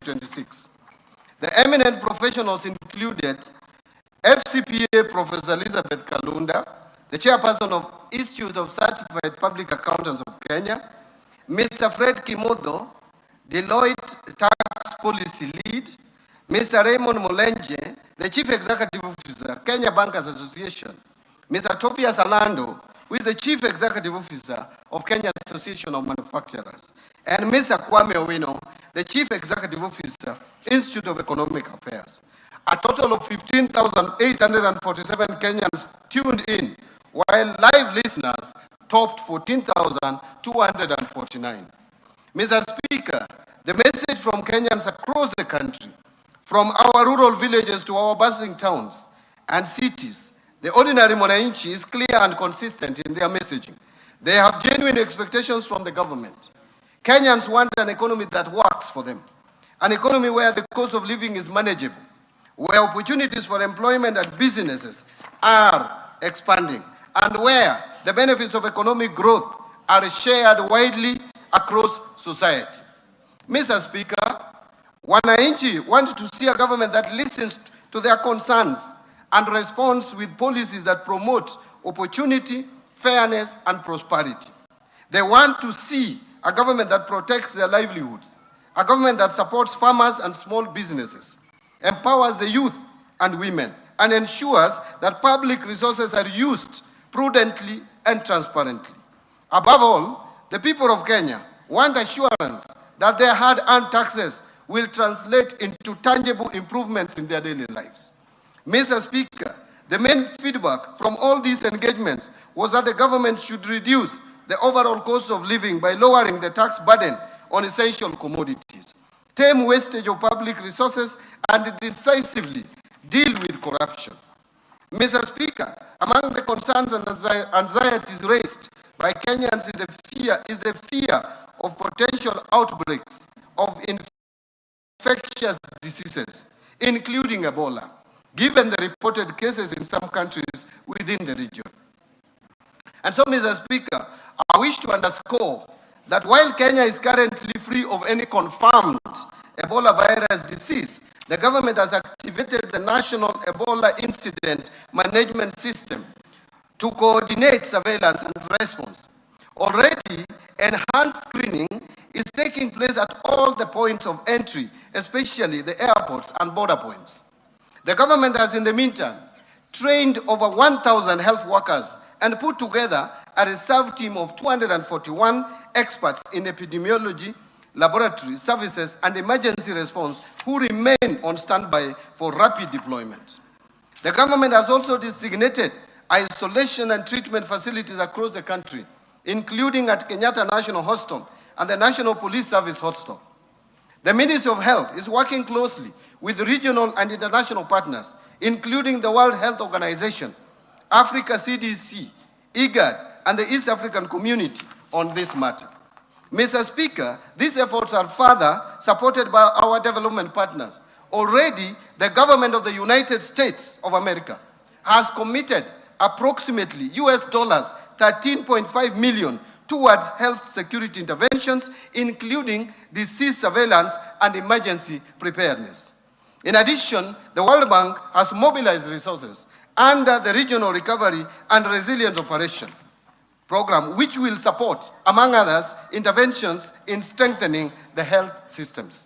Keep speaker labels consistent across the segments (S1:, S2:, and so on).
S1: 2026. The eminent professionals included FCPA Professor Elizabeth Kalunda, the chairperson of Institute of Certified Public Accountants of Kenya, Mr. Fred Kimodo, Deloitte Tax Policy Lead, Mr. Raymond Molenje, the Chief Executive Officer, Kenya Bankers Association, Mr. Tobias Alando, who is the Chief Executive Officer of Kenya Association of Manufacturers, and Mr. Kwame Owino, the Chief Executive Officer, Institute of Economic Affairs. A total of 15,847 Kenyans tuned in, while live listeners topped 14,249. Mr. Speaker, the message from Kenyans across the country, from our rural villages to our bustling towns and cities, the ordinary Mwananchi is clear and consistent in their messaging. They have genuine expectations from the government. Kenyans want an economy that works for them, an economy where the cost of living is manageable, where opportunities for employment and businesses are expanding, and where the benefits of economic growth are shared widely across society. Mr. Speaker, Wananchi want to see a government that listens to their concerns and responds with policies that promote opportunity, fairness, and prosperity. They want to see a government that protects their livelihoods, a government that supports farmers and small businesses, empowers the youth and women, and ensures that public resources are used prudently and transparently. Above all, the people of Kenya want assurance that their hard-earned taxes will translate into tangible improvements in their daily lives. Mr. Speaker, the main feedback from all these engagements was that the government should reduce the overall cost of living by lowering the tax burden on essential commodities, tame wastage of public resources, and decisively deal with corruption. Mr. Speaker, among the concerns and anxieties raised by Kenyans is the fear of potential outbreaks of infectious diseases, including Ebola, given the reported cases in some countries within the region. And so, Mr. Speaker, I wish to underscore that while Kenya is currently free of any confirmed Ebola virus disease, the government has activated the National Ebola Incident Management System to coordinate surveillance and response. Already, enhanced screening is taking place at all the points of entry, especially the airports and border points. The government has, in the meantime, trained over 1,000 health workers and put together a reserve team of 241 experts in epidemiology, laboratory services, and emergency response who remain on standby for rapid deployment. The government has also designated isolation and treatment facilities across the country, including at Kenyatta National Hospital and the National Police Service Hospital. The Ministry of Health is working closely with regional and international partners, including the World Health Organization, Africa CDC, IGAD, and the East African Community on this matter. Mr. Speaker, these efforts are further supported by our development partners. Already, the government of the United States of America has committed approximately US dollars 13.5 million towards health security interventions, including disease surveillance and emergency preparedness. In addition, the World Bank has mobilized resources under the Regional Recovery and Resilience Operation program, which will support, among others, interventions in strengthening the health systems.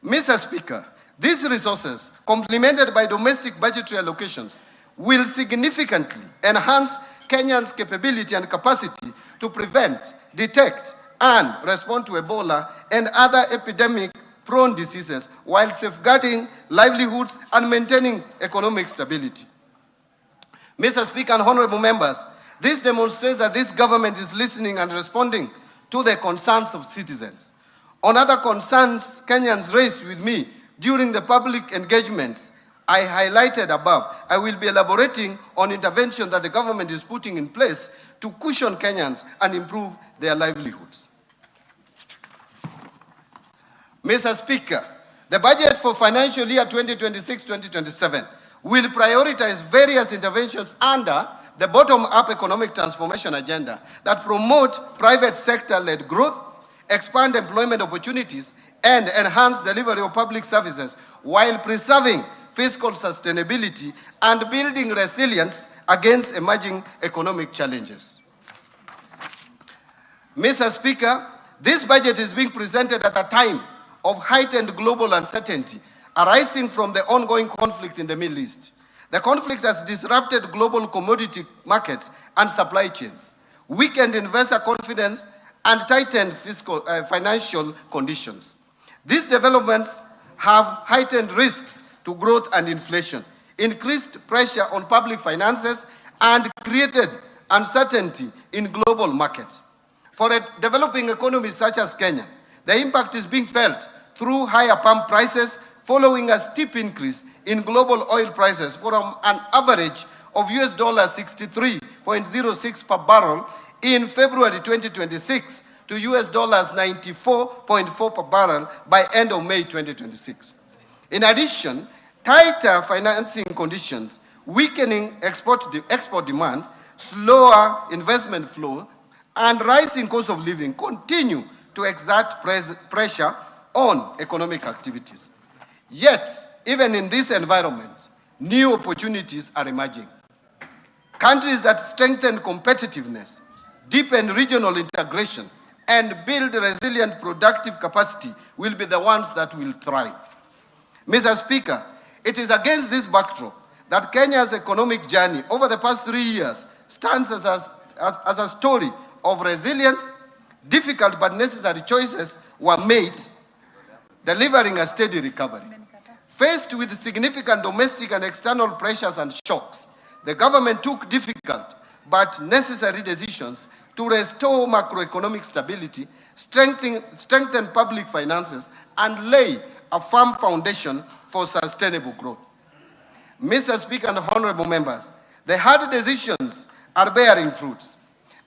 S1: Mr. Speaker, these resources, complemented by domestic budgetary allocations, will significantly enhance Kenyans' capability and capacity to prevent, detect, and respond to Ebola and other epidemic-prone diseases while safeguarding livelihoods and maintaining economic stability. Mr. Speaker and honorable members, this demonstrates that this government is listening and responding to the concerns of citizens. On other concerns Kenyans raised with me during the public engagements I highlighted above, I will be elaborating on intervention that the government is putting in place to cushion Kenyans and improve their livelihoods. Mr. Speaker, the budget for financial year 2026-2027 will prioritize various interventions under the bottom-up economic transformation agenda that promote private sector-led growth, expand employment opportunities, and enhance delivery of public services while preserving fiscal sustainability and building resilience against emerging economic challenges. Mr. Speaker, this budget is being presented at a time of heightened global uncertainty arising from the ongoing conflict in the Middle East. The conflict has disrupted global commodity markets and supply chains, weakened investor confidence, and tightened financial conditions. These developments have heightened risks to growth and inflation, increased pressure on public finances, and created uncertainty in global markets. For a developing economy such as Kenya, the impact is being felt through higher pump prices following a steep increase in global oil prices from an average of US $63.06 per barrel in February 2026 to US $94.4 per barrel by end of May 2026. In addition, tighter financing conditions, weakening export demand, slower investment flow, and rising cost of living continue to exert pressure on economic activities. Yet, even in this environment, new opportunities are emerging. Countries that strengthen competitiveness, deepen regional integration, and build resilient productive capacity will be the ones that will thrive. Mr. Speaker, it is against this backdrop that Kenya's economic journey over the past 3 years stands as a story of resilience. Difficult but necessary choices were made, delivering a steady recovery. Faced with significant domestic and external pressures and shocks, the government took difficult but necessary decisions to restore macroeconomic stability, strengthen public finances, and lay a firm foundation for sustainable growth. Mr. Speaker and honorable members, the hard decisions are bearing fruits.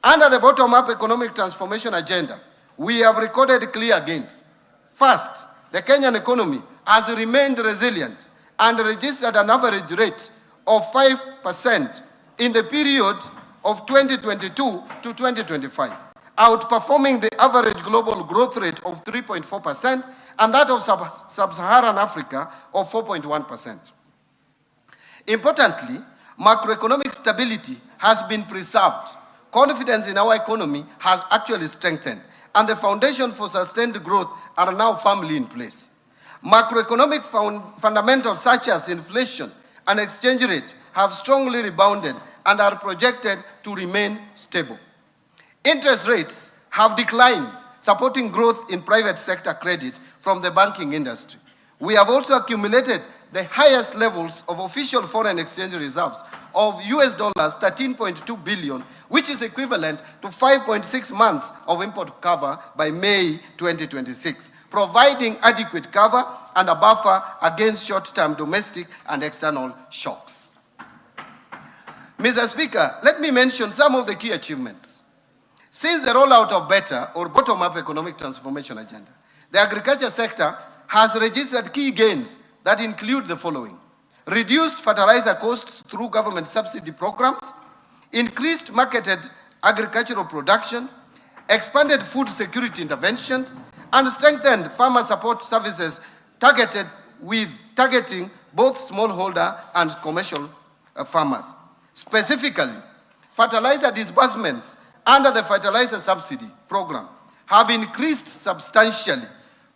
S1: Under the bottom-up economic transformation agenda, we have recorded clear gains. First, the Kenyan economy has remained resilient and registered an average rate of 5% in the period of 2022 to 2025, outperforming the average global growth rate of 3.4% and that of sub-Saharan Africa of 4.1%. Importantly, macroeconomic stability has been preserved. Confidence in our economy has actually strengthened, and the foundation for sustained growth are now firmly in place. Macroeconomic fundamentals such as inflation and exchange rate have strongly rebounded and are projected to remain stable. Interest rates have declined, supporting growth in private sector credit from the banking industry. We have also accumulated the highest levels of official foreign exchange reserves of US $13.2 billion, which is equivalent to 5.6 months of import cover by May 2026, providing adequate cover and a buffer against short-term domestic and external shocks. Mr. Speaker, let me mention some of the key achievements. Since the rollout of BETTER, or Bottom-Up Economic Transformation Agenda, the agriculture sector has registered key gains that include the following: reduced fertilizer costs through government subsidy programs, increased marketed agricultural production, expanded food security interventions, and strengthened farmer support services targeting both smallholder and commercial farmers. Specifically, fertilizer disbursements under the fertilizer subsidy program have increased substantially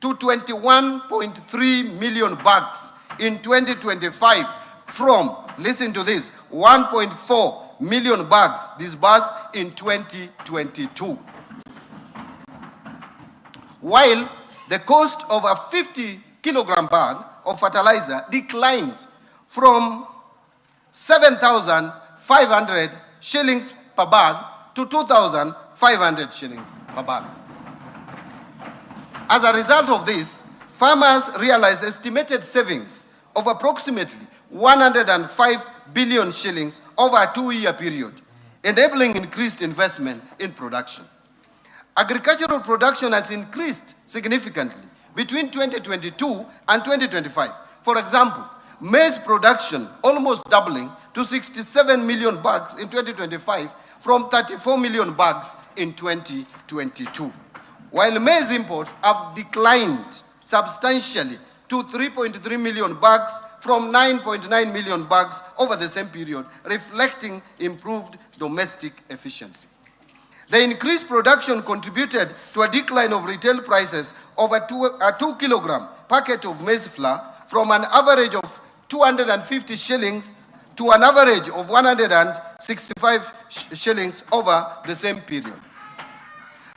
S1: to 21.3 million bags in 2025 from, listen to this, 1.4 million bags disbursed in 2022. While the cost of a 50-kilogram bag of fertilizer declined from 7,500 shillings per bag to 2,500 shillings per bag. As a result of this, farmers realized estimated savings of approximately 105 billion shillings over a 2-year period, enabling increased investment in production. Agricultural production has increased significantly between 2022 and 2025. For example, maize production almost doubling to 67 million bags in 2025 from 34 million bags in 2022. While maize imports have declined substantially to 3.3 million bags from 9.9 million bags over the same period, reflecting improved domestic efficiency. The increased production contributed to a decline of retail prices of a 2 kilogram packet of maize flour from an average of 250 shillings to an average of 165 shillings over the same period.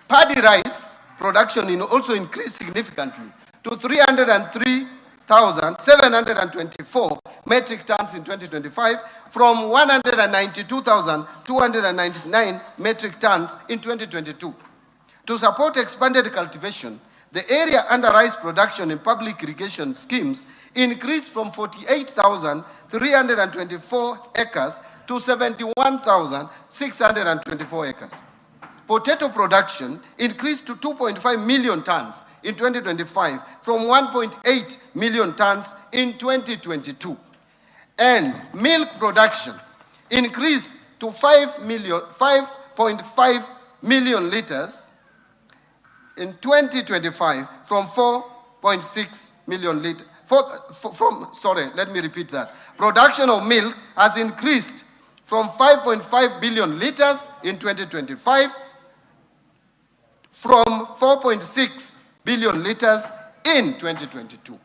S1: Paddy rice production also increased significantly to 303,724 metric tons in 2025 from 192,299 metric tons in 2022. To support expanded cultivation, the area under rice production in public irrigation schemes increased from 48,324 acres to 71,624 acres. Potato production increased to 2.5 million tons in 2025 from 1.8 million tons in 2022. And milk production increased to 5.5 million liters in 2025 from 4.6 million liters. Let me repeat that. Production of milk has increased from 5.5 billion liters in 2025 from 4.6 billion liters in 2022.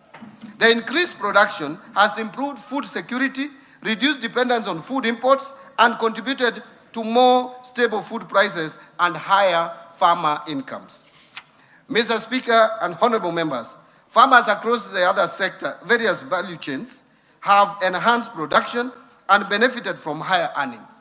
S1: The increased production has improved food security, reduced dependence on food imports, and contributed to more stable food prices and higher farmer incomes. Mr. Speaker and honorable members, farmers across the other sector, various value chains, have enhanced production and benefited from higher earnings.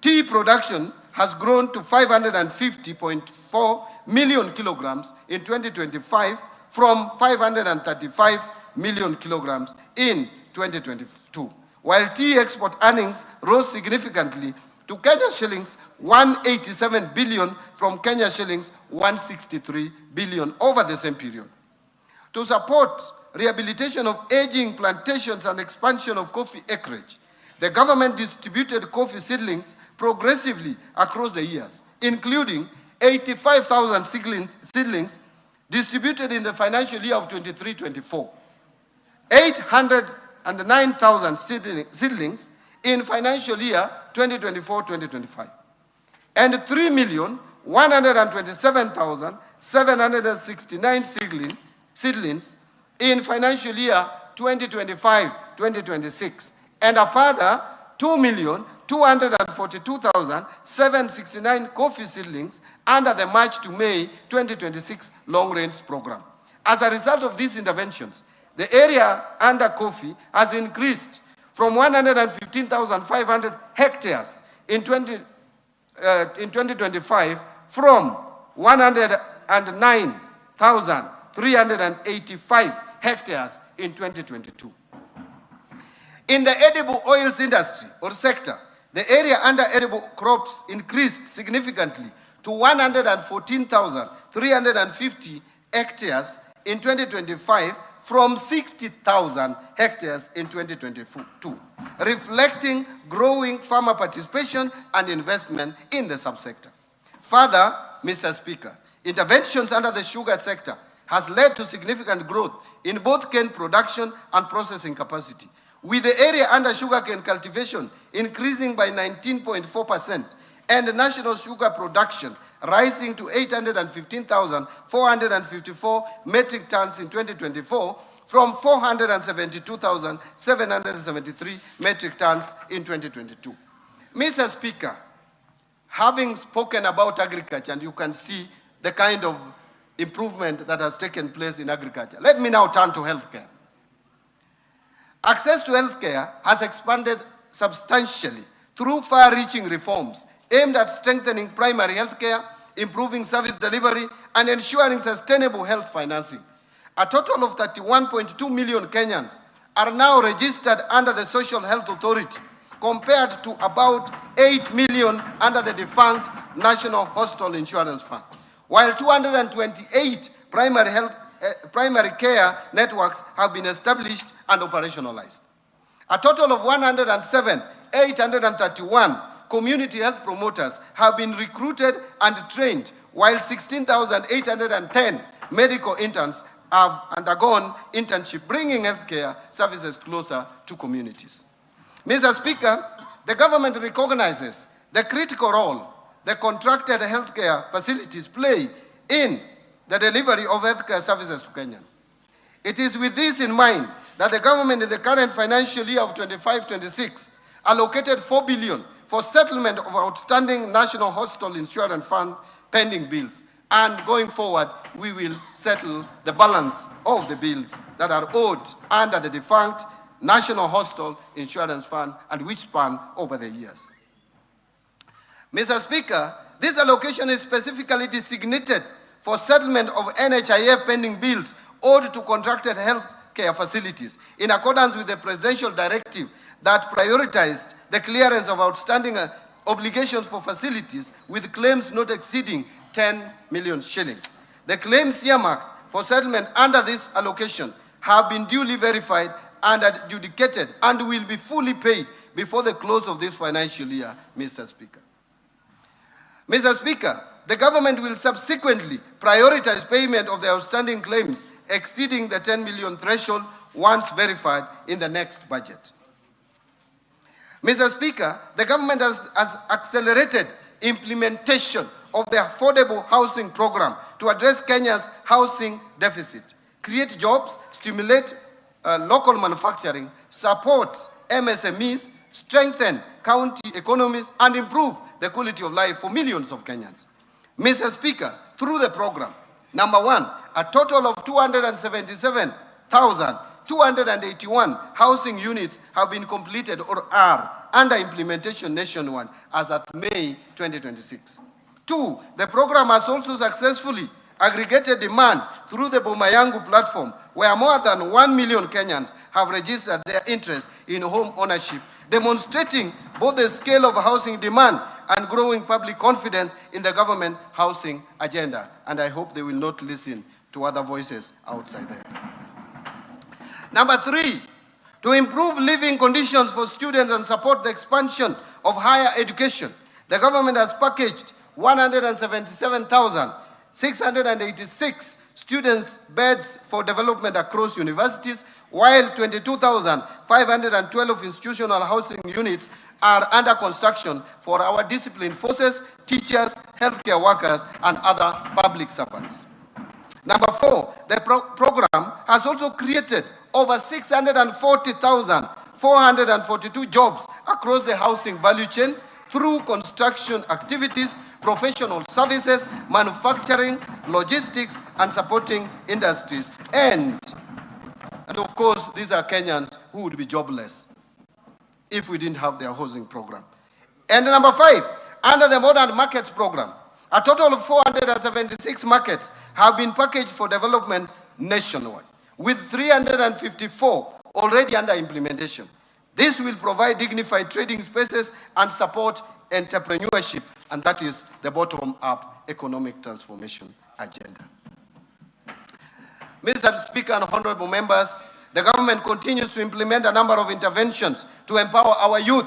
S1: Tea production has grown to 550.4 million kilograms in 2025 from 535 million kilograms in 2022, while tea export earnings rose significantly to Kenya shillings 187 billion from Kenya shillings 163 billion over the same period. To support rehabilitation of aging plantations and expansion of coffee acreage, the government distributed coffee seedlings progressively across the years, including 85,000 seedlings distributed in the financial year of 23-24, 809,000 seedlings in financial year 2024-2025, and 3,127,769 seedlings in financial year 2025-2026, and a further 2,242,769 coffee seedlings under the March to May 2026 long-range program. As a result of these interventions, the area under coffee has increased from 115,500 hectares in 2025 from 109,385 hectares in 2022. In the edible oils industry or sector, the area under edible crops increased significantly to 114,350 hectares in 2025 from 60,000 hectares in 2022, reflecting growing farmer participation and investment in the subsector. Further, Mr. Speaker, interventions under the sugar sector has led to significant growth in both cane production and processing capacity, with the area under sugarcane cultivation increasing by 19.4% and national sugar production rising to 815,454 metric tons in 2024 from 472,773 metric tons in 2022. Mr. Speaker, having spoken about agriculture, and you can see the kind of improvement that has taken place in agriculture, let me now turn to healthcare. Access to healthcare has expanded substantially through far-reaching reforms aimed at strengthening primary healthcare, improving service delivery, and ensuring sustainable health financing. A total of 31.2 million Kenyans are now registered under the Social Health Authority, compared to about 8 million under the defunct National Hospital Insurance Fund, while 228 primary care networks have been established and operationalized. A total of 107,831 community health promoters have been recruited and trained, while 16,810 medical interns have undergone internship, bringing healthcare services closer to communities. Mr. Speaker, the government recognizes the critical role the contracted healthcare facilities play in the delivery of healthcare services to Kenyans. It is with this in mind that the government in the current financial year of 25-26 allocated 4 billion for settlement of outstanding National Hospital Insurance Fund pending bills. And going forward, we will settle the balance of the bills that are owed under the defunct National Hospital Insurance Fund and which span over the years. Mr. Speaker, this allocation is specifically designated for settlement of NHIF pending bills owed to contracted health care facilities in accordance with the presidential directive that prioritized the clearance of outstanding obligations for facilities with claims not exceeding 10 million shillings. The claims earmarked for settlement under this allocation have been duly verified and adjudicated and will be fully paid before the close of this financial year, Mr. Speaker. Mr. Speaker, the government will subsequently prioritize payment of the outstanding claims exceeding the 10 million threshold once verified in the next budget. Mr. Speaker, the government has accelerated implementation of the Affordable Housing Program to address Kenya's housing deficit, create jobs, stimulate local manufacturing, support MSMEs, strengthen county economies, and improve the quality of life for millions of Kenyans. Mr. Speaker, through the program, number one, a total of 277,281 housing units have been completed or are under implementation nationwide as at May 2026. Two, the program has also successfully aggregated demand through the Boma Yangu platform, where more than 1 million Kenyans have registered their interest in home ownership, demonstrating both the scale of housing demand and growing public confidence in the government housing agenda. And I hope they will not listen to other voices outside there. Number three, to improve living conditions for students and support the expansion of higher education, the government has packaged 177,686 students' beds for development across universities, while 22,512 institutional housing units are under construction for our disciplined forces, teachers, healthcare workers, and other public servants. Number four, the program has also created over 640,442 jobs across the housing value chain through construction activities, professional services, manufacturing, logistics, and supporting industries. And of course, these are Kenyans who would be jobless if we didn't have their housing program. And number five, under the Modern Markets program, a total of 476 markets have been packaged for development nationwide, with 354 already under implementation. This will provide dignified trading spaces and support entrepreneurship, and that is the bottom-up economic transformation agenda. Mr. Speaker and honorable members, the government continues to implement a number of interventions to empower our youth.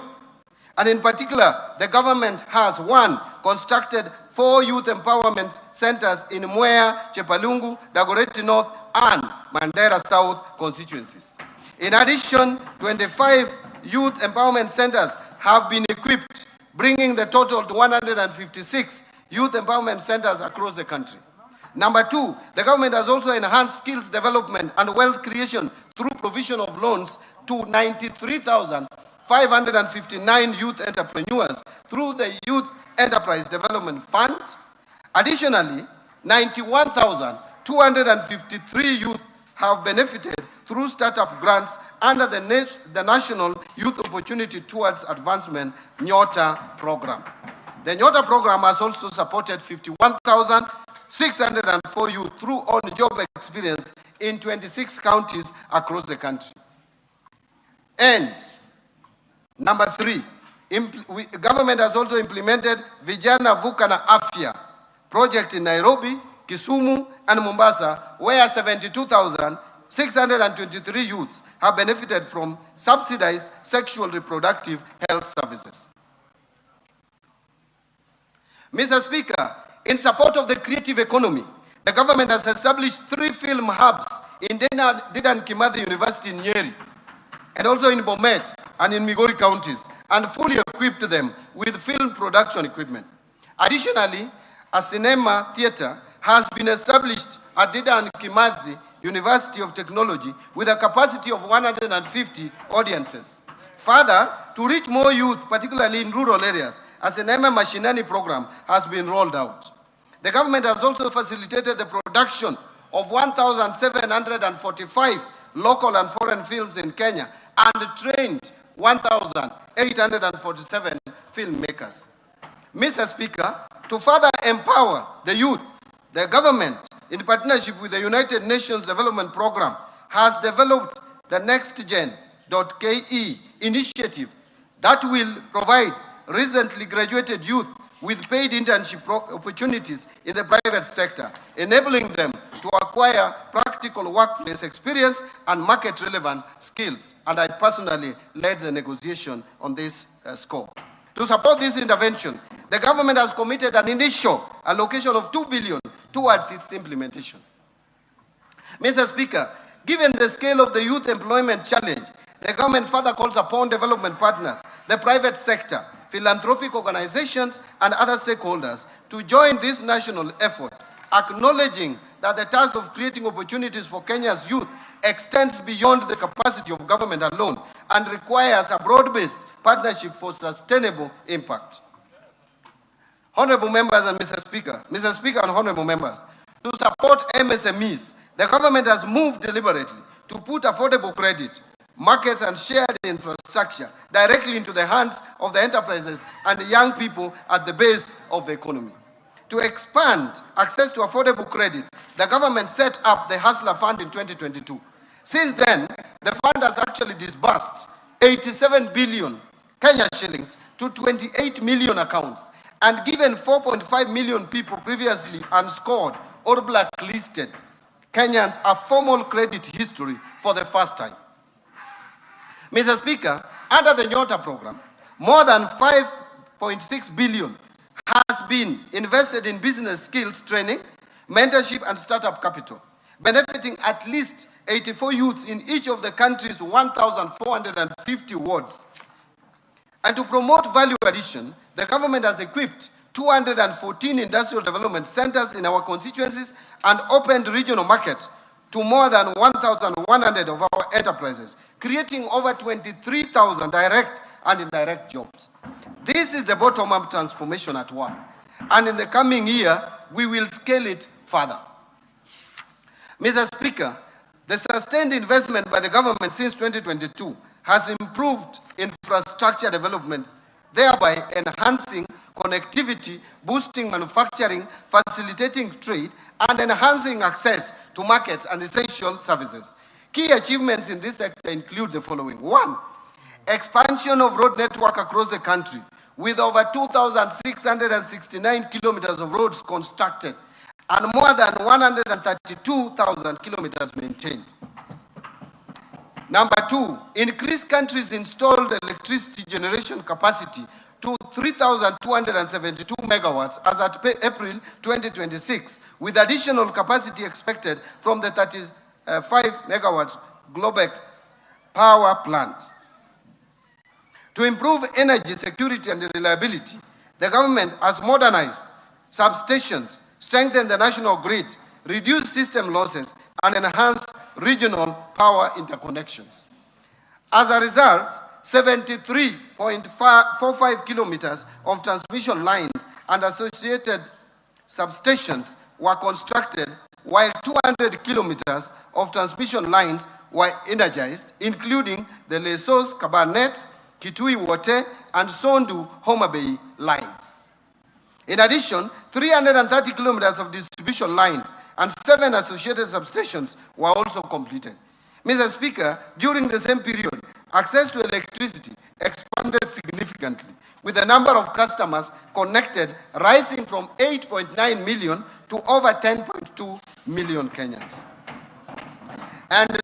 S1: And in particular, the government has, one, constructed 4 youth empowerment centers in Mwea, Chepalungu, Dagoretti North, and Mandera South constituencies. In addition, 25 youth empowerment centers have been equipped, bringing the total to 156 youth empowerment centers across the country. Number two, the government has also enhanced skills development and wealth creation through provision of loans to 93,559 youth entrepreneurs through the Youth Enterprise Development Fund. Additionally, 91,253 youth have benefited through startup grants under the National Youth Opportunity Towards Advancement (NYOTA) program. The NYOTA program has also supported 51,604 youth through on-job experience in 26 counties across the country. And number three, government has also implemented Vijana Vuka na Afya project in Nairobi, Kisumu, and Mombasa, where 72,623 youths have benefited from subsidized sexual reproductive health services. Mr. Speaker, in support of the creative economy, The government has established 3 film hubs in Dedan Kimathi University in Nyeri, and also in Bomet and in Migori counties, and fully equipped them with film production equipment. Additionally, a cinema theater has been established at Dedan Kimathi University of Technology with a capacity of 150 audiences. Further, to reach more youth, particularly in rural areas, a cinema Mashinani program has been rolled out. The government has also facilitated the production of 1,745 local and foreign films in Kenya and trained 1,847 filmmakers. Mr. Speaker, to further empower the youth, the government, in partnership with the United Nations Development Program, has developed the NextGen.ke initiative that will provide recently graduated youth with paid internship opportunities in the private sector, enabling them to acquire practical workplace experience and market-relevant skills. And I personally led the negotiation on this scope. To support this intervention, the government has committed an initial allocation of 2 billion towards its implementation. Mr. Speaker, given the scale of the youth employment challenge, the government further calls upon development partners, the private sector, philanthropic organizations, and other stakeholders to join this national effort, acknowledging that the task of creating opportunities for Kenya's youth extends beyond the capacity of government alone and requires a broad-based partnership for sustainable impact. Honorable members and Mr. Speaker and honorable members, to support MSMEs, the government has moved deliberately to put affordable credit, markets, and shared infrastructure directly into the hands of the enterprises and the young people at the base of the economy. To expand access to affordable credit, the government set up the Hustler Fund in 2022. Since then, the fund has actually disbursed 87 billion Kenya shillings to 28 million accounts and given 4.5 million people previously unscored or blacklisted Kenyans a formal credit history for the first time. Mr. Speaker, under the Nyota program, more than 5.6 billion has been invested in business skills training, mentorship, and startup capital, benefiting at least 84 youths in each of the country's 1,450 wards. And to promote value addition, the government has equipped 214 industrial development centers in our constituencies and opened regional markets to more than 1,100 of our enterprises, creating over 23,000 direct and indirect jobs. This is the bottom-up transformation at work, and in the coming year, we will scale it further. Mr. Speaker, the sustained investment by the government since 2022 has improved infrastructure development, thereby enhancing connectivity, boosting manufacturing, facilitating trade, and enhancing access to markets and essential services. Key achievements in this sector include the following. 1, expansion of road network across the country with over 2,669 kilometers of roads constructed and more than 132,000 kilometers maintained. Number 2, increase country's installed electricity generation capacity to 3,272 megawatts as at April 2026, with additional capacity expected from the 35 megawatts Globek power plant. To improve energy security and reliability, the government has modernized substations, strengthened the national grid, reduced system losses, and enhanced regional power interconnections. As a result, 73.45 kilometers of transmission lines and associated substations were constructed, while 200 kilometers of transmission lines were energized, including the Lesos, Kabarnet, Kitui Wote, and Sondu Homa Bay lines. In addition, 330 kilometers of distribution lines and 7 associated substations were also completed. Mr. Speaker, during the same period, access to electricity expanded significantly, with the number of customers connected rising from 8.9 million to over 10.2 million Kenyans. And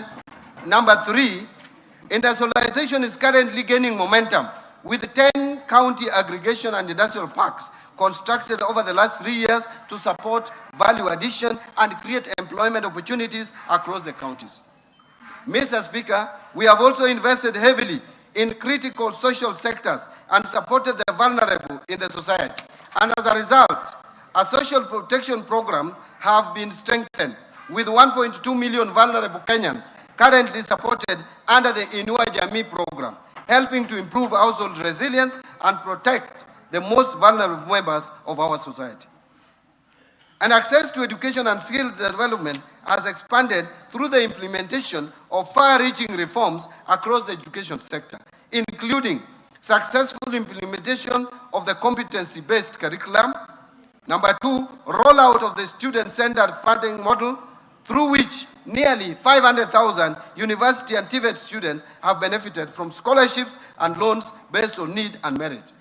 S1: number 3, industrialization is currently gaining momentum with 10 county aggregation and industrial parks constructed over the last 3 years to support value addition and create employment opportunities across the counties. Mr. Speaker, we have also invested heavily in critical social sectors and supported the vulnerable in the society. And as a result, a social protection program have been strengthened with 1.2 million vulnerable Kenyans currently supported under the Inua Jamii program, helping to improve household resilience and protect the most vulnerable members of our society. And access to education and skill development has expanded through the implementation of far-reaching reforms across the education sector, including successful implementation of the competency-based curriculum. Number 2, rollout of the student-centered funding model, through which nearly 500,000 university and TVET students have benefited from scholarships and loans based on need and merit.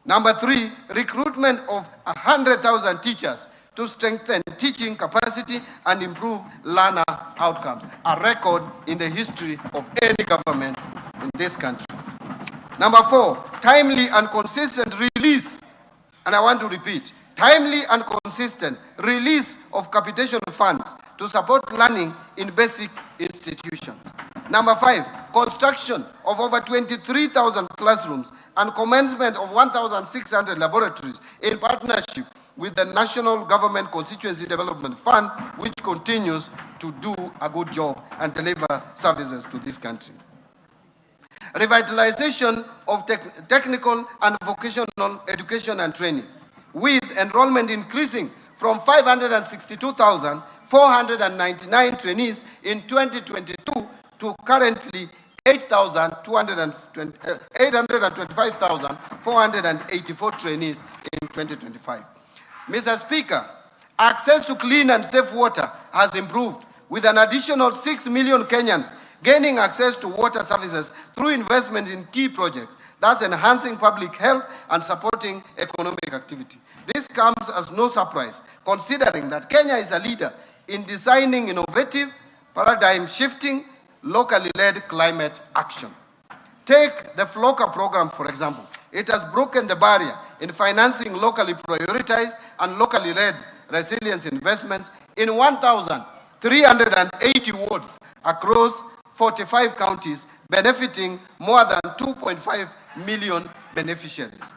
S1: Number 3, recruitment of 100,000 teachers to strengthen teaching capacity and improve learner outcomes, a record in the history of any government in this country. Number 4, timely and consistent release, and I want to repeat, timely and consistent release of capitation funds to support learning in basic institutions. Number 5, construction of over 23,000 classrooms and commencement of 1,600 laboratories in partnership with the National Government Constituency Development Fund, which continues to do a good job and deliver services to this country. Revitalization of technical and vocational education and training, with enrollment increasing from 562,499 trainees in 2022 to currently 825,484 trainees in 2025. Mr. Speaker, access to clean and safe water has improved, with an additional 6 million Kenyans gaining access to water services through investment in key projects, thus enhancing public health and supporting economic activity. This comes as no surprise, considering that Kenya is a leader in designing innovative, paradigm-shifting, locally led climate action. Take the FLOCA program, for example. It has broken the barrier in financing locally prioritized and locally led resilience investments in 1,380 wards across 45 counties, benefiting more than 2.5 million beneficiaries.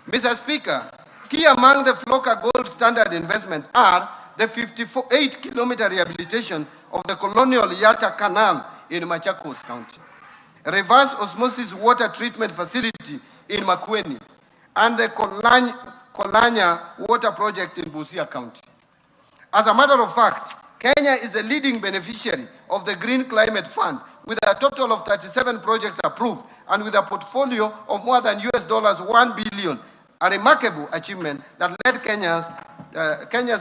S1: Mr. Speaker, key among the FLOCA gold standard investments are the 58-kilometer rehabilitation of the Colonial Yatta Canal in Machakos County, reverse osmosis water treatment facility in Makueni, and the Kolanya water project in Busia County. As a matter of fact, Kenya is the leading beneficiary of the Green Climate Fund, with a total of 37 projects approved and with a portfolio of more than $1 billion, a remarkable achievement that led Kenya's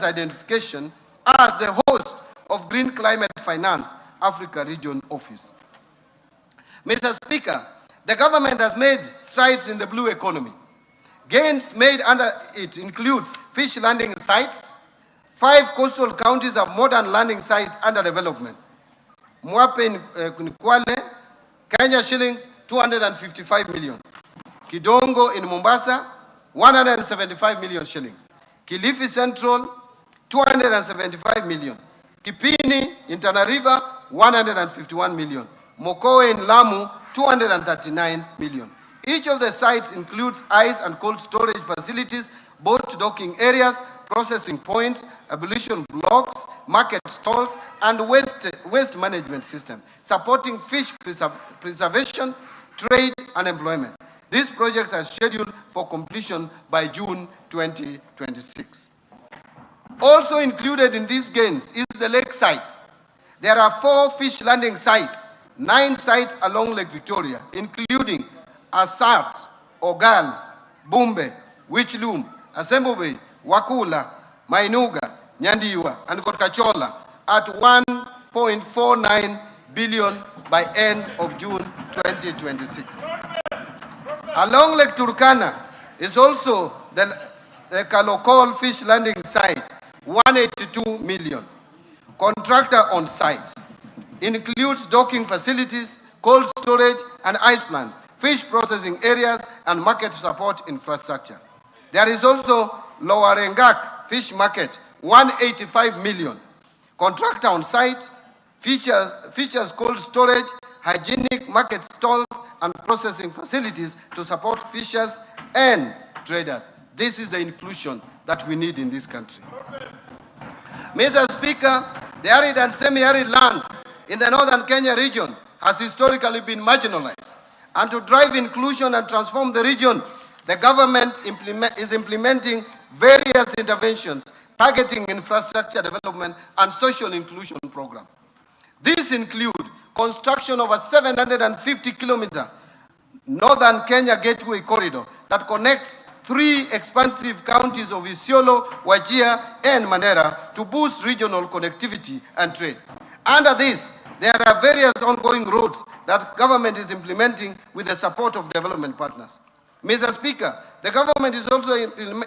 S1: identification as the host of Green Climate Finance Africa Region Office. Mr. Speaker, the government has made strides in the blue economy. Gains made under it includes fish landing sites. 5 coastal counties have modern landing sites under development. Mwape in Kwale, Kenya shillings 255 million. Kidongo in Mombasa, 175 million shillings. Kilifi Central, 275 million. Kipini in Tana River, 151 million. Mokowe in Lamu, 239 million. Each of the sites includes ice and cold storage facilities, boat docking areas, processing points, ablution blocks, market stalls, and waste management system, supporting fish preservation, trade, and employment. These projects are scheduled for completion by June 2026. Also included in these gains is the lake site. There are 4 fish landing sites, 9 sites along Lake Victoria, including Asat, Ogal, Bumbe, Wichlum, Asembo Bay, Wakula, Mainuga, Nyandiwa, and Kotkachola at 1.49 billion by end of June 2026. Along Lake Turkana is also the Kalokol fish landing site, 182 million. Contractor on site includes docking facilities, cold storage, and ice plants fish processing areas, and market support infrastructure. There is also Lower Engak Fish Market, 185 million. Contractor on site, features cold storage, hygienic market stalls, and processing facilities to support fishers and traders. This is the inclusion that we need in this country. Mr. Speaker, the arid and semi-arid lands in the northern Kenya region has historically been marginalized. And to drive inclusion and transform the region, the government is implementing various interventions targeting infrastructure development and social inclusion programs. These include construction of a 750-kilometer northern Kenya Gateway Corridor that connects 3 expansive counties of Isiolo, Wajir, and Mandera to boost regional connectivity and trade. Under this, there are various ongoing roads that government is implementing with the support of development partners. Mr. Speaker, the government is also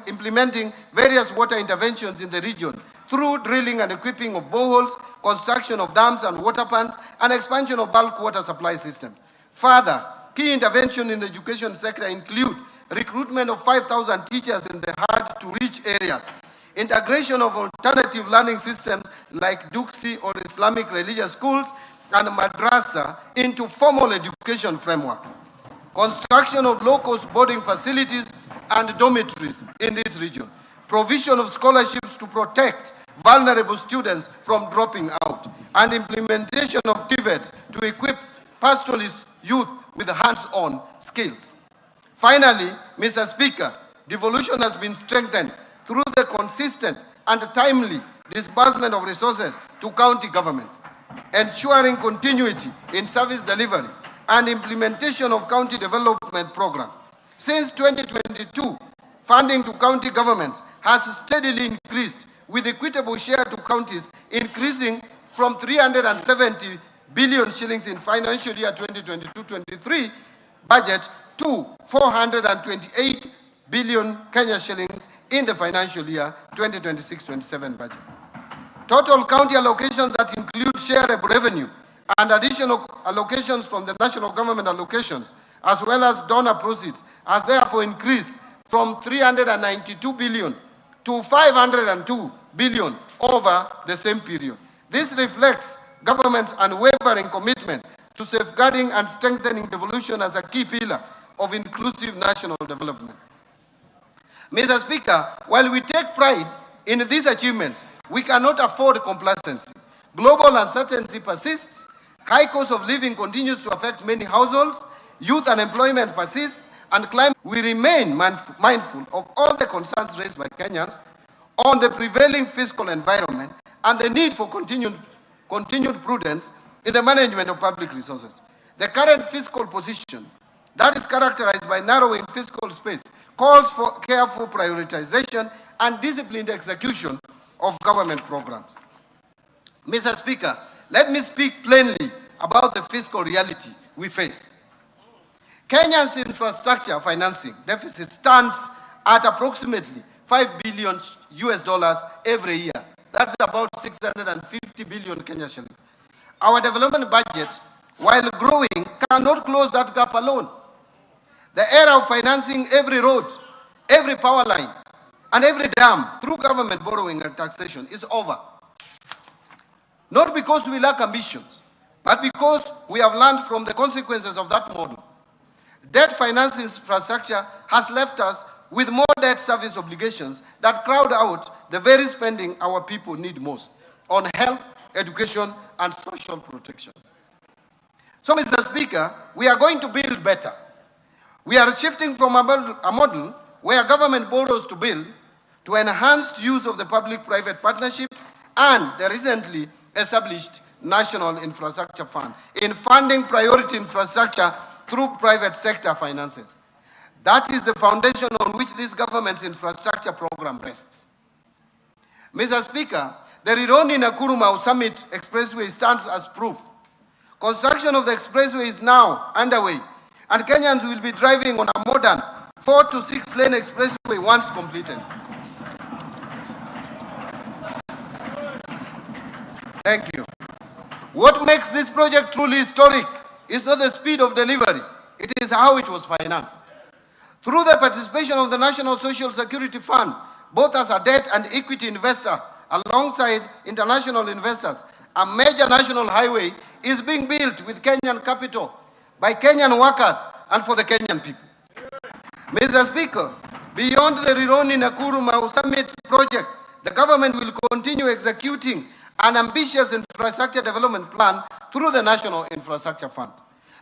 S1: implementing various water interventions in the region through drilling and equipping of boreholes, construction of dams and water plants, and expansion of bulk water supply systems. Further, key interventions in the education sector include recruitment of 5,000 teachers in the hard-to-reach areas, integration of alternative learning systems like Duksi or Islamic religious schools and madrasa into formal education framework, construction of low-cost boarding facilities and dormitories in this region, provision of scholarships to protect vulnerable students from dropping out, and implementation of TVETs to equip pastoralist youth with hands-on skills. Finally, Mr. Speaker, devolution has been strengthened through the consistent and timely disbursement of resources to county governments, ensuring continuity in service delivery and implementation of county development programs. Since 2022, funding to county governments has steadily increased, with equitable share to counties increasing from 370 billion shillings in financial year 2022-23 budget to 428 billion Kenya shillings in the financial year 2026-27 budget. Total county allocations that include shareable revenue and additional allocations from the national government allocations, as well as donor proceeds, has therefore increased from 392 billion to 502 billion over the same period. This reflects government's unwavering commitment to safeguarding and strengthening devolution as a key pillar of inclusive national development. Mr. Speaker, while we take pride in these achievements, we cannot afford complacency. Global uncertainty persists, high cost of living continues to affect many households, youth unemployment persists, and climate. We remain mindful of all the concerns raised by Kenyans on the prevailing fiscal environment and the need for continued prudence in the management of public resources. The current fiscal position that is characterized by narrowing fiscal space calls for careful prioritization and disciplined execution of government programs. Mr. Speaker, let me speak plainly about the fiscal reality we face. Kenya's infrastructure financing deficit stands at approximately $5 billion every year. That's about 650 billion Kenya shillings. Our development budget, while growing, cannot close that gap alone. The era of financing every road, every power line, and every dam through government borrowing and taxation is over. Not because we lack ambitions, but because we have learned from the consequences of that model. Debt finance infrastructure has left us with more debt service obligations that crowd out the very spending our people need most on health, education, and social protection. So, Mr. Speaker, we are going to build better. We are shifting from a model where government borrows to build to enhanced use of the public-private partnership and the recently established National Infrastructure Fund in funding priority infrastructure through private sector finances. That is the foundation on which this government's infrastructure program rests. Mr. Speaker, the Rironi-Nakuru-Mau Summit Expressway stands as proof. Construction of the expressway is now underway, and Kenyans will be driving on a modern 4 to 6 lane expressway once completed. Thank you. What makes this project truly historic is not the speed of delivery, It is how it was financed. Through the participation of the National Social Security Fund, both as a debt and equity investor, alongside international investors, a major national highway is being built with Kenyan capital by Kenyan workers and for the Kenyan people. Mr. Speaker, beyond the Rironi Nakuru Mau Summit project, the government will continue executing an ambitious infrastructure development plan through the National Infrastructure Fund.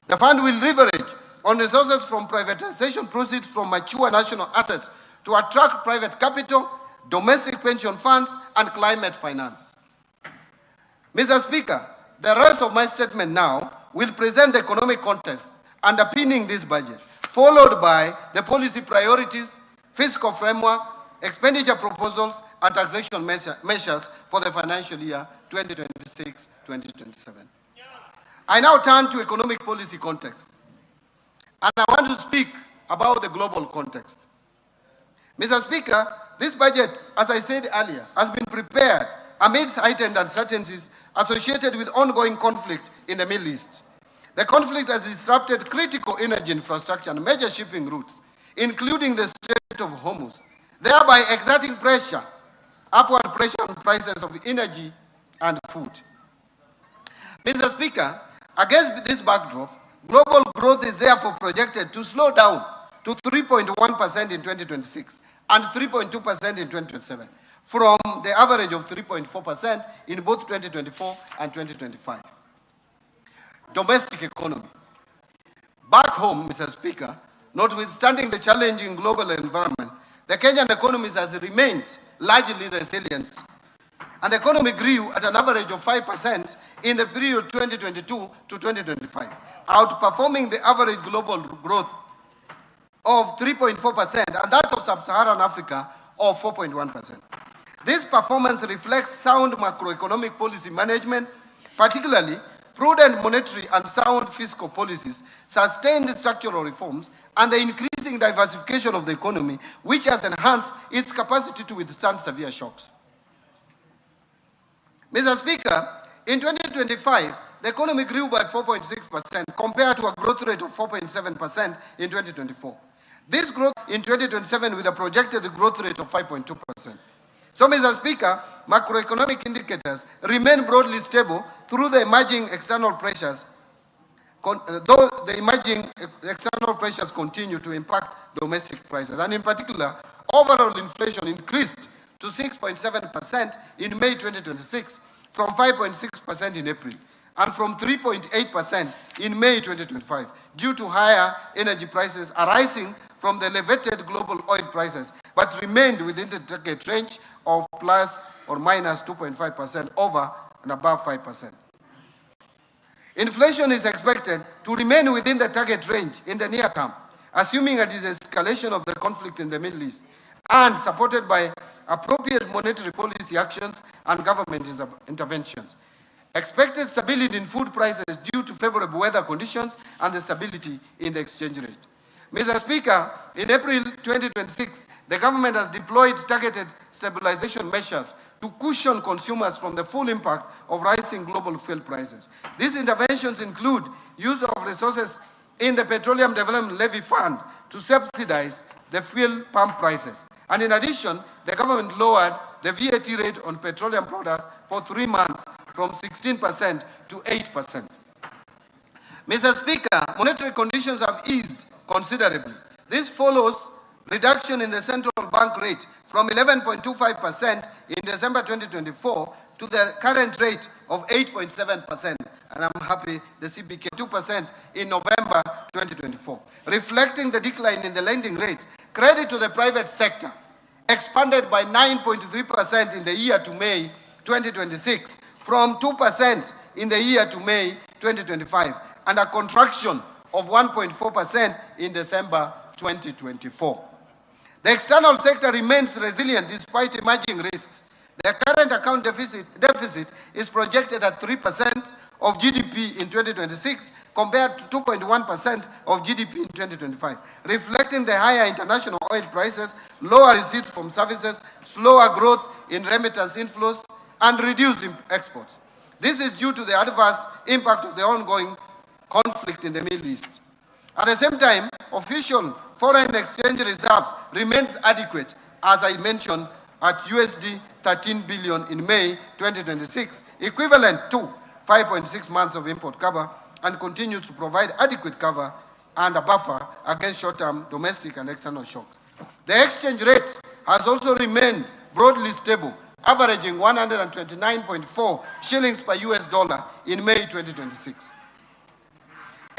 S1: The fund will leverage on resources from privatization proceeds from mature national assets to attract private capital, domestic pension funds, and climate finance. Mr. Speaker, the rest of my statement now will present the economic context underpinning this budget, followed by the policy priorities, fiscal framework, expenditure proposals, and taxation measures for the financial year 2026-2027. I now turn to economic policy context, and I want to speak about the global context. Mr. Speaker, this budget, as I said earlier, has been prepared amidst heightened uncertainties associated with ongoing conflict in the Middle East. The conflict has disrupted critical energy infrastructure and major shipping routes, including the Strait of Hormuz, thereby exerting upward pressure on prices of energy and food. Mr. Speaker, against this backdrop, global growth is therefore projected to slow down to 3.1% in 2026 and 3.2% in 2027, from the average of 3.4% in both 2024 and 2025. Domestic economy. Back home, Mr. Speaker, notwithstanding the challenging global environment, the Kenyan economy has remained largely resilient, and the economy grew at an average of 5% in the period 2022 to 2025, outperforming the average global growth of 3.4% and that of sub-Saharan Africa of 4.1%. This performance reflects sound macroeconomic policy management, particularly prudent monetary and sound fiscal policies, sustained structural reforms, and the increasing diversification of the economy, which has enhanced its capacity to withstand severe shocks. Mr. Speaker, in 2025, the economy grew by 4.6% compared to a growth rate of 4.7% in 2024. This growth in 2027 with a projected growth rate of 5.2%. So, Mr. Speaker, macroeconomic indicators remain broadly stable through the emerging external pressures, though the emerging external pressures continue to impact domestic prices. And in particular, overall inflation increased to 6.7% in May 2026 from 5.6% in April and from 3.8% in May 2025 due to higher energy prices arising from the elevated global oil prices, but remained within the target range of plus or minus 2.5% over and above 5%. Inflation is expected to remain within the target range in the near term, assuming a de-escalation of the conflict in the Middle East and supported by appropriate monetary policy actions and government interventions. Expected stability in food prices due to favorable weather conditions and the stability in the exchange rate. Mr. Speaker, in April 2026, the government has deployed targeted stabilization measures to cushion consumers from the full impact of rising global fuel prices. These interventions include use of resources in the Petroleum Development Levy Fund to subsidize the fuel pump prices. And in addition, the government lowered the VAT rate on petroleum products for 3 months from 16% to 8%. Mr. Speaker, monetary conditions have eased considerably. This follows reduction in the central bank rate from 11.25% in December 2024 to the current rate of 8.7%. And I'm happy the CBK 2% in November 2024. Reflecting the decline in the lending rates, credit to the private sector expanded by 9.3% in the year to May 2026 from 2% in the year to May 2025 and a contraction of 1.4% in December 2024. The external sector remains resilient despite emerging risks. The current account deficit is projected at 3% of GDP in 2026 compared to 2.1% of GDP in 2025, reflecting the higher international oil prices, lower receipts from services, slower growth in remittance inflows, and reduced exports. This is due to the adverse impact of the ongoing conflict in the Middle East. At the same time, official foreign exchange reserves remains adequate, as I mentioned, at USD 13 billion in May 2026, equivalent to 5.6 months of import cover, and continues to provide adequate cover and a buffer against short-term domestic and external shocks. The exchange rate has also remained broadly stable, averaging 129.4 shillings per US dollar in May 2026.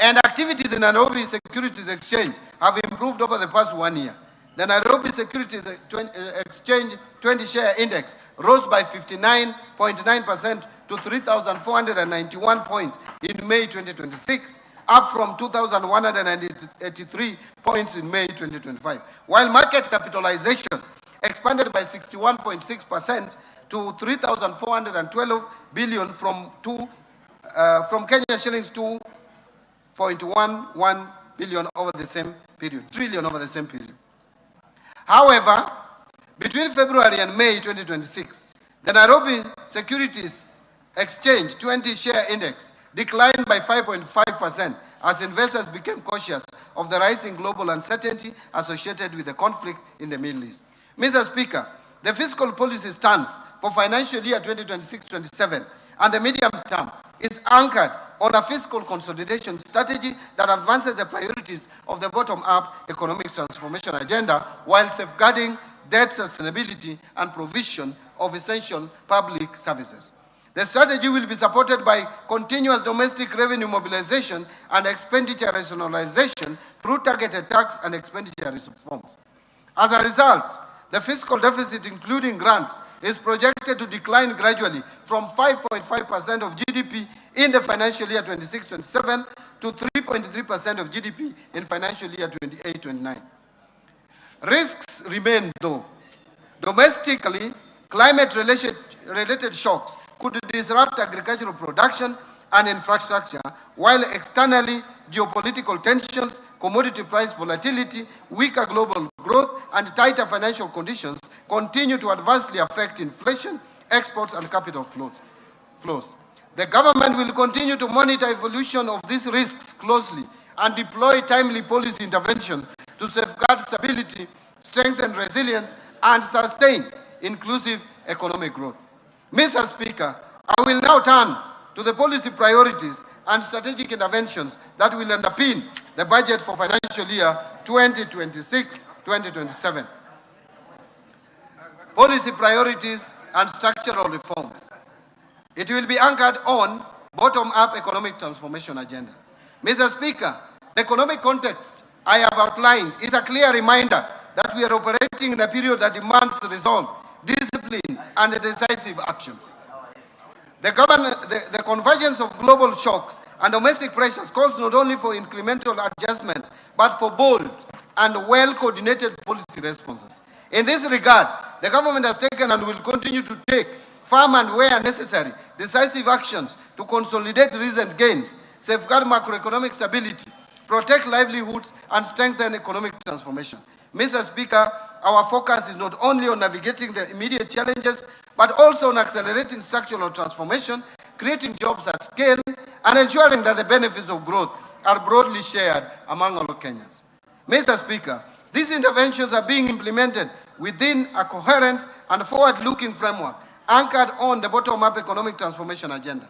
S1: And activities in Nairobi Securities Exchange have improved over the past 1 year. The Nairobi Securities Exchange 20-share index rose by 59.9% to 3,491 points in May 2026, up from 2,183 points in May 2025, while market capitalization expanded by 61.6% to 3,412 billion from Kenya shillings 2.11 billion over the same period, trillion over the same period. However, between February and May 2026, the Nairobi Securities Exchange 20-share index declined by 5.5% as investors became cautious of the rising global uncertainty associated with the conflict in the Middle East. Mr. Speaker, the fiscal policy stance for financial year 2026-27 and the medium term is anchored on a fiscal consolidation strategy that advances the priorities of the bottom-up economic transformation agenda while safeguarding debt sustainability and provision of essential public services. The strategy will be supported by continuous domestic revenue mobilization and expenditure rationalization through targeted tax and expenditure reforms. As a result, the fiscal deficit, including grants, is projected to decline gradually from 5.5% of GDP in the financial year 26-27 to 3.3% of GDP in financial year 28-29. Risks remain, though. Domestically, climate-related shocks could disrupt agricultural production and infrastructure, while externally, geopolitical tensions, commodity price volatility, weaker global growth, and tighter financial conditions continue to adversely affect inflation, exports, and capital flows. The government will continue to monitor evolution of these risks closely and deploy timely policy intervention to safeguard stability, strengthen resilience, and sustain inclusive economic growth. Mr. Speaker, I will now turn to the policy priorities and strategic interventions that will underpin the budget for financial year 2026-2027. Policy priorities and structural reforms. It will be anchored on bottom-up economic transformation agenda. Mr. Speaker, the economic context I have outlined is a clear reminder that we are operating in a period that demands resolve, discipline, and decisive actions. The convergence of global shocks and domestic pressures calls not only for incremental adjustments, but for bold and well-coordinated policy responses. In this regard, the government has taken and will continue to take firm and, where necessary, decisive actions to consolidate recent gains, safeguard macroeconomic stability, protect livelihoods, and strengthen economic transformation. Mr. Speaker, our focus is not only on navigating the immediate challenges, but also on accelerating structural transformation, creating jobs at scale, and ensuring that the benefits of growth are broadly shared among all Kenyans. Mr. Speaker, these interventions are being implemented within a coherent and forward-looking framework anchored on the bottom-up economic transformation agenda.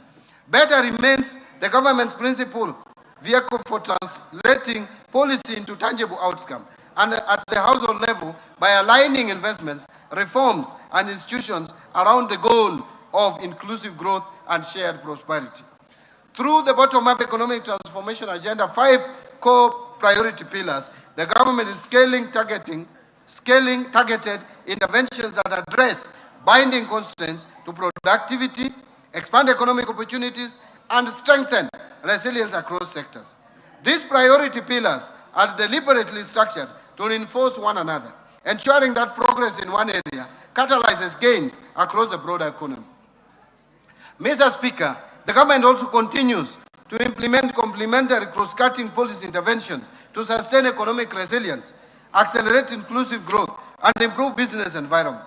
S1: Better remains the government's principal vehicle for translating policy into tangible outcomes, and at the household level by aligning investments, reforms, and institutions around the goal of inclusive growth and shared prosperity. Through the bottom-up economic transformation agenda, 5 core priority pillars, the government is scaling targeted interventions that address binding constraints to productivity, expand economic opportunities, and strengthen resilience across sectors. These priority pillars are deliberately structured to reinforce one another, ensuring that progress in one area catalyzes gains across the broader economy. Mr. Speaker, the government also continues to implement complementary cross-cutting policy interventions to sustain economic resilience, accelerate inclusive growth, and improve business environment.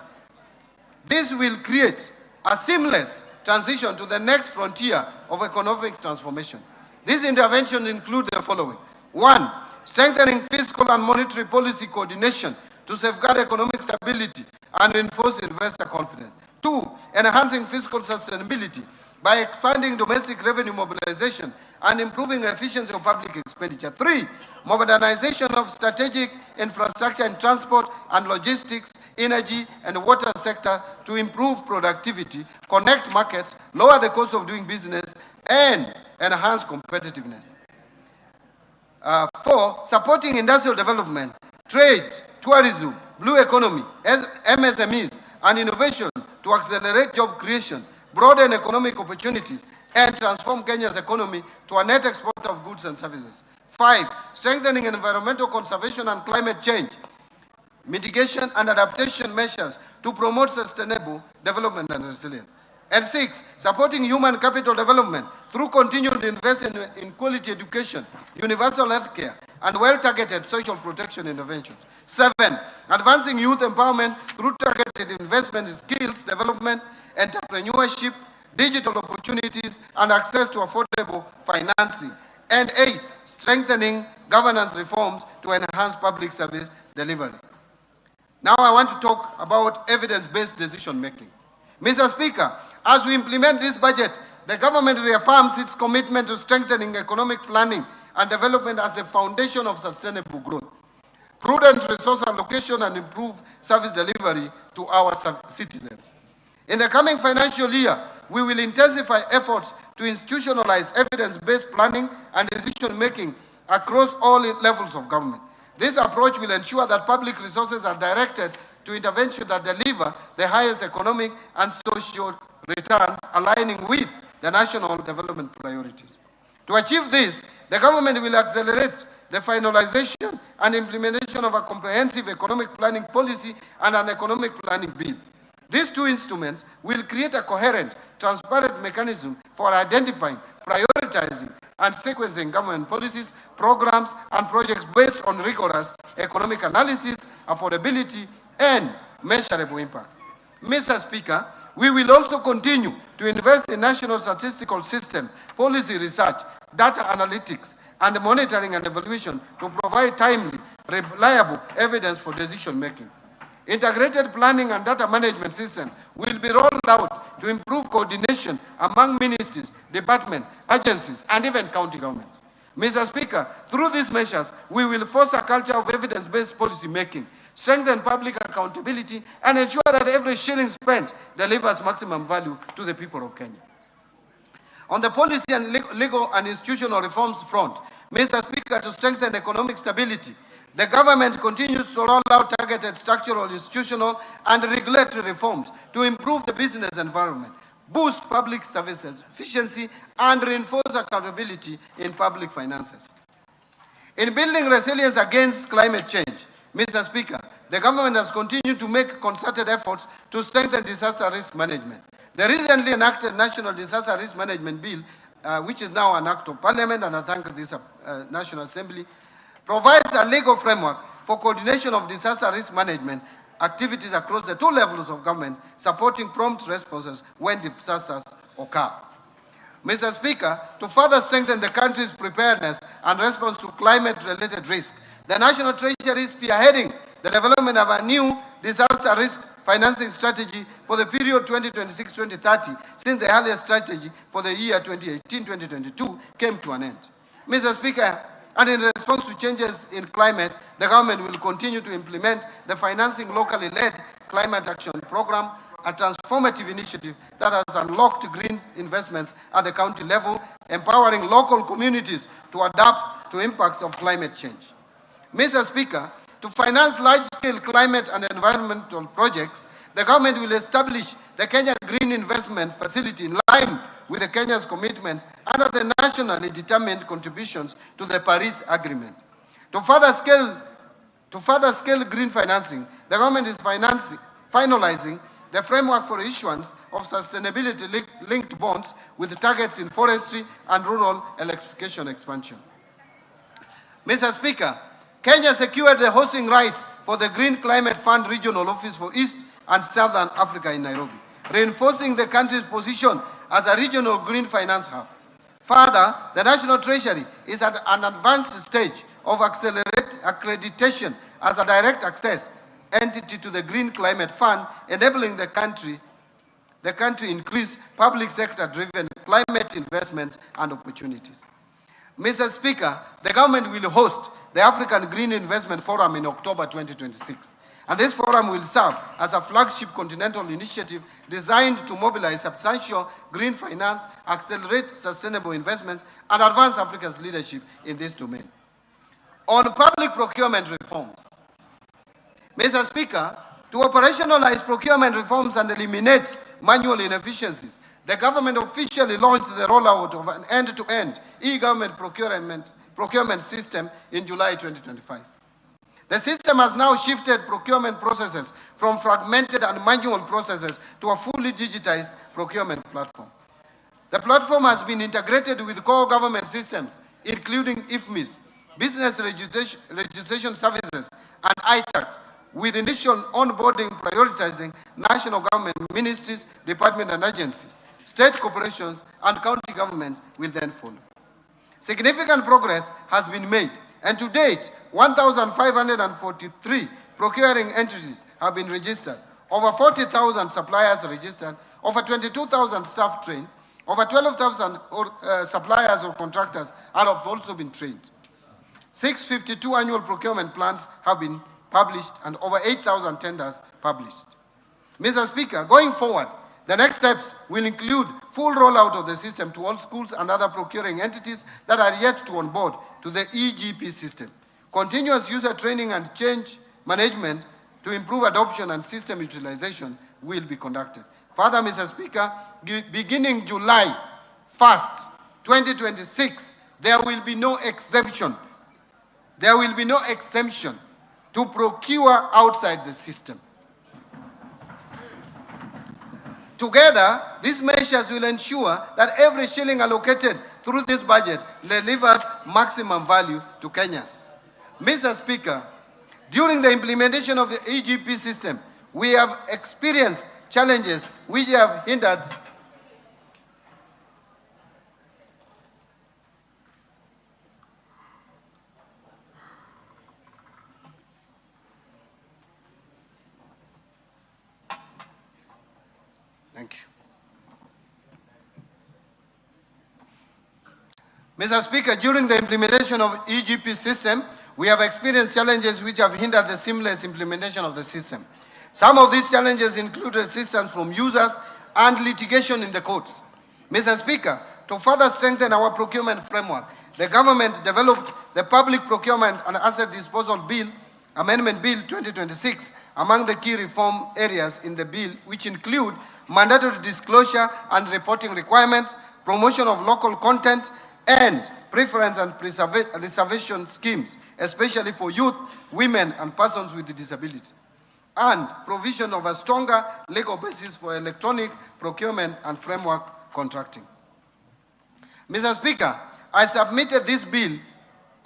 S1: This will create a seamless transition to the next frontier of economic transformation. These interventions include the following. 1. strengthening fiscal and monetary policy coordination to safeguard economic stability and reinforce investor confidence. 2, enhancing fiscal sustainability by expanding domestic revenue mobilization and improving efficiency of public expenditure. 3, modernization of strategic infrastructure in transport and logistics, energy and water sector to improve productivity, connect markets, lower the cost of doing business, and enhance competitiveness. 4, supporting industrial development, trade, tourism, blue economy, MSMEs, and innovation to accelerate job creation, broaden economic opportunities, and transform Kenya's economy to a net exporter of goods and services. 5, strengthening environmental conservation and climate change, mitigation and adaptation measures to promote sustainable development and resilience. And 6, supporting human capital development through continued investment in quality education, universal health care, and well-targeted social protection interventions. 7, advancing youth empowerment through targeted investment in skills development, entrepreneurship, digital opportunities, and access to affordable financing. And 8, strengthening governance reforms to enhance public service delivery. Now I want to talk about evidence-based decision-making. Mr. Speaker, as we implement this budget, the government reaffirms its commitment to strengthening economic planning and development as the foundation of sustainable growth, prudent resource allocation, and improved service delivery to our citizens. In the coming financial year, we will intensify efforts to institutionalize evidence-based planning and decision-making across all levels of government. This approach will ensure that public resources are directed to interventions that deliver the highest economic and social returns, aligning with the national development priorities. To achieve this, the government will accelerate the finalization and implementation of a comprehensive economic planning policy and an economic planning bill. These two instruments will create a coherent, transparent mechanism for identifying, prioritizing, and sequencing government policies, programs, and projects based on rigorous economic analysis, affordability, and measurable impact. Mr. Speaker, we will also continue to invest in national statistical system, policy research, data analytics, and monitoring and evaluation to provide timely, reliable evidence for decision-making. Integrated planning and data management system will be rolled out to improve coordination among ministries, departments, agencies, and even county governments. Mr. Speaker, through these measures, we will foster a culture of evidence-based policy making, strengthen public accountability, and ensure that every shilling spent delivers maximum value to the people of Kenya. On the policy and legal and institutional reforms front, Mr. Speaker, to strengthen economic stability, the government continues to roll out targeted structural, institutional, and regulatory reforms to improve the business environment, boost public services efficiency, and reinforce accountability in public finances. In building resilience against climate change, Mr. Speaker, the government has continued to make concerted efforts to strengthen disaster risk management. The recently enacted National Disaster Risk Management Bill, which is now an act of parliament, and I thank this National Assembly, provides a legal framework for coordination of disaster risk management activities across the two levels of government, supporting prompt responses when disasters occur. Mr. Speaker, to further strengthen the country's preparedness and response to climate-related risks, the National Treasury is spearheading the development of a new disaster risk financing strategy for the period 2026-2030, since the earlier strategy for the year 2018-2022 came to an end. Mr. Speaker, and in response to changes in climate, the government will continue to implement the Financing Locally Led Climate Action Program, a transformative initiative that has unlocked green investments at the county level, empowering local communities to adapt to impacts of climate change. Mr. Speaker, to finance large-scale climate and environmental projects, the government will establish the Kenya Green Investment Facility in line with the Kenya's commitments under the nationally determined contributions to the Paris Agreement. To further scale green financing, the government is finalizing the framework for issuance of sustainability-linked bonds with targets in forestry and rural electrification expansion. Mr. Speaker, Kenya secured the hosting rights for the Green Climate Fund Regional Office for East and Southern Africa in Nairobi, reinforcing the country's position as a regional green finance hub. Further, the National Treasury is at an advanced stage of accreditation as a direct access entity to the Green Climate Fund, enabling the country increase public sector-driven climate investments and opportunities. Mr. Speaker, the government will host the African Green Investment Forum in October 2026. And this forum will serve as a flagship continental initiative designed to mobilize substantial green finance, accelerate sustainable investments, and advance Africa's leadership in this domain. On public procurement reforms, Mr. Speaker, to operationalize procurement reforms and eliminate manual inefficiencies, the government officially launched the rollout of an end-to-end e-government procurement system in July 2025. The system has now shifted procurement processes from fragmented and manual processes to a fully digitized procurement platform. The platform has been integrated with core government systems, including IFMIS, Business Registration Services, and ITax, with initial onboarding prioritizing national government ministries, departments and agencies. State corporations and county governments will then follow. Significant progress has been made, and to date, 1,543 procuring entities have been registered, over 40,000 suppliers registered, over 22,000 staff trained, over 12,000 suppliers or contractors have also been trained. 652 annual procurement plans have been published and over 8,000 tenders published. Mr. Speaker, going forward, the next steps will include full rollout of the system to all schools and other procuring entities that are yet to onboard to the EGP system. Continuous user training and change management to improve adoption and system utilization will be conducted. Further, Mr. Speaker, beginning July 1st, 2026, there will be no exemption. There will be no exemption to procure outside the system. Together, these measures will ensure that every shilling allocated through this budget delivers maximum value to Kenyans. Mr. Speaker, during the implementation of the EGP system, we have experienced challenges which have hindered Thank you. Mr. Speaker, during the implementation of EGP system, we have experienced challenges which have hindered the seamless implementation of the system. Some of these challenges include resistance from users and litigation in the courts. Mr. Speaker, to further strengthen our procurement framework, the government developed the Public Procurement and Asset Disposal Bill, Amendment Bill 2026, among the key reform areas in the bill, which include mandatory disclosure and reporting requirements, promotion of local content, and preference and reservation schemes, especially for youth, women, and persons with disabilities, and provision of a stronger legal basis for electronic procurement and framework contracting. Mr. Speaker, I submitted this bill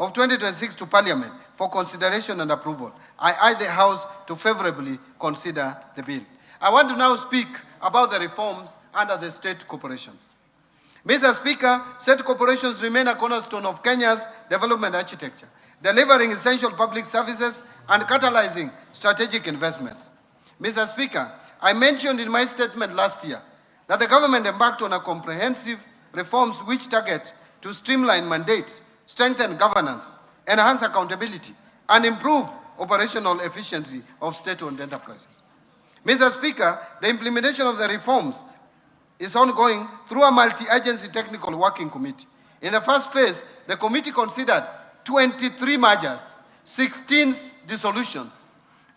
S1: of 2026 to Parliament for consideration and approval. I urge the House to favorably consider the bill. I want to now speak about the reforms under the state corporations. Mr. Speaker, state corporations remain a cornerstone of Kenya's development architecture, delivering essential public services and catalyzing strategic investments. Mr. Speaker, I mentioned in my statement last year that the government embarked on a comprehensive reforms which target to streamline mandates, strengthen governance, enhance accountability, and improve operational efficiency of state-owned enterprises. Mr. Speaker, the implementation of the reforms is ongoing through a multi-agency technical working committee. In the first phase, the committee considered 23 mergers, 16 dissolutions,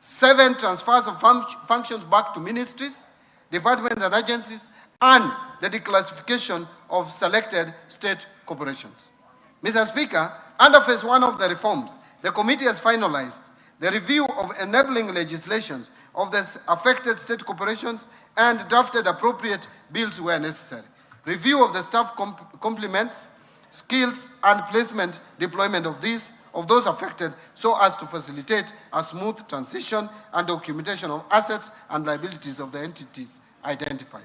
S1: 7 transfers of functions back to ministries, departments and agencies, and the declassification of selected state corporations. Mr. Speaker, under phase 1 of the reforms, the committee has finalized the review of enabling legislations of the affected state corporations and drafted appropriate bills where necessary. Review of the staff complements, skills and placement deployment of those affected so as to facilitate a smooth transition and documentation of assets and liabilities of the entities identified.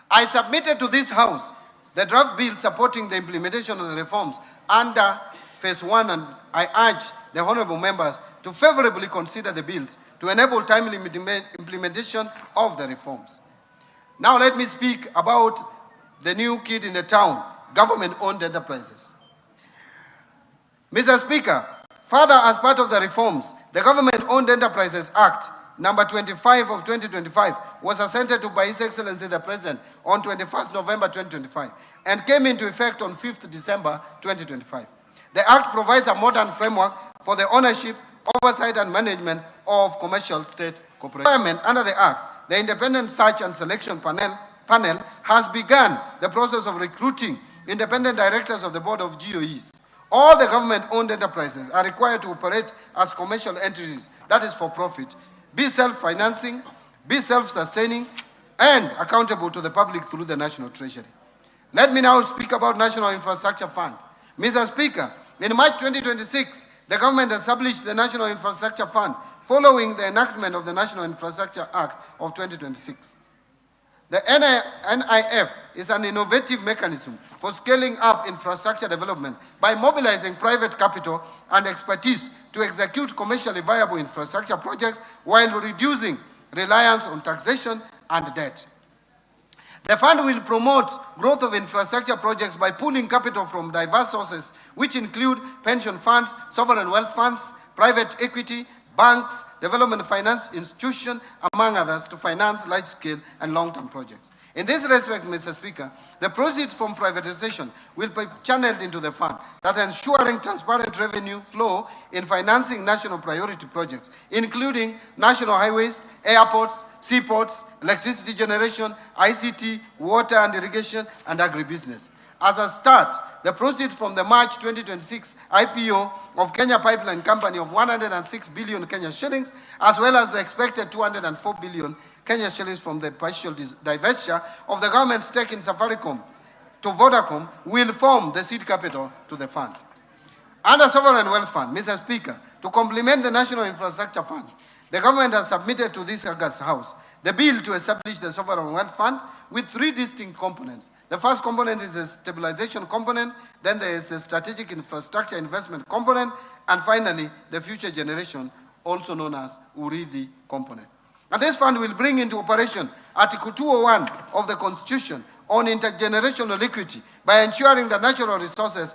S1: I submitted to this House the draft bill supporting the implementation of the reforms under Phase 1, and I urge the honorable members to favorably consider the bills to enable timely implementation of the reforms. Now let me speak about the new kid in the town, government-owned enterprises. Mr. Speaker, further, as part of the reforms, the Government-Owned Enterprises Act number 25 of 2025 was assented to by His Excellency the President on 21st November 2025 and came into effect on 5th December 2025. The Act provides a modern framework for the ownership, oversight and management of commercial state corporations. Under the Act, the Independent Search and Selection Panel has begun the process of recruiting independent directors of the Board of GOEs. All the government-owned enterprises are required to operate as commercial entities, that is for profit, be self-financing, be self-sustaining, and accountable to the public through the National Treasury. Let me now speak about National Infrastructure Fund. Mr. Speaker, in March 2026, the government established the National Infrastructure Fund following the enactment of the National Infrastructure Act of 2026. The NIF is an innovative mechanism for scaling up infrastructure development by mobilizing private capital and expertise to execute commercially viable infrastructure projects while reducing reliance on taxation and debt. The fund will promote growth of infrastructure projects by pooling capital from diverse sources, which include pension funds, sovereign wealth funds, private equity, banks, development finance institutions, among others, to finance large-scale and long-term projects. In this respect, Mr. Speaker, the proceeds from privatization will be channeled into the fund, that ensuring transparent revenue flow in financing national priority projects, including national highways, airports, seaports, electricity generation, ICT, water and irrigation, and agribusiness. As a start, the proceeds from the March 2026 IPO of Kenya Pipeline Company of 106 billion Kenya shillings, as well as the expected 204 billion Kenya shillings from the partial divestiture of the government's stake in Safaricom to Vodacom, will form the seed capital to the fund. Under Sovereign Wealth Fund, Mr. Speaker, to complement the National Infrastructure Fund, the government has submitted to this August House the bill to establish the Sovereign Wealth Fund with three distinct components. The first component is the stabilization component, then there is the strategic infrastructure investment component, and finally, the future generation, also known as URIDI component. And this fund will bring into operation Article 201 of the Constitution on intergenerational equity by ensuring that natural resources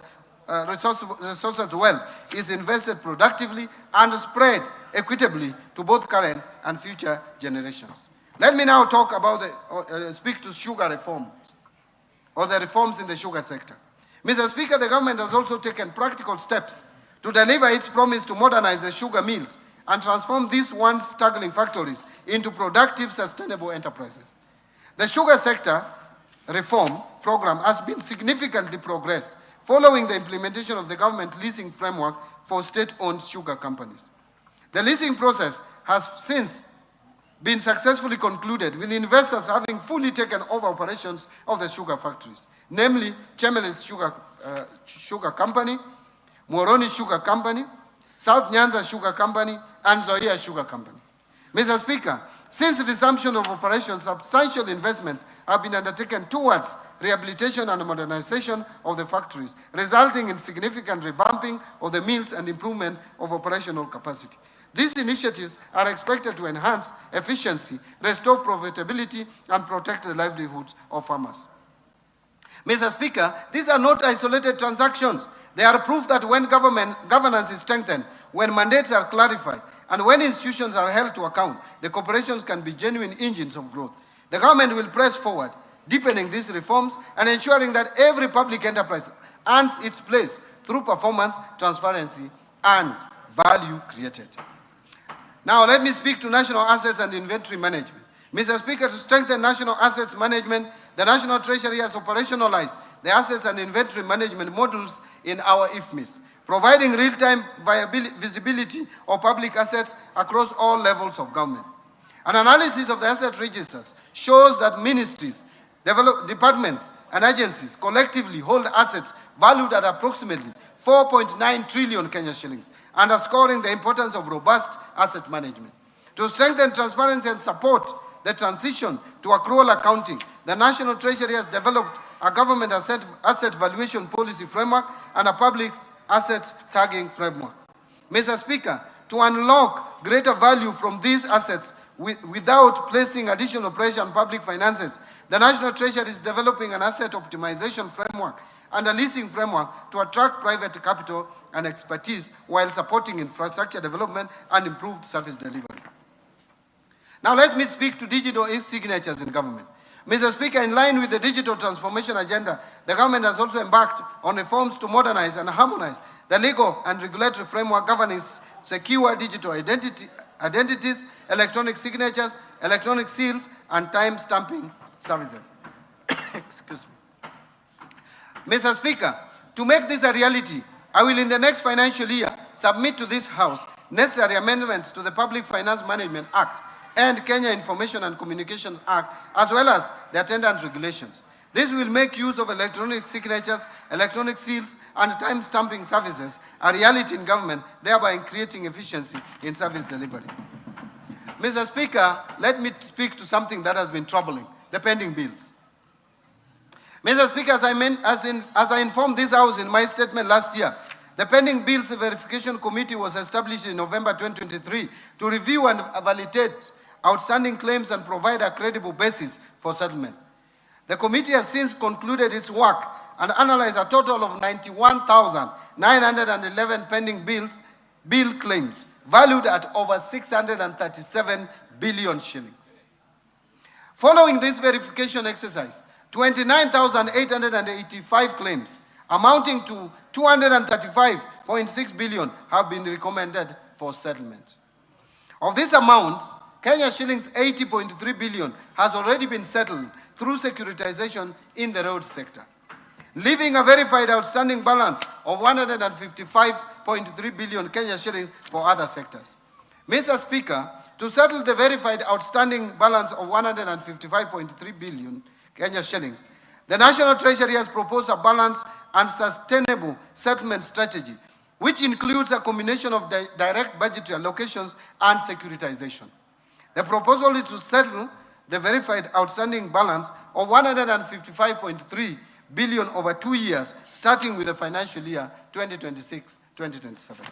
S1: wealth is invested productively and spread equitably to both current and future generations. Let me now talk about speak to sugar reforms, or the reforms in the sugar sector. Mr. Speaker, the government has also taken practical steps to deliver its promise to modernize the sugar mills and transform these once struggling factories into productive, sustainable enterprises. The sugar sector reform program has been significantly progressed following the implementation of the government leasing framework for state-owned sugar companies. The leasing process has since been successfully concluded, with investors having fully taken over operations of the sugar factories, namely Chemelis Sugar Company, Moroni Sugar Company, South Nyanza Sugar Company, and Zoia Sugar Company. Mr. Speaker, since the resumption of operations, substantial investments have been undertaken towards rehabilitation and modernization of the factories, resulting in significant revamping of the mills and improvement of operational capacity. These initiatives are expected to enhance efficiency, restore profitability, and protect the livelihoods of farmers. Mr. Speaker, these are not isolated transactions. They are proof that when governance is strengthened, when mandates are clarified, and when institutions are held to account, the corporations can be genuine engines of growth. The government will press forward, deepening these reforms and ensuring that every public enterprise earns its place through performance, transparency, and value created. Now, let me speak to national assets and inventory management. Mr. Speaker, to strengthen national assets management, the National Treasury has operationalized the assets and inventory management modules in our IFMIS, providing real-time visibility of public assets across all levels of government. An analysis of the asset registers shows that ministries, departments, and agencies collectively hold assets valued at approximately 4.9 trillion Kenya shillings, underscoring the importance of robust asset management. To strengthen transparency and support the transition to accrual accounting, the National Treasury has developed a government asset valuation policy framework and a public assets tagging framework. Mr. Speaker, to unlock greater value from these assets without placing additional pressure on public finances, the National Treasury is developing an asset optimization framework and a leasing framework to attract private capital and expertise while supporting infrastructure development and improved service delivery. Now let me speak to digital e-signatures in government. Mr. Speaker, in line with the digital transformation agenda, the government has also embarked on reforms to modernize and harmonize the legal and regulatory framework governing secure digital identities, electronic signatures, electronic seals, and time stamping services. Excuse me. Mr. Speaker, to make this a reality, I will in the next financial year submit to this House necessary amendments to the Public Finance Management Act and Kenya Information and Communications Act, as well as the attendant regulations. This will make use of electronic signatures, electronic seals, and time stamping services a reality in government, thereby creating efficiency in service delivery. Mr. Speaker, let me speak to something that has been troubling, the pending bills. Mr. Speaker, as I informed this House in my statement last year, the pending bills verification committee was established in November 2023 to review and validate outstanding claims and provide a credible basis for settlement. The committee has since concluded its work and analyzed a total of 91,911 pending bill claims, valued at over 637 billion shillings. Following this verification exercise, 29,885 claims, amounting to 235.6 billion, have been recommended for settlement. Of this amount, Kenya shillings 80.3 billion has already been settled through securitization in the road sector, leaving a verified outstanding balance of 155.3 billion Kenya shillings for other sectors. Mr. Speaker, to settle the verified outstanding balance of 155.3 billion Kenya shillings, the National Treasury has proposed a balanced and sustainable settlement strategy, which includes a combination of direct budgetary allocations and securitization. The proposal is to settle the verified outstanding balance of 155.3 billion over 2 years, starting with the financial year 2026-2027.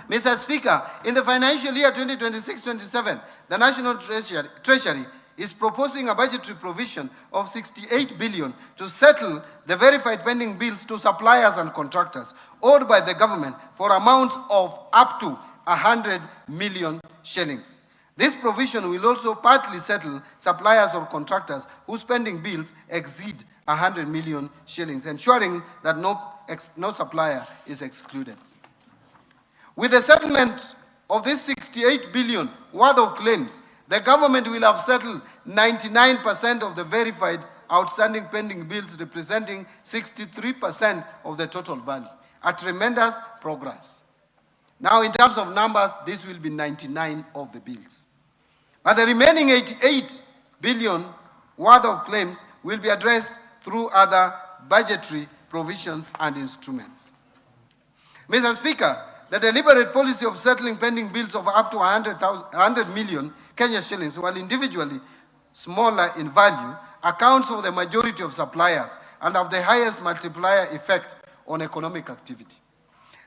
S1: Mr. Speaker, in the financial year 2026-27, the National Treasury is proposing a budgetary provision of 68 billion to settle the verified pending bills to suppliers and contractors owed by the government for amounts of up to 100 million shillings. This provision will also partly settle suppliers or contractors whose pending bills exceed 100 million shillings, ensuring that no supplier is excluded. With the settlement of this 68 billion worth of claims, the government will have settled 99% of the verified outstanding pending bills, representing 63% of the total value, a tremendous progress. Now, in terms of numbers, this will be 99 of the bills. But the remaining 88 billion worth of claims will be addressed through other budgetary provisions and instruments. Mr. Speaker, the deliberate policy of settling pending bills of up to 100 million Kenya shillings, while individually smaller in value, accounts for the majority of suppliers and have the highest multiplier effect on economic activity.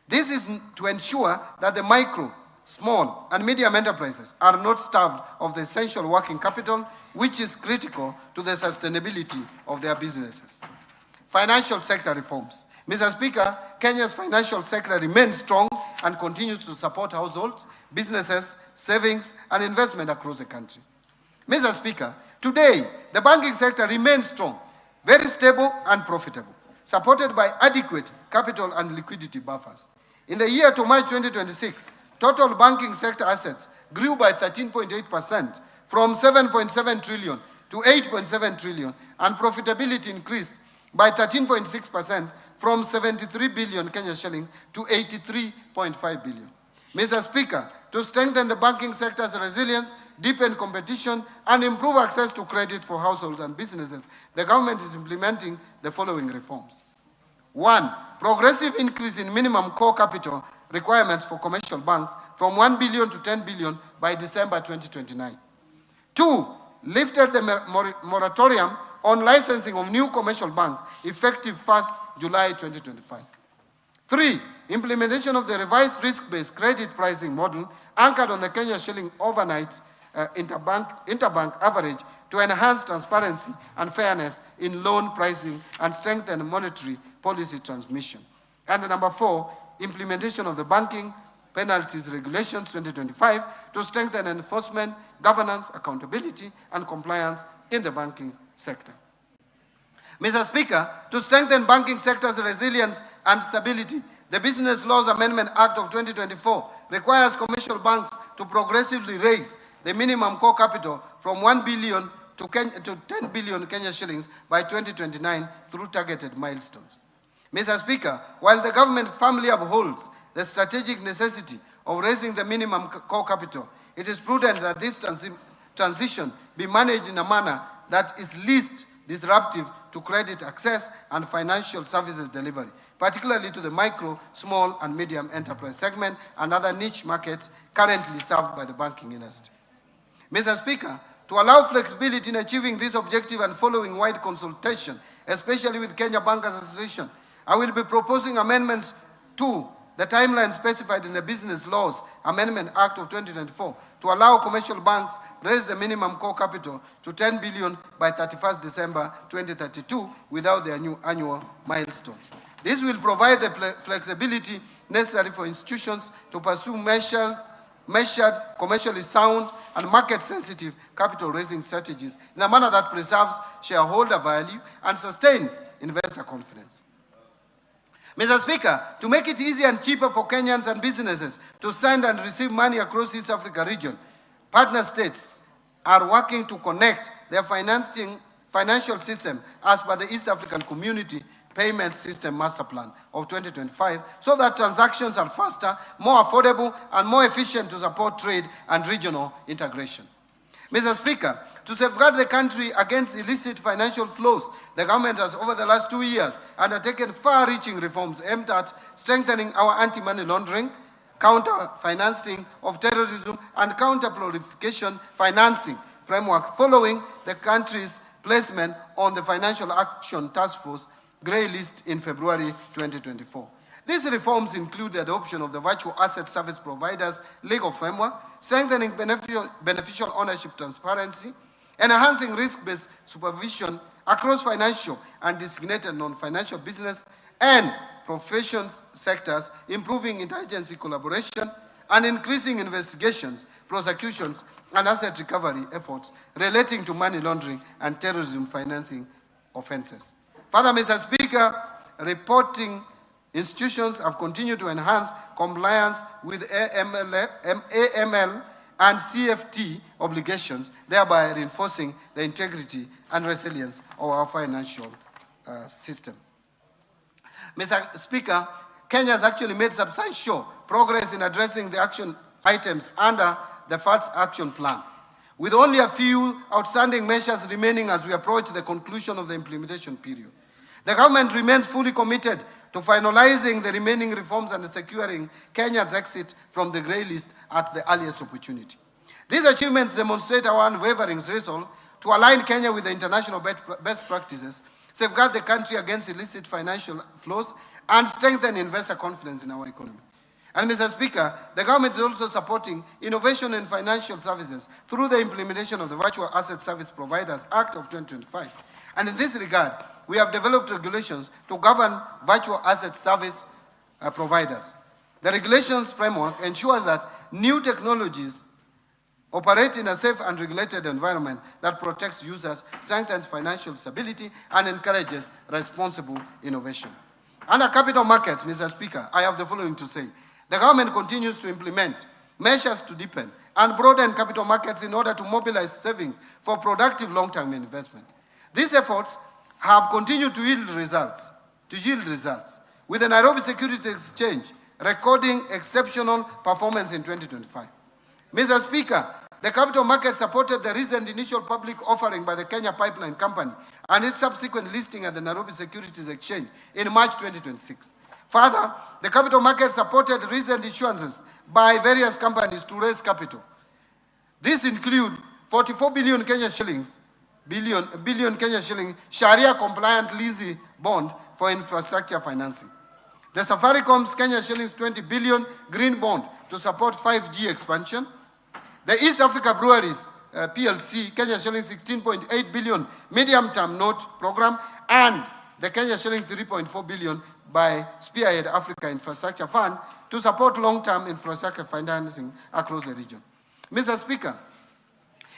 S1: This is to ensure that the micro, small, and medium enterprises are not starved of the essential working capital, which is critical to the sustainability of their businesses. Financial sector reforms. Mr. Speaker, Kenya's financial sector remains strong and continues to support households, businesses, savings, and investment across the country. Mr. Speaker, today, the banking sector remains strong, very stable and profitable, supported by adequate capital and liquidity buffers. In the year to March 2026, total banking sector assets grew by 13.8% from 7.7 trillion to 8.7 trillion, and profitability increased by 13.6% from 73 billion Kenya shillings to 83.5 billion. Mr. Speaker, to strengthen the banking sector's resilience, deepen competition, and improve access to credit for households and businesses, the government is implementing the following reforms. 1. Progressive increase in minimum core capital requirements for commercial banks from 1 billion to 10 billion by December 2029. 2. Lifted the moratorium on licensing of new commercial banks effective 1st July 2025. 3, implementation of the revised risk-based credit pricing model anchored on the Kenya shilling overnight interbank average to enhance transparency and fairness in loan pricing and strengthen monetary policy transmission. And number 4, implementation of the Banking Penalties Regulations 2025 to strengthen enforcement, governance, accountability, and compliance in the banking sector. Mr. Speaker, to strengthen banking sector's resilience and stability, the Business Laws Amendment Act of 2024 requires commercial banks to progressively raise the minimum core capital from 1 billion to 10 billion Kenya shillings by 2029 through targeted milestones. Mr. Speaker, while the government firmly upholds the strategic necessity of raising the minimum core capital, it is prudent that this transition be managed in a manner that is least disruptive to credit access and financial services delivery, particularly to the micro, small, and medium enterprise segment and other niche markets currently served by the banking industry. Mr. Speaker, to allow flexibility in achieving this objective and following wide consultation, especially with Kenya Bankers Association, I will be proposing amendments to the timeline specified in the Business Laws Amendment Act of 2024 to allow commercial banks raise the minimum core capital to 10 billion by 31st December 2032 without their new annual milestones. This will provide the flexibility necessary for institutions to pursue measured, commercially sound, and market-sensitive capital-raising strategies in a manner that preserves shareholder value and sustains investor confidence. Mr. Speaker, to make it easier and cheaper for Kenyans and businesses to send and receive money across East Africa region, partner states are working to connect their financial system as per the East African Community Payment System Master Plan of 2025 so that transactions are faster, more affordable, and more efficient to support trade and regional integration. Mr. Speaker, to safeguard the country against illicit financial flows, the government has, over the last 2 years, undertaken far-reaching reforms aimed at strengthening our anti-money laundering, counter-financing of terrorism, and counter-proliferation financing framework following the country's placement on the Financial Action Task Force Grey List in February 2024. These reforms include the adoption of the Virtual Asset Service Providers legal framework, strengthening beneficial ownership transparency, enhancing risk-based supervision across financial and designated non-financial business and professions sectors, improving interagency collaboration, and increasing investigations, prosecutions, and asset recovery efforts relating to money laundering and terrorism financing offenses. Further, Mr. Speaker, reporting institutions have continued to enhance compliance with AML and CFT obligations, thereby reinforcing the integrity and resilience of our financial system. Mr. Speaker, Kenya has actually made substantial progress in addressing the action items under the FATS Action Plan, with only a few outstanding measures remaining as we approach the conclusion of the implementation period. The government remains fully committed to finalizing the remaining reforms and securing Kenya's exit from the grey list at the earliest opportunity. These achievements demonstrate our unwavering resolve to align Kenya with the international best practices, safeguard the country against illicit financial flows, and strengthen investor confidence in our economy. And Mr. Speaker, the government is also supporting innovation in financial services through the implementation of the Virtual Asset Service Providers Act of 2025. And in this regard, we have developed regulations to govern virtual asset service providers. The regulations framework ensures that new technologies operate in a safe and regulated environment that protects users, strengthens financial stability, and encourages responsible innovation. Under capital markets, Mr. Speaker, I have the following to say. The government continues to implement measures to deepen and broaden capital markets in order to mobilize savings for productive long-term investment. These efforts have continued to yield results, with the Nairobi Securities Exchange recording exceptional performance in 2025. Mr. Speaker, the capital market supported the recent initial public offering by the Kenya Pipeline Company and its subsequent listing at the Nairobi Securities Exchange in March 2026. Further, the capital market supported recent issuances by various companies to raise capital. These include 44 billion Kenya shillings Sharia-compliant leasing bond for infrastructure financing. The Safaricom's Kenya shillings 20 billion green bond to support 5G expansion. The East Africa Breweries PLC, Kenya shillings 16.8 billion medium-term note program, and the Kenya shillings 3.4 billion by Spearhead Africa Infrastructure Fund to support long-term infrastructure financing across the region. Mr. Speaker,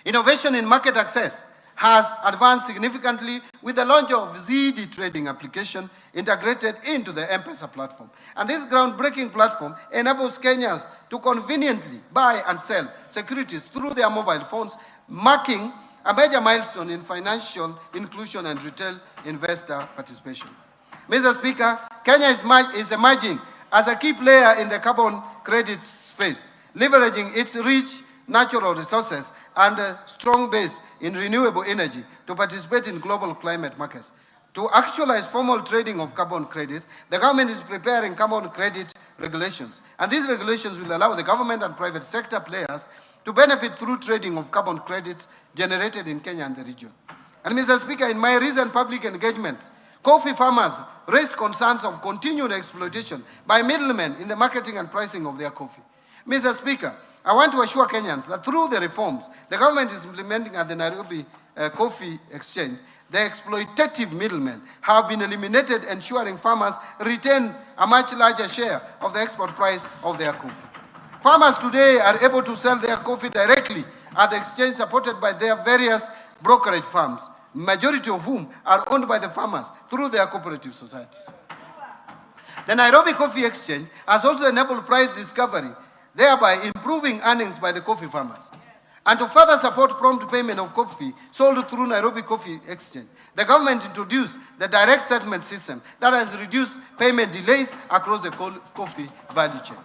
S1: innovation in market access has advanced significantly with the launch of ZD trading application integrated into the M-Pesa platform. And this groundbreaking platform enables Kenyans to conveniently buy and sell securities through their mobile phones, marking a major milestone in financial inclusion and retail investor participation. Mr. Speaker, Kenya is emerging as a key player in the carbon credit space, leveraging its rich natural resources and a strong base in renewable energy to participate in global climate markets. To actualize formal trading of carbon credits, the government is preparing carbon credit regulations. And these regulations will allow the government and private sector players to benefit through trading of carbon credits generated in Kenya and the region. And Mr. Speaker, in my recent public engagements, coffee farmers raised concerns of continued exploitation by middlemen in the marketing and pricing of their coffee. Mr. Speaker, I want to assure Kenyans that through the reforms the government is implementing at the Nairobi Coffee Exchange, the exploitative middlemen have been eliminated, ensuring farmers retain a much larger share of the export price of their coffee. Farmers today are able to sell their coffee directly at the exchange, supported by their various brokerage firms, majority of whom are owned by the farmers through their cooperative societies. The Nairobi Coffee Exchange has also enabled price discovery, thereby improving earnings by the coffee farmers. And to further support prompt payment of coffee sold through Nairobi Coffee Exchange, the government introduced the direct settlement system that has reduced payment delays across the coffee value chain.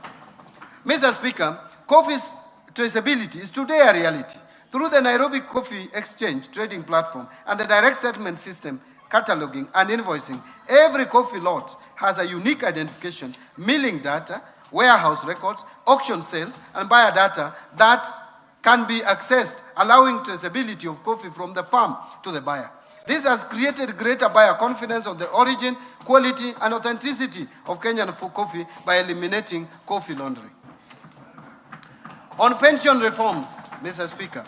S1: Mr. Speaker, coffee's traceability is today a reality. Through the Nairobi Coffee Exchange trading platform and the direct settlement system, cataloging and invoicing, every coffee lot has a unique identification, milling data, warehouse records, auction sales, and buyer data that can be accessed, allowing traceability of coffee from the farm to the buyer. This has created greater buyer confidence of the origin, quality, and authenticity of Kenyan coffee by eliminating coffee laundering. On pension reforms, Mr. Speaker.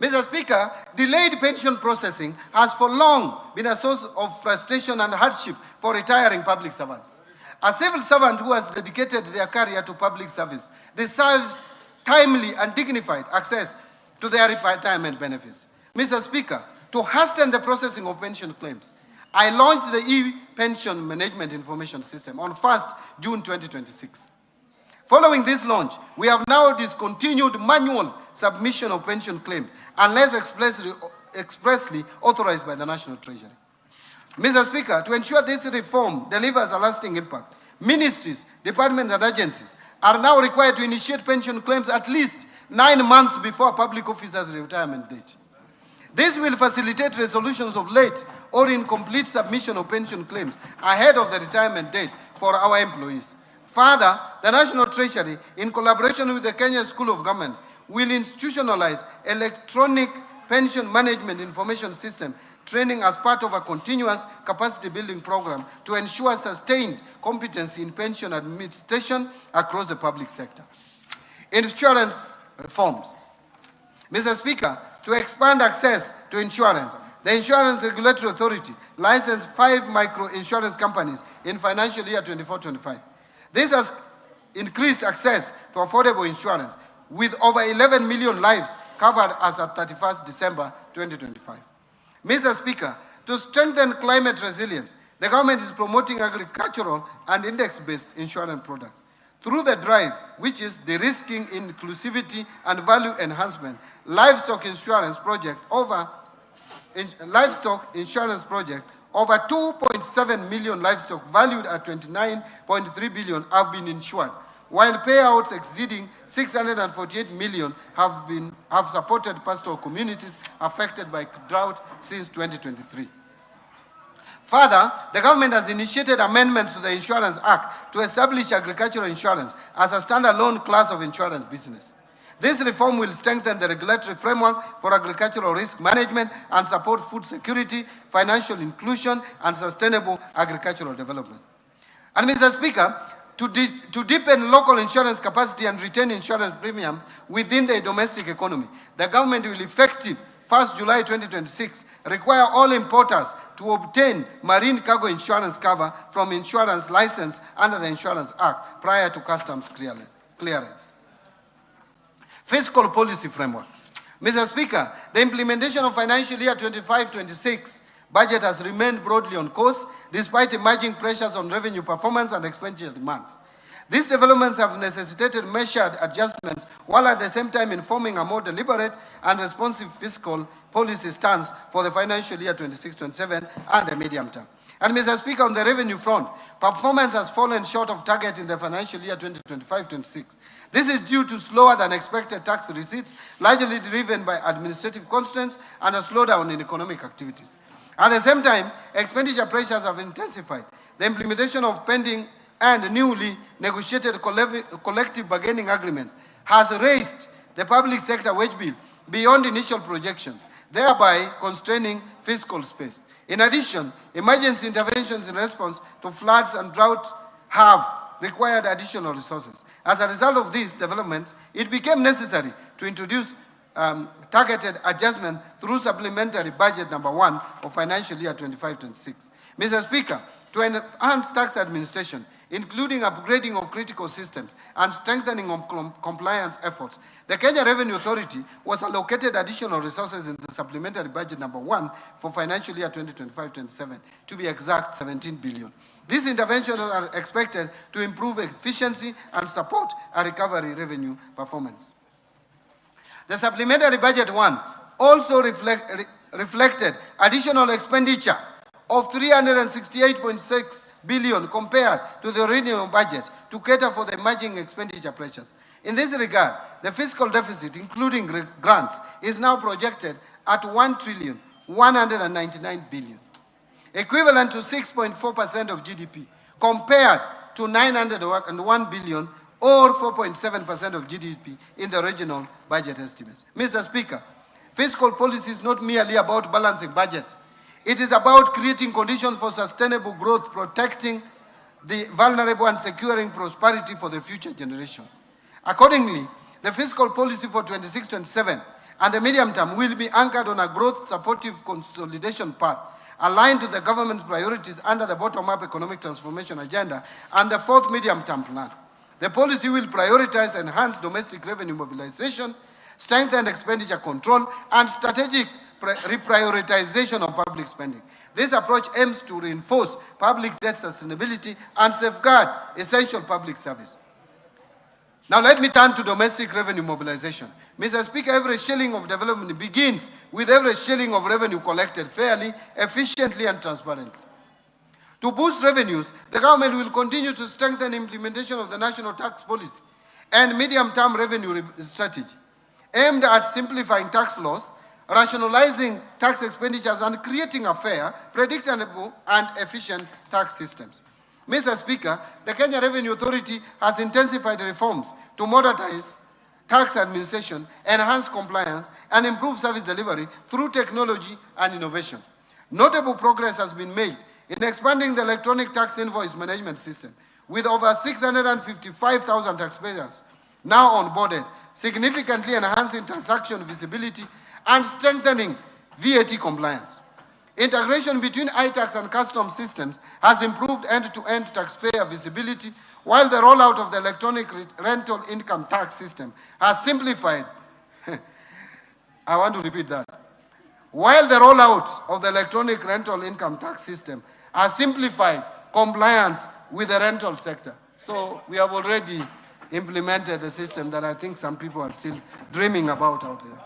S1: Mr. Speaker, delayed pension processing has for long been a source of frustration and hardship for retiring public servants. A civil servant who has dedicated their career to public service deserves timely and dignified access to their retirement benefits. Mr. Speaker, to hasten the processing of pension claims, I launched the e-pension management information system on 1st June 2026. Following this launch, we have now discontinued manual submission of pension claims unless expressly authorized by the National Treasury. Mr. Speaker, to ensure this reform delivers a lasting impact, ministries, departments, and agencies are now required to initiate pension claims at least 9 months before a public officer's retirement date. This will facilitate resolutions of late or incomplete submission of pension claims ahead of the retirement date for our employees. Further, the National Treasury, in collaboration with the Kenya School of Government, will institutionalize electronic pension management information system training as part of a continuous capacity building program to ensure sustained competency in pension administration across the public sector. Insurance reforms. Mr. Speaker, to expand access to insurance, the Insurance Regulatory Authority licensed 5 micro-insurance companies in financial year 24-25. This has increased access to affordable insurance, with over 11 million lives covered as of 31st December 2025. Mr. Speaker, to strengthen climate resilience, the government is promoting agricultural and index-based insurance products. Through the drive, which is de-risking, inclusivity, and value enhancement, livestock insurance project, over 2.7 million livestock valued at 29.3 billion have been insured, while payouts exceeding 648 million have supported pastoral communities affected by drought since 2023. Further, the government has initiated amendments to the Insurance Act to establish agricultural insurance as a standalone class of insurance business. This reform will strengthen the regulatory framework for agricultural risk management and support food security, financial inclusion, and sustainable agricultural development. And Mr. Speaker, to deepen local insurance capacity and retain insurance premium within the domestic economy, the government will effective 1st July 2026 require all importers to obtain marine cargo insurance cover from insurance license under the Insurance Act prior to customs clearance. Fiscal policy framework. Mr. Speaker, the implementation of financial year 25-26 budget has remained broadly on course despite emerging pressures on revenue performance and expenditure demands. These developments have necessitated measured adjustments while at the same time informing a more deliberate and responsive fiscal policy stance for the financial year 26-27 and the medium term. And Mr. Speaker, on the revenue front, performance has fallen short of target in the financial year 2025-26. This is due to slower than expected tax receipts, largely driven by administrative constraints and a slowdown in economic activities. At the same time, expenditure pressures have intensified. The implementation of pending and newly negotiated collective bargaining agreements has raised the public sector wage bill beyond initial projections, thereby constraining fiscal space. In addition, emergency interventions in response to floods and drought have required additional resources. As a result of these developments, it became necessary to introduce targeted adjustment through supplementary budget number 1 of financial year 25-26. Mr. Speaker, to enhance tax administration, including upgrading of critical systems and strengthening of compliance efforts, the Kenya Revenue Authority was allocated additional resources in the supplementary budget number 1 for financial year 2025-27, to be exact, 17 billion. These interventions are expected to improve efficiency and support a recovery revenue performance. The supplementary budget 1 also reflected additional expenditure of 368.6 billion compared to the original budget to cater for the emerging expenditure pressures. In this regard, the fiscal deficit, including grants, is now projected at 1,199 billion, equivalent to 6.4% of GDP, compared to 901 billion or 4.7% of GDP in the original budget estimates. Mr. Speaker, fiscal policy is not merely about balancing budget. It is about creating conditions for sustainable growth, protecting the vulnerable and securing prosperity for the future generation. Accordingly, the fiscal policy for 26-27 and the medium term will be anchored on a growth-supportive consolidation path aligned to the government's priorities under the bottom-up economic transformation agenda and the 4th medium-term plan. The policy will prioritize enhanced domestic revenue mobilization, strengthen expenditure control, and strategic reprioritization of public spending. This approach aims to reinforce public debt sustainability and safeguard essential public service. Now let me turn to domestic revenue mobilization. Mr. Speaker, every shilling of development begins with every shilling of revenue collected fairly, efficiently, and transparently. To boost revenues, the government will continue to strengthen implementation of the national tax policy and medium-term revenue strategy, aimed at simplifying tax laws, rationalizing tax expenditures, and creating a fair, predictable, and efficient tax systems. Mr. Speaker, the Kenya Revenue Authority has intensified reforms to modernize tax administration, enhance compliance, and improve service delivery through technology and innovation. Notable progress has been made in expanding the electronic tax invoice management system, with over 655,000 taxpayers now onboarded, significantly enhancing transaction visibility and strengthening VAT compliance. Integration between iTax and customs systems has improved end-to-end taxpayer visibility, while the rollout of the electronic rental income tax system has simplified. I want to repeat that. While the rollout of the electronic rental income tax system has simplified compliance with the rental sector. So we have already implemented the system that I think some people are still dreaming about out there.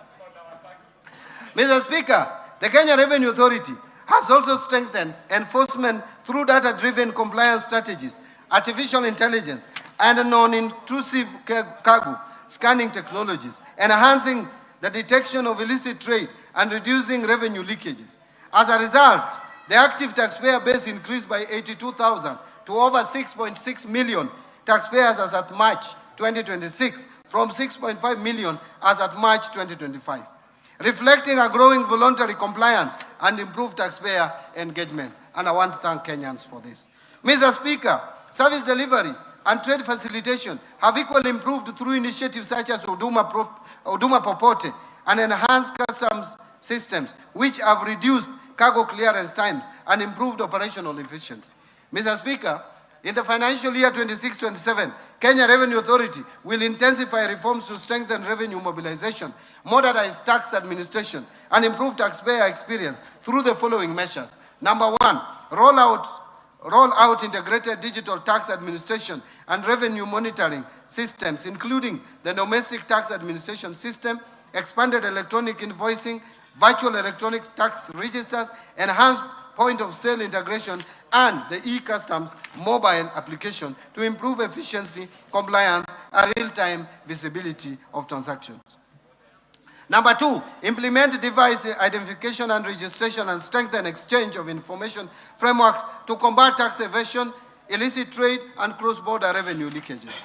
S1: Mr. Speaker, the Kenya Revenue Authority has also strengthened enforcement through data-driven compliance strategies, artificial intelligence, and non-intrusive cargo scanning technologies, enhancing the detection of illicit trade and reducing revenue leakages. As a result, the active taxpayer base increased by 82,000 to over 6.6 million taxpayers as at March 2026, from 6.5 million as at March 2025, reflecting a growing voluntary compliance and improved taxpayer engagement. And I want to thank Kenyans for this. Mr. Speaker, service delivery, and trade facilitation have equally improved through initiatives such as Huduma Popote and enhanced customs systems, which have reduced cargo clearance times and improved operational efficiency. Mr. Speaker, in the financial year 26-27, Kenya Revenue Authority will intensify reforms to strengthen revenue mobilization, modernize tax administration, and improve taxpayer experience through the following measures. Number one, roll out integrated digital tax administration and revenue monitoring systems, including the domestic tax administration system, expanded electronic invoicing, virtual electronic tax registers, enhanced point-of-sale integration, and the e-customs mobile application to improve efficiency, compliance, and real-time visibility of transactions. Number two, implement device identification and registration and strengthen exchange of information frameworks to combat tax evasion, illicit trade, and cross-border revenue leakages.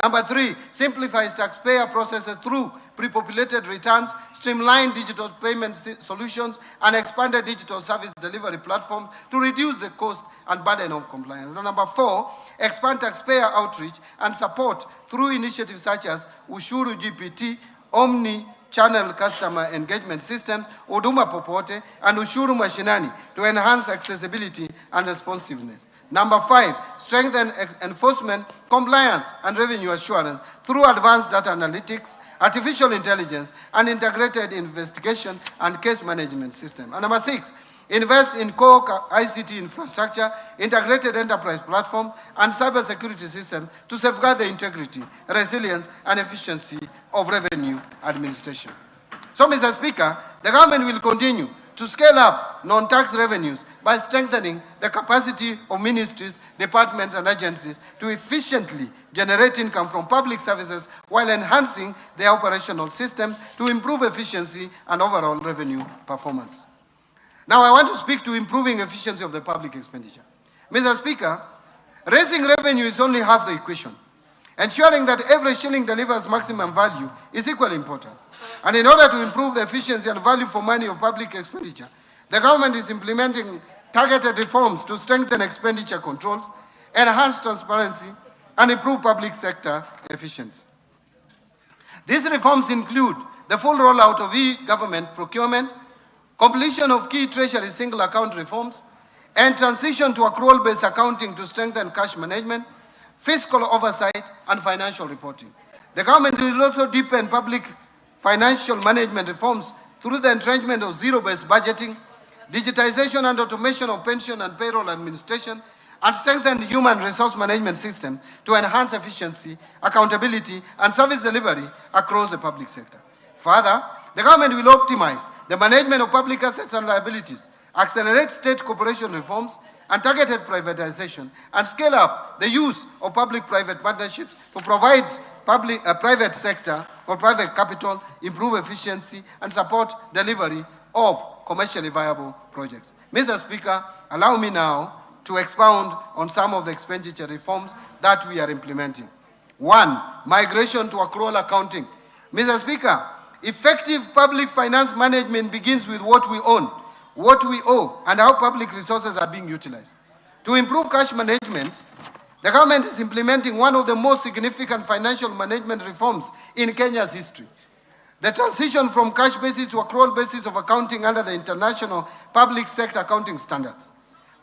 S1: Number three, simplifies taxpayer processes through pre-populated returns, streamlined digital payment solutions, and expanded digital service delivery platforms to reduce the cost and burden of compliance. And number four, expand taxpayer outreach and support through initiatives such as Ushuru GPT, Omni-channel customer engagement system, Huduma Popote, and Ushuru Mashinani to enhance accessibility and responsiveness. Number five, strengthen enforcement, compliance, and revenue assurance through advanced data analytics, artificial intelligence, and integrated investigation and case management system. And number six, invest in core ICT infrastructure, integrated enterprise platform, and cybersecurity system to safeguard the integrity, resilience, and efficiency of revenue administration. So, Mr. Speaker, the government will continue to scale up non-tax revenues by strengthening the capacity of ministries, departments, and agencies to efficiently generate income from public services while enhancing their operational systems to improve efficiency and overall revenue performance. Now, I want to speak to improving efficiency of the public expenditure. Mr. Speaker, raising revenue is only half the equation. Ensuring that every shilling delivers maximum value is equally important. And in order to improve the efficiency and value for money of public expenditure, the government is implementing targeted reforms to strengthen expenditure controls, enhance transparency, and improve public sector efficiency. These reforms include the full rollout of e-government procurement, completion of key treasury single account reforms, and transition to accrual-based accounting to strengthen cash management, fiscal oversight, and financial reporting. The government will also deepen public financial management reforms through the entrenchment of zero-based budgeting, digitization and automation of pension and payroll administration, and strengthen the human resource management system to enhance efficiency, accountability, and service delivery across the public sector. Further, the government will optimize the management of public assets and liabilities, accelerate state corporation reforms and targeted privatization, and scale up the use of public-private partnerships to provide private sector or private capital, improve efficiency, and support delivery of commercially viable projects. Mr. Speaker, allow me now to expound on some of the expenditure reforms that we are implementing. One, migration to accrual accounting. Mr. Speaker, effective public finance management begins with what we own, what we owe, and how public resources are being utilized. To improve cash management, the government is implementing one of the most significant financial management reforms in Kenya's history. The transition from cash basis to accrual basis of accounting under the International Public Sector Accounting Standards.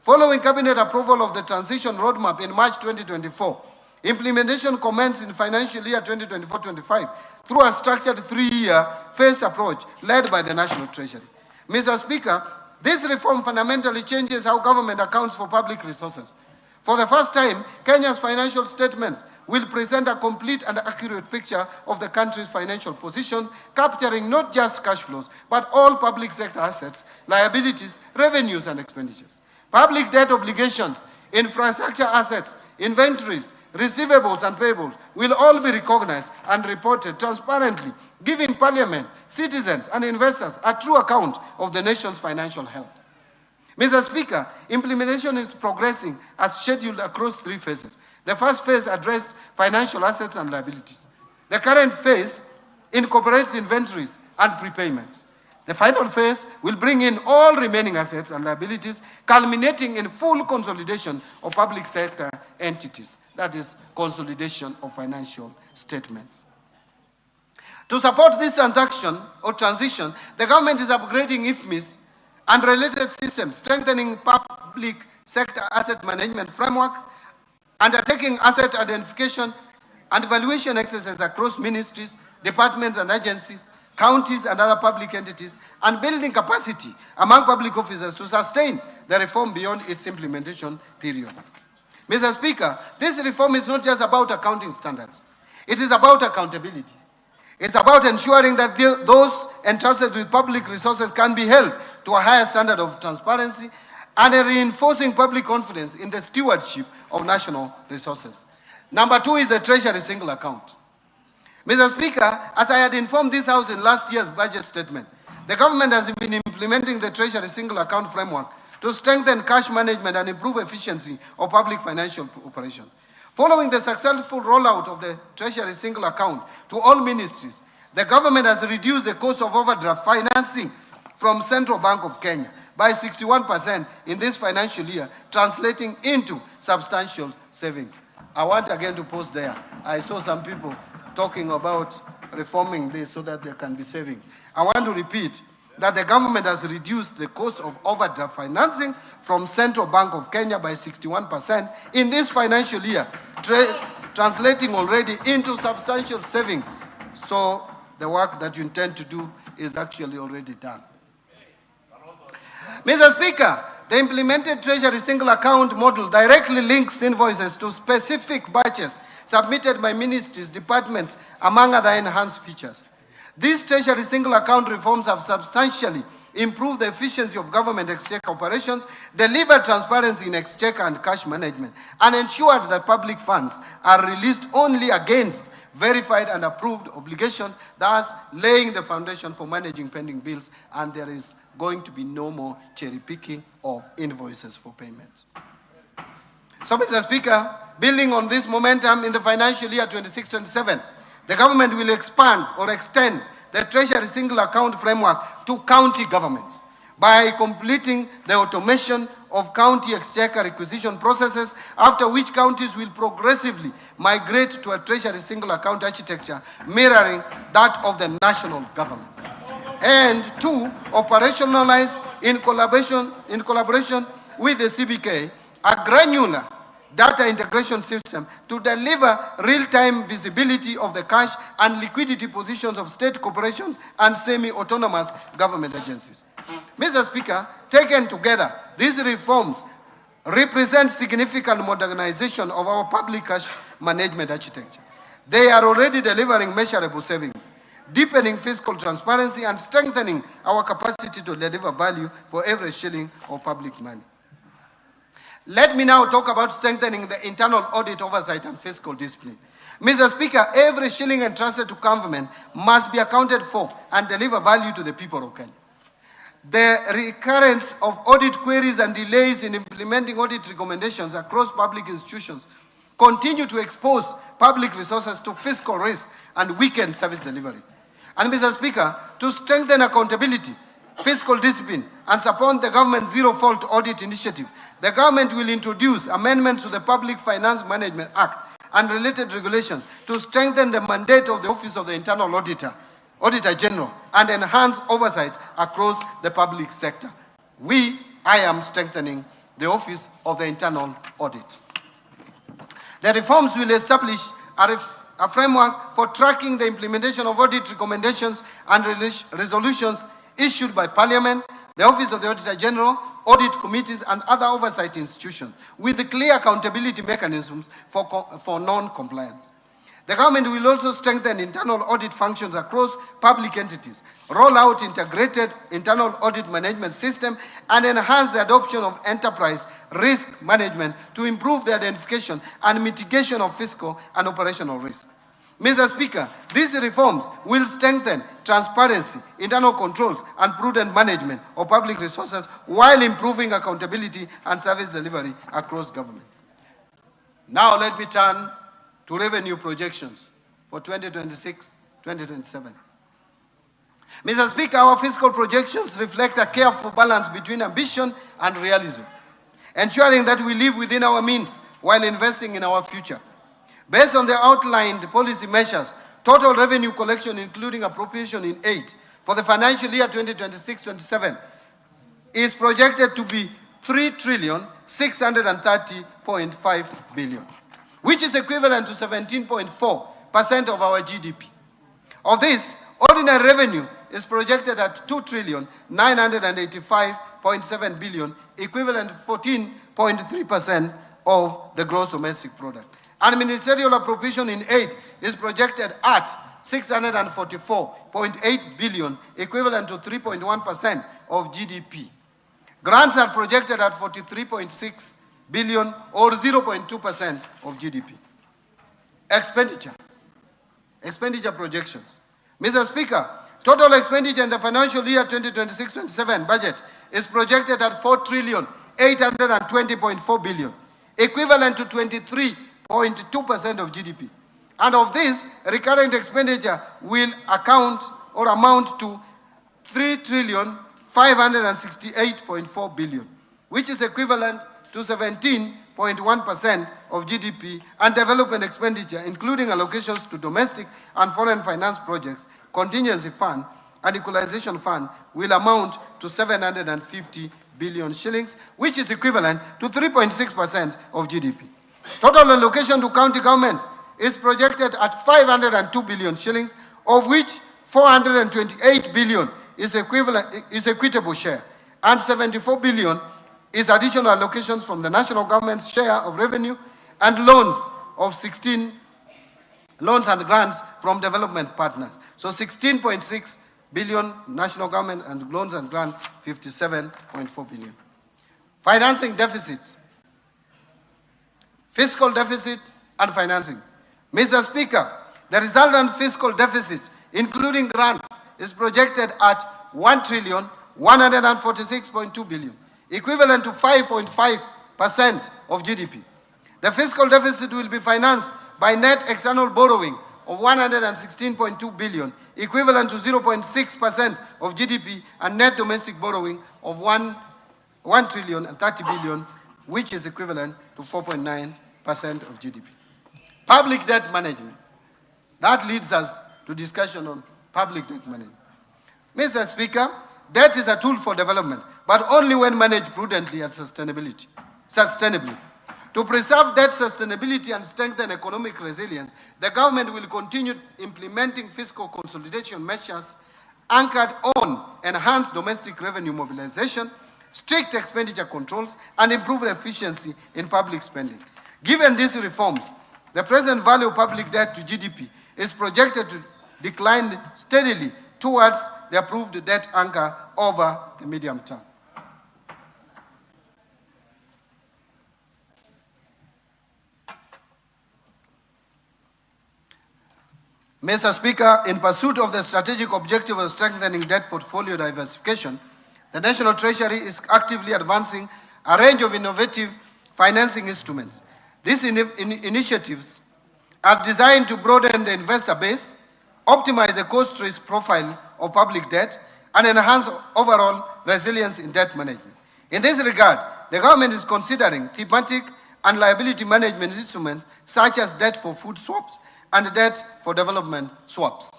S1: Following Cabinet approval of the transition roadmap in March 2024, implementation commenced in financial year 2024-25 through a structured 3-year phased approach led by the National Treasury. Mr. Speaker, this reform fundamentally changes how government accounts for public resources. For the first time, Kenya's financial statements will present a complete and accurate picture of the country's financial position, capturing not just cash flows, but all public sector assets, liabilities, revenues, and expenditures. Public debt obligations, infrastructure assets, inventories, receivables, and payables will all be recognized and reported transparently, giving Parliament, citizens, and investors a true account of the nation's financial health. Mr. Speaker, implementation is progressing as scheduled across 3 phases. The first phase addressed financial assets and liabilities. The current phase incorporates inventories and prepayments. The final phase will bring in all remaining assets and liabilities, culminating in full consolidation of public sector entities. That is, consolidation of financial statements. To support this transaction or transition, the government is upgrading IFMIS and related systems, strengthening public sector asset management framework, undertaking asset identification and evaluation exercises across ministries, departments and agencies, counties and other public entities, and building capacity among public officers to sustain the reform beyond its implementation period. Mr. Speaker, this reform is not just about accounting standards. It is about accountability. It's about ensuring that those entrusted with public resources can be held to a higher standard of transparency and reinforcing public confidence in the stewardship of national resources. Number two is the Treasury single account. Mr. Speaker, as I had informed this House in last year's budget statement, the government has been implementing the Treasury single account framework to strengthen cash management and improve efficiency of public financial operations. Following the successful rollout of the Treasury single account to all ministries, the government has reduced the cost of overdraft financing from Central Bank of Kenya by 61% in this financial year, translating into substantial savings. I want again to pause there. I saw some people talking about reforming this so that there can be savings. I want to repeat that the government has reduced the cost of overdraft financing from Central Bank of Kenya by 61% in this financial year, translating already into substantial savings. So the work that you intend to do is actually already done. Mr. Speaker, the implemented Treasury single account model directly links invoices to specific batches submitted by ministries, departments, among other enhanced features. These Treasury single account reforms have substantially improved the efficiency of government exchequer operations, delivered transparency in exchequer and cash management, and ensured that public funds are released only against verified and approved obligations, thus laying the foundation for managing pending bills, and there is going to be no more cherry picking of invoices for payments. So, Mr. Speaker, building on this momentum in the financial year 26-27, the government will expand or extend the Treasury single account framework to county governments by completing the automation of county exchequer requisition processes, after which counties will progressively migrate to a Treasury single account architecture mirroring that of the national government. And two, operationalize in collaboration with the CBK a granular data integration system to deliver real-time visibility of the cash and liquidity positions of state corporations and semi-autonomous government agencies. Mr. Speaker, taken together, these reforms represent significant modernization of our public cash management architecture. They are already delivering measurable savings, deepening fiscal transparency, and strengthening our capacity to deliver value for every shilling of public money. Let me now talk about strengthening the internal audit oversight and fiscal discipline. Mr. Speaker, every shilling entrusted to government must be accounted for and deliver value to the people of Kenya. The recurrence of audit queries and delays in implementing audit recommendations across public institutions continue to expose public resources to fiscal risk and weaken service delivery. And Mr. Speaker, to strengthen accountability, fiscal discipline, and support the government's zero-fault audit initiative, the government will introduce amendments to the Public Finance Management Act and related regulations to strengthen the mandate of the Office of the Internal Auditor General, and enhance oversight across the public sector. I am strengthening the Office of the Internal Audit. The reforms will establish a framework for tracking the implementation of audit recommendations and resolutions issued by Parliament, the Office of the Auditor General, audit committees, and other oversight institutions, with the clear accountability mechanisms for non-compliance. The government will also strengthen internal audit functions across public entities, roll out integrated internal audit management system, and enhance the adoption of enterprise risk management to improve the identification and mitigation of fiscal and operational risk. Mr. Speaker, these reforms will strengthen transparency, internal controls, and prudent management of public resources while improving accountability and service delivery across government. Now let me turn to revenue projections for 2026-2027. Mr. Speaker, our fiscal projections reflect a careful balance between ambition and realism, ensuring that we live within our means while investing in our future. Based on the outlined policy measures, total revenue collection, including appropriation in aid, for the financial year 2026-27 is projected to be 3,630.5 billion, which is equivalent to 17.4% of our GDP. Of this, ordinary revenue is projected at 2,985.7 billion, equivalent to 14.3% of the gross domestic product. And ministerial appropriation in aid is projected at 644.8 billion, equivalent to 3.1% of GDP. Grants are projected at 43.6 billion or 0.2% of GDP. Expenditure projections. Mr. Speaker, total expenditure in the financial year 2026-27 budget is projected at 4,820.4 billion, equivalent to 23.2% of GDP. And of this, recurrent expenditure will amount to 3,568.4 billion, which is equivalent to 17.1% of GDP, and development expenditure, including allocations to domestic and foreign finance projects, contingency fund, and equalization fund, will amount to 750 billion shillings, which is equivalent to 3.6% of GDP. Total allocation to county governments is projected at 502 billion shillings, of which 428 billion is equitable share, and 74 billion is additional allocations from the national government's share of revenue, and loans and grants from development partners. So 16.6 billion national government, and loans and grants 57.4 billion. Financing deficit, fiscal deficit and financing. Mr. Speaker, the resultant fiscal deficit, including grants, is projected at 1,146.2 billion, equivalent to 5.5% of GDP. The fiscal deficit will be financed by net external borrowing of 116.2 billion, equivalent to 0.6% of GDP, and net domestic borrowing of 1,030 billion, which is equivalent to 4.9% of GDP. Public debt management. That leads us to discussion on public debt management. Mr. Speaker, debt is a tool for development, but only when managed prudently and sustainably. To preserve debt sustainability and strengthen economic resilience, the government will continue implementing fiscal consolidation measures anchored on enhanced domestic revenue mobilization, strict expenditure controls, and improved efficiency in public spending. Given these reforms, the present value of public debt to GDP is projected to decline steadily towards the approved debt anchor over the medium term. Mr. Speaker, in pursuit of the strategic objective of strengthening debt portfolio diversification, the National Treasury is actively advancing a range of innovative financing instruments. These initiatives are designed to broaden the investor base, optimize the cost risk profile of public debt, and enhance overall resilience in debt management. In this regard, the government is considering thematic and liability management instruments such as debt for food swaps and debt for development swaps.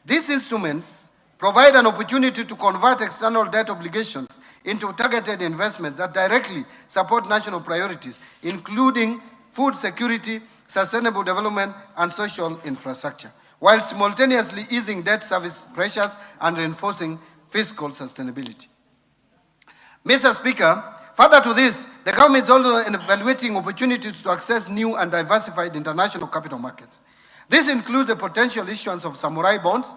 S1: These instruments provide an opportunity to convert external debt obligations into targeted investments that directly support national priorities, including food security, sustainable development, and social infrastructure, while simultaneously easing debt service pressures and reinforcing fiscal sustainability. Mr. Speaker, further to this, the government is also evaluating opportunities to access new and diversified international capital markets. This includes the potential issuance of samurai bonds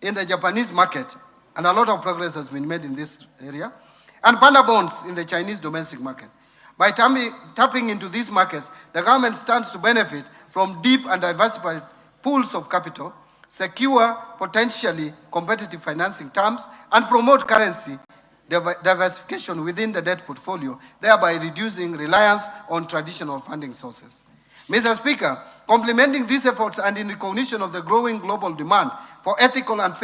S1: in the Japanese market, and a lot of progress has been made in this area, and panda bonds in the Chinese domestic market. By tapping into these markets, the government stands to benefit from deep and diversified pools of capital, secure potentially competitive financing terms, and promote currency diversification within the debt portfolio, thereby reducing reliance on traditional funding sources. Mr. Speaker, complementing these efforts and in recognition of the growing global demand for ethical and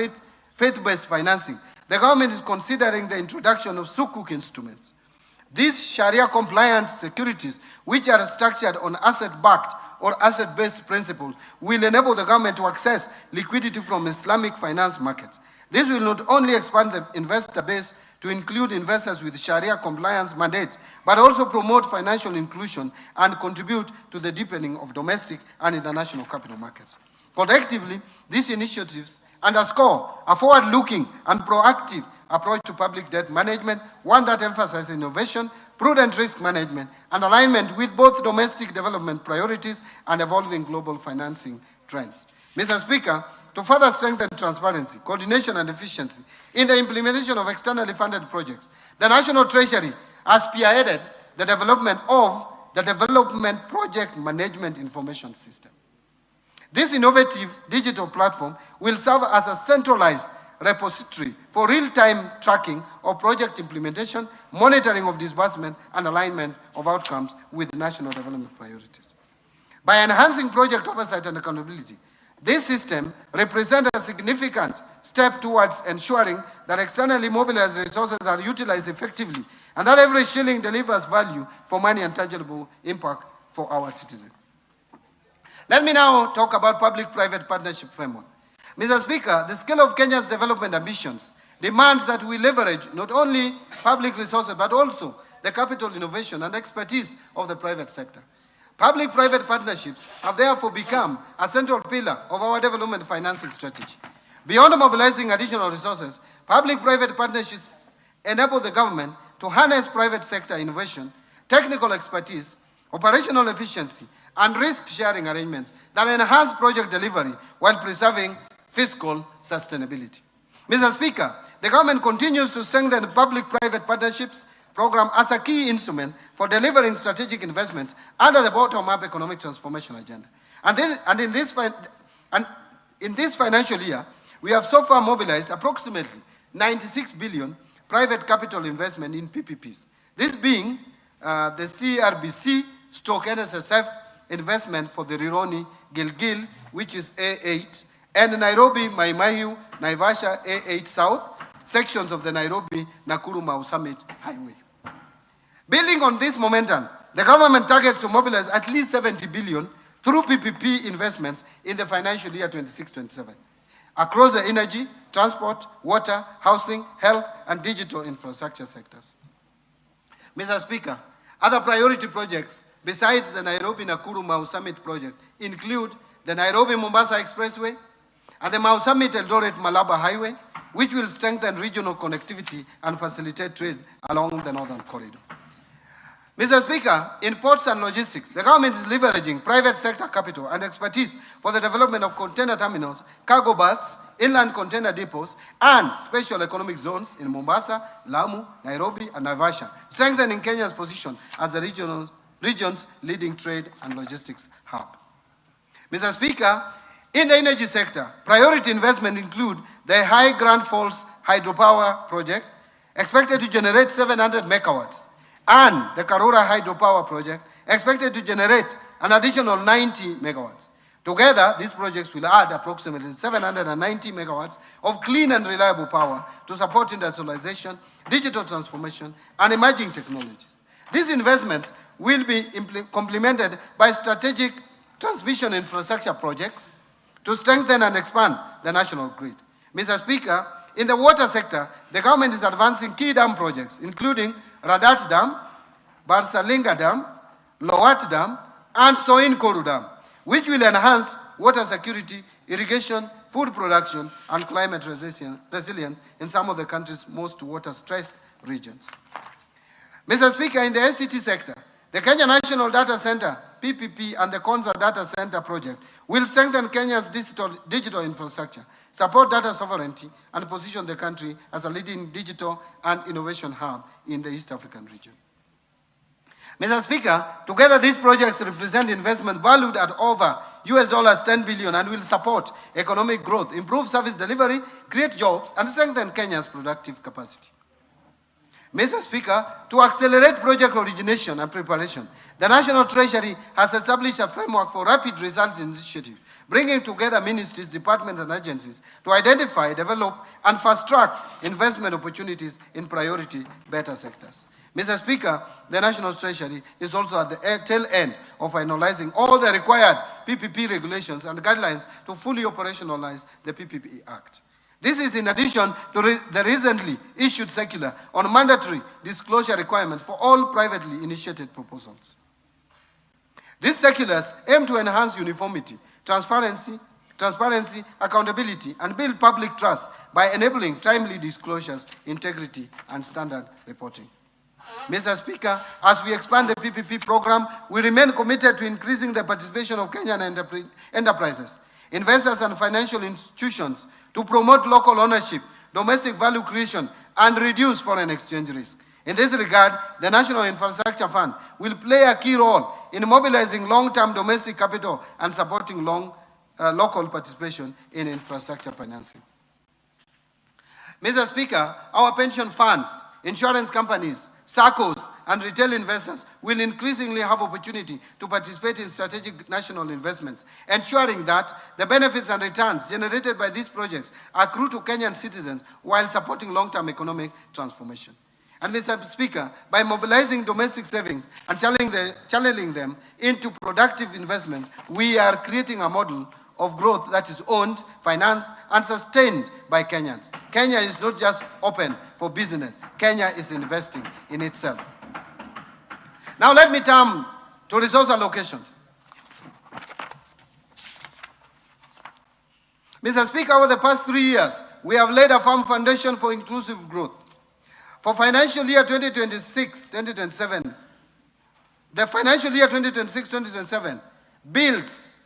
S1: faith-based financing, the government is considering the introduction of sukuk instruments. These Sharia-compliant securities, which are structured on asset-backed or asset-based principles, will enable the government to access liquidity from Islamic finance markets. This will not only expand the investor base to include investors with Sharia compliance mandate, but also promote financial inclusion and contribute to the deepening of domestic and international capital markets. Collectively, these initiatives underscore a forward-looking and proactive approach to public debt management, one that emphasizes innovation, prudent risk management, and alignment with both domestic development priorities and evolving global financing trends. Mr. Speaker, to further strengthen transparency, coordination, and efficiency in the implementation of externally funded projects, the National Treasury has spearheaded the development of the Development Project Management Information System. This innovative digital platform will serve as a centralized repository for real-time tracking of project implementation, monitoring of disbursement, and alignment of outcomes with national development priorities. By enhancing project oversight and accountability, this system represents a significant step towards ensuring that externally mobilized resources are utilized effectively and that every shilling delivers value for money and tangible impact for our citizens. Let me now talk about public-private partnership framework. Mr. Speaker, the scale of Kenya's development ambitions demands that we leverage not only public resources, but also the capital, innovation, and expertise of the private sector. Public-private partnerships have therefore become a central pillar of our development financing strategy. Beyond mobilizing additional resources, public-private partnerships enable the government to harness private sector innovation, technical expertise, operational efficiency, and risk-sharing arrangements that enhance project delivery while preserving fiscal sustainability. Mr. Speaker, the government continues to strengthen public-private partnerships program as a key instrument for delivering strategic investments under the bottom-up economic transformation agenda. In this financial year, we have so far mobilized approximately 96 billion private capital investment in PPPs. This being the CRBC/NSSF investment for the Rironi Gilgil, which is A8, and Nairobi Mai Naivasha A8 South, sections of the Nairobi Nakuru Mau Summit Highway. Building on this momentum, the government targets to mobilize at least 70 billion through PPP investments in the financial year 26-27 across the energy, transport, water, housing, health, and digital infrastructure sectors. Mr. Speaker, other priority projects besides the Nairobi Nakuru Mau Summit project include the Nairobi Mombasa Expressway and the Mau Summit Eldoret Malaba Highway, which will strengthen regional connectivity and facilitate trade along the northern corridor. Mr. Speaker, in ports and logistics, the government is leveraging private sector capital and expertise for the development of container terminals, cargo berths, inland container depots, and special economic zones in Mombasa, Lamu, Nairobi, and Naivasha, strengthening Kenya's position as the region's leading trade and logistics hub. Mr. Speaker, in the energy sector, priority investment include the High Grand Falls hydropower project, expected to generate 700 megawatts, and the Karura hydropower project, expected to generate an additional 90 megawatts. Together, these projects will add approximately 790 megawatts of clean and reliable power to support industrialization, digital transformation, and emerging technologies. These investments will be complemented by strategic transmission infrastructure projects to strengthen and expand the national grid. Mr. Speaker, in the water sector, the government is advancing key dam projects, including Radat Dam, Barsalinga Dam, Lowat Dam, and Soin Koru Dam, which will enhance water security, irrigation, food production, and climate resilience in some of the country's most water-stressed regions. Mr. Speaker, in the ICT sector, the Kenya National Data Center, PPP, and the Konza Data Center project will strengthen Kenya's digital infrastructure, support data sovereignty, and position the country as a leading digital and innovation hub in the East African region. Mr. Speaker, together these projects represent investment valued at over $10 billion and will support economic growth, improve service delivery, create jobs, and strengthen Kenya's productive capacity. Mr. Speaker, to accelerate project origination and preparation, the National Treasury has established a framework for rapid results initiative, bringing together ministries, departments, and agencies to identify, develop, and fast-track investment opportunities in priority beta sectors. Mr. Speaker, the National Treasury is also at the tail end of finalizing all the required PPP regulations and guidelines to fully operationalize the PPP Act. This is in addition to the recently issued circular on mandatory disclosure requirements for all privately initiated proposals. These circulars aim to enhance uniformity, transparency, accountability, and build public trust by enabling timely disclosures, integrity, and standard reporting. Mr. Speaker, as we expand the PPP program, we remain committed to increasing the participation of Kenyan enterprises, investors, and financial institutions to promote local ownership, domestic value creation, and reduce foreign exchange risk. In this regard, the National Infrastructure Fund will play a key role in mobilizing long-term domestic capital and supporting local participation in infrastructure financing. Mr. Speaker, our pension funds, insurance companies, SACCOs, and retail investors will increasingly have opportunity to participate in strategic national investments, ensuring that the benefits and returns generated by these projects accrue to Kenyan citizens while supporting long-term economic transformation. And Mr. Speaker, by mobilizing domestic savings and channeling them into productive investment, we are creating a model of growth that is owned, financed, and sustained by Kenyans. Kenya is not just open for business. Kenya is investing in itself. Now let me turn to resource allocations. Mr. Speaker, over the past 3 years, we have laid a firm foundation for inclusive growth. For financial year 2026-2027, the financial year 2026-2027 builds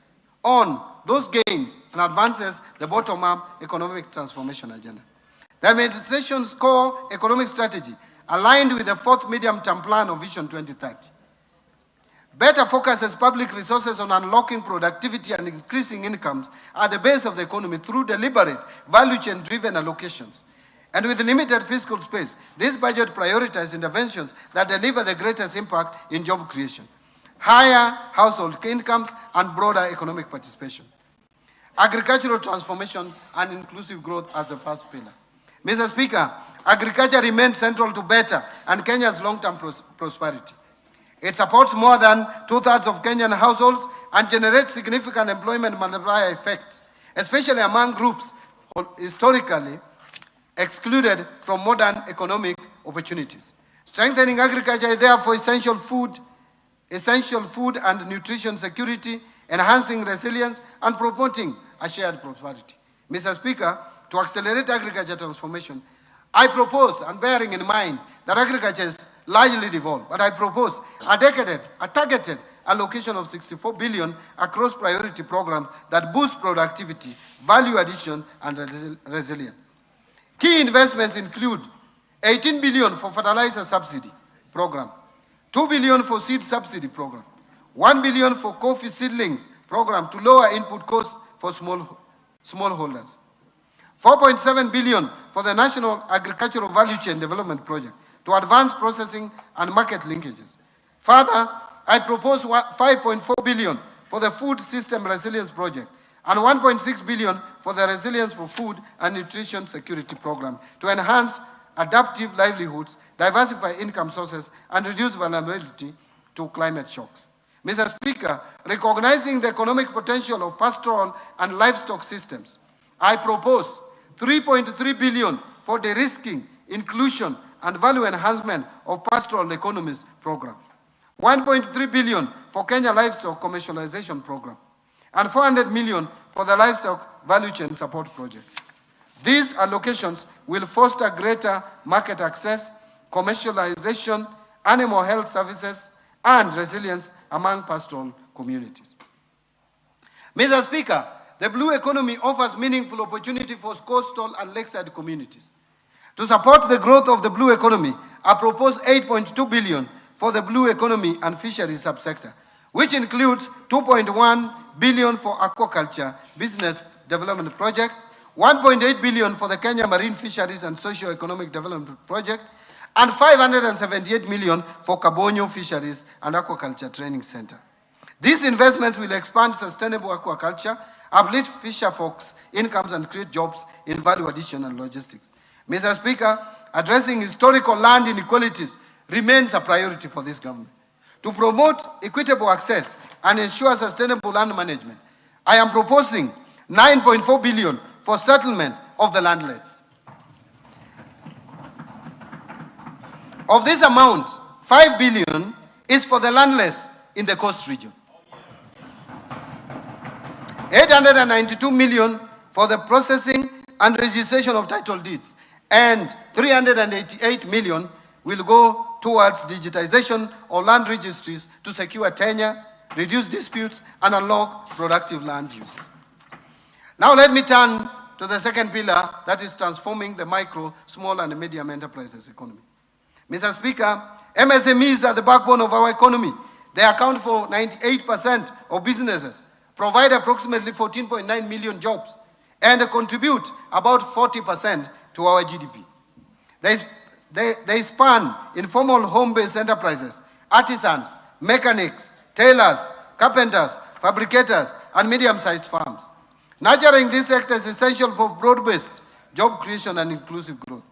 S1: on those gains and advances the bottom-up economic transformation agenda. The administration's core economic strategy aligned with the fourth medium-term plan of Vision 2030. Better focuses public resources on unlocking productivity and increasing incomes at the base of the economy through deliberate, value chain-driven allocations. And with limited fiscal space, this budget prioritizes interventions that deliver the greatest impact in job creation, higher household incomes, and broader economic participation. Agricultural transformation and inclusive growth as the first pillar. Mr. Speaker, agriculture remains central to better and Kenya's long-term prosperity. It supports more than 2/3 of Kenyan households and generates significant employment multiplier effects, especially among groups historically excluded from modern economic opportunities. Strengthening agriculture is therefore essential food and nutrition security, enhancing resilience, and promoting a shared prosperity. Mr. Speaker, to accelerate agriculture transformation, I propose, and bearing in mind that agriculture is largely devolved, but I propose a targeted allocation of 64 billion across priority programs that boost productivity, value addition, and resilience. Key investments include 18 billion for fertilizer subsidy program, 2 billion for seed subsidy program, 1 billion for coffee seedlings program to lower input costs for smallholders, 4.7 billion for the National Agricultural Value Chain Development Project to advance processing and market linkages. Further, I propose 5.4 billion for the Food System Resilience Project and 1.6 billion for the Resilience for Food and Nutrition Security Program to enhance adaptive livelihoods, diversify income sources, and reduce vulnerability to climate shocks. Mr. Speaker, recognizing the economic potential of pastoral and livestock systems, I propose 3.3 billion for de-risking, inclusion, and value enhancement of pastoral economies program, 1.3 billion for Kenya Livestock Commercialization Program, and 400 million for the Livestock Value Chain Support Project. These allocations will foster greater market access, commercialization, animal health services, and resilience among pastoral communities. Mr. Speaker, the blue economy offers meaningful opportunity for coastal and lakeside communities. To support the growth of the blue economy, I propose 8.2 billion for the blue economy and fisheries subsector, which includes 2.1 billion for aquaculture business development project, 1.8 billion for the Kenya Marine Fisheries and Socio-Economic Development Project, and 578 million for Kabonyo Fisheries and Aquaculture Training Center. These investments will expand sustainable aquaculture, uplift fisher folks' incomes, and create jobs in value addition and logistics. Mr. Speaker, addressing historical land inequalities remains a priority for this government. To promote equitable access and ensure sustainable land management, I am proposing 9.4 billion for settlement of the landless. Of this amount, 5 billion is for the landless in the coast region. 892 million for the processing and registration of title deeds, and 388 million will go towards digitization of land registries to secure tenure, reduce disputes, and unlock productive land use. Now let me turn to the second pillar, that is transforming the micro, small, and medium enterprises economy. Mr. Speaker, MSMEs are the backbone of our economy. They account for 98% of businesses, provide approximately 14.9 million jobs, and contribute about 40% to our GDP. They span informal home-based enterprises, artisans, mechanics, tailors, carpenters, fabricators, and medium-sized firms. Nurturing this sector is essential for broad-based job creation and inclusive growth.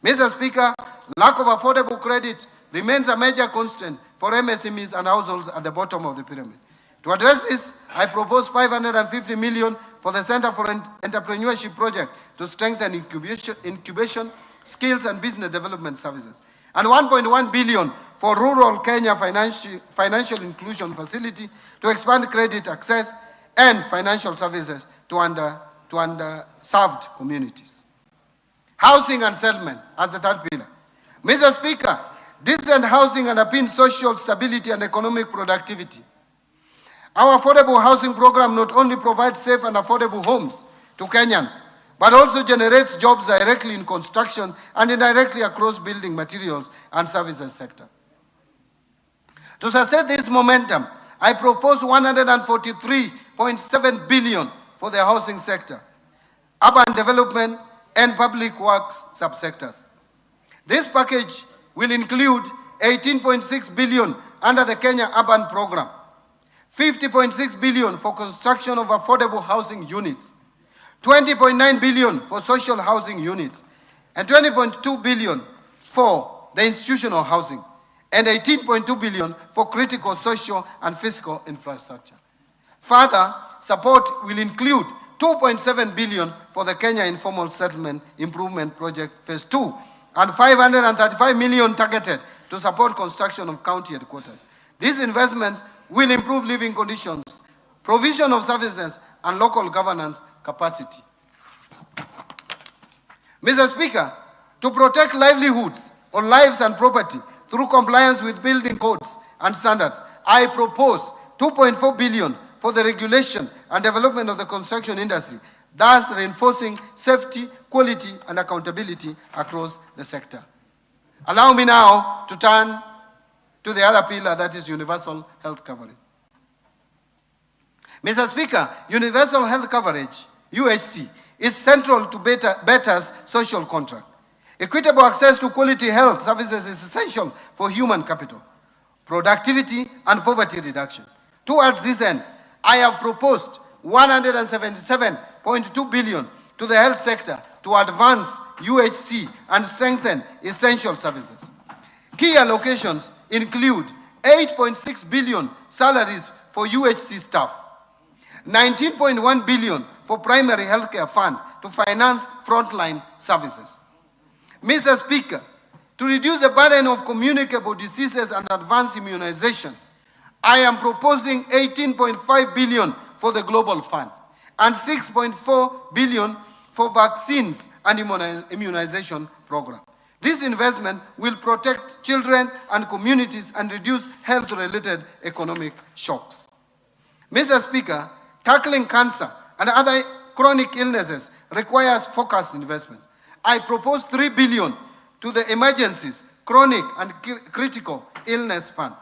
S1: Mr. Speaker, lack of affordable credit remains a major constraint for MSMEs and households at the bottom of the pyramid. To address this, I propose 550 million for the Center for Entrepreneurship Project to strengthen incubation, skills, and business development services, and 1.1 billion for Rural Kenya Financial Inclusion Facility to expand credit access and financial services to underserved communities. Housing and settlement as the third pillar. Mr. Speaker, decent housing underpins social stability and economic productivity. Our affordable housing program not only provides safe and affordable homes to Kenyans, but also generates jobs directly in construction and indirectly across building materials and services sector. To sustain this momentum, I propose 143.7 billion for the housing sector, urban development, and public works subsectors. This package will include 18.6 billion under the Kenya Urban Program, 50.6 billion for construction of affordable housing units, 20.9 billion for social housing units, and 20.2 billion for the institutional housing, and 18.2 billion for critical social and physical infrastructure. Further, support will include 2.7 billion for the Kenya Informal Settlement Improvement Project Phase 2, and 535 million targeted to support construction of county headquarters. These investments will improve living conditions, provision of services, and local governance capacity. Mr. Speaker, to protect livelihoods or lives and property through compliance with building codes and standards, I propose 2.4 billion for the regulation and development of the construction industry, thus reinforcing safety, quality, and accountability across the sector. Allow me now to turn to the other pillar, that is universal health coverage. Mr. Speaker, universal health coverage, UHC, is central to Beta's social contract. Equitable access to quality health services is essential for human capital, productivity, and poverty reduction. Towards this end, I have proposed 177.2 billion to the health sector to advance UHC and strengthen essential services. Key allocations include 8.6 billion salaries for UHC staff, 19.1 billion for primary healthcare fund to finance frontline services. Mr. Speaker, to reduce the burden of communicable diseases and advance immunization, I am proposing 18.5 billion for the Global Fund and 6.4 billion for vaccines and immunization program. This investment will protect children and communities and reduce health-related economic shocks. Mr. Speaker, tackling cancer and other chronic illnesses requires focused investment. I propose 3 billion to the Emergencies, Chronic and Critical Illness Fund,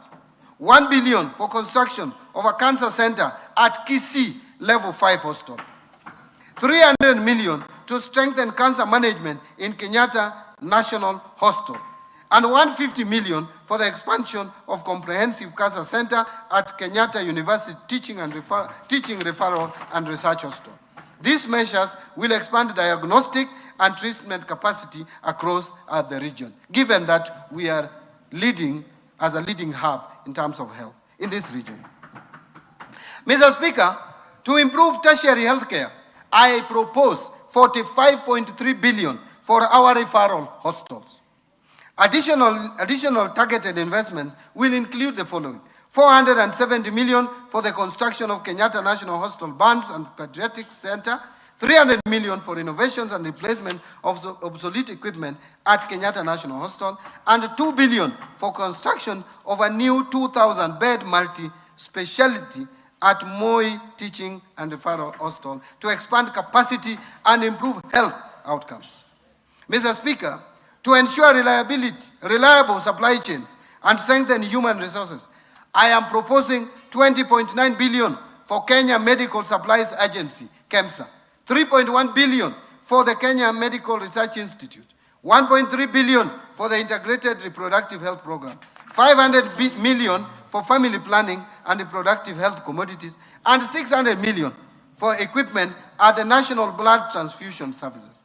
S1: 1 billion for construction of a cancer center at Kisii Level 5 Hospital, 300 million to strengthen cancer management in Kenyatta National Hospital, and 150 million for the expansion of comprehensive cancer center at Kenyatta University Teaching Referral and Research Hospital. These measures will expand diagnostic and treatment capacity across the region, given that we are leading as a leading hub in terms of health in this region. Mr. Speaker, to improve tertiary healthcare, I propose 45.3 billion for our referral hospitals. Additional targeted investments will include the following: 470 million for the construction of Kenyatta National Hospital Burns and Pediatrics Center, 300 million for innovations and replacement of obsolete equipment at Kenyatta National Hospital, and 2 billion for construction of a new 2,000-bed multi-specialty at Moi Teaching and Referral Hospital to expand capacity and improve health outcomes. Mr. Speaker, to ensure reliable supply chains and strengthen human resources, I am proposing 20.9 billion for Kenya Medical Supplies Agency, KEMSA, 3.1 billion for the Kenya Medical Research Institute, 1.3 billion for the Integrated Reproductive Health Program, 500 million for family planning and reproductive health commodities, and 600 million for equipment at the National Blood Transfusion Services.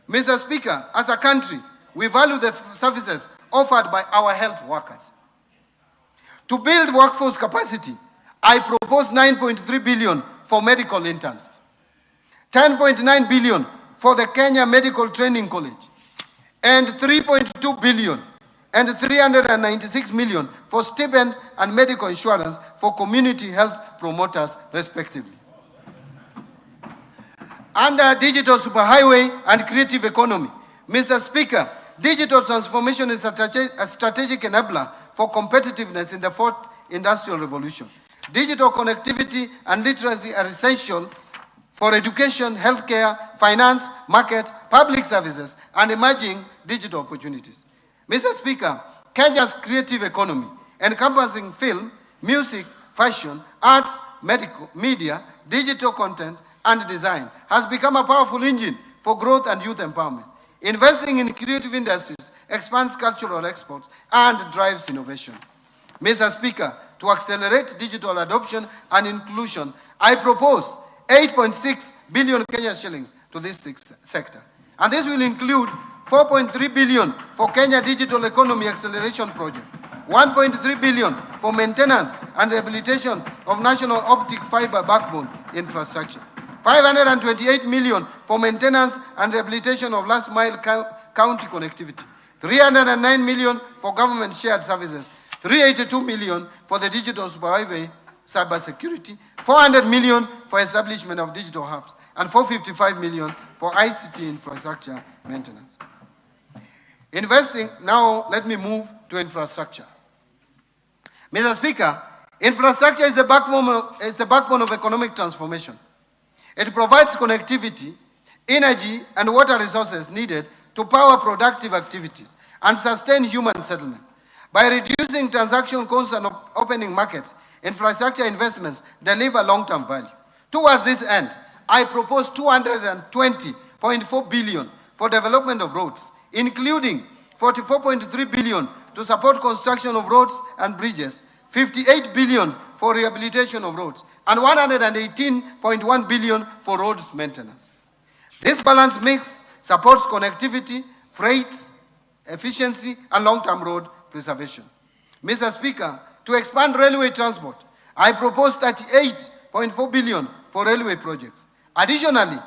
S1: Mr. Speaker, as a country, we value the services offered by our health workers. To build workforce capacity, I propose 9.3 billion for medical interns, 10.9 billion for the Kenya Medical Training College, and 3.2 billion and 396 million for stipend and medical insurance for community health promoters, respectively. Under digital superhighway and creative economy, Mr. Speaker, digital transformation is a strategic enabler for competitiveness in the fourth industrial revolution. Digital connectivity and literacy are essential for education, healthcare, finance, markets, public services, and emerging digital opportunities. Mr. Speaker, Kenya's creative economy, encompassing film, music, fashion, arts, medical, media, digital content, and design, has become a powerful engine for growth and youth empowerment. Investing in creative industries expands cultural exports and drives innovation. Mr. Speaker, to accelerate digital adoption and inclusion, I propose 8.6 billion Kenya shillings to this sector. And this will include 4.3 billion for Kenya Digital Economy Acceleration Project, 1.3 billion for maintenance and rehabilitation of national optic fiber backbone infrastructure, 528 million for maintenance and rehabilitation of last mile county connectivity, 309 million for government shared services, 382 million for the digital superhighway cybersecurity, 400 million for establishment of digital hubs, and 455 million for ICT infrastructure maintenance. Investing, now let me move to infrastructure. Mr. Speaker, infrastructure is the backbone of economic transformation. It provides connectivity, energy, and water resources needed to power productive activities and sustain human settlement. By reducing transaction costs and opening markets, infrastructure investments deliver long-term value. Towards this end, I propose 220.4 billion for development of roads, including 44.3 billion to support construction of roads and bridges, 58 billion for rehabilitation of roads, and 118.1 billion for roads maintenance. This balanced mix supports connectivity, freight, efficiency, and long-term road preservation. Mr. Speaker, to expand railway transport, I propose 38.4 billion for railway projects. Additionally,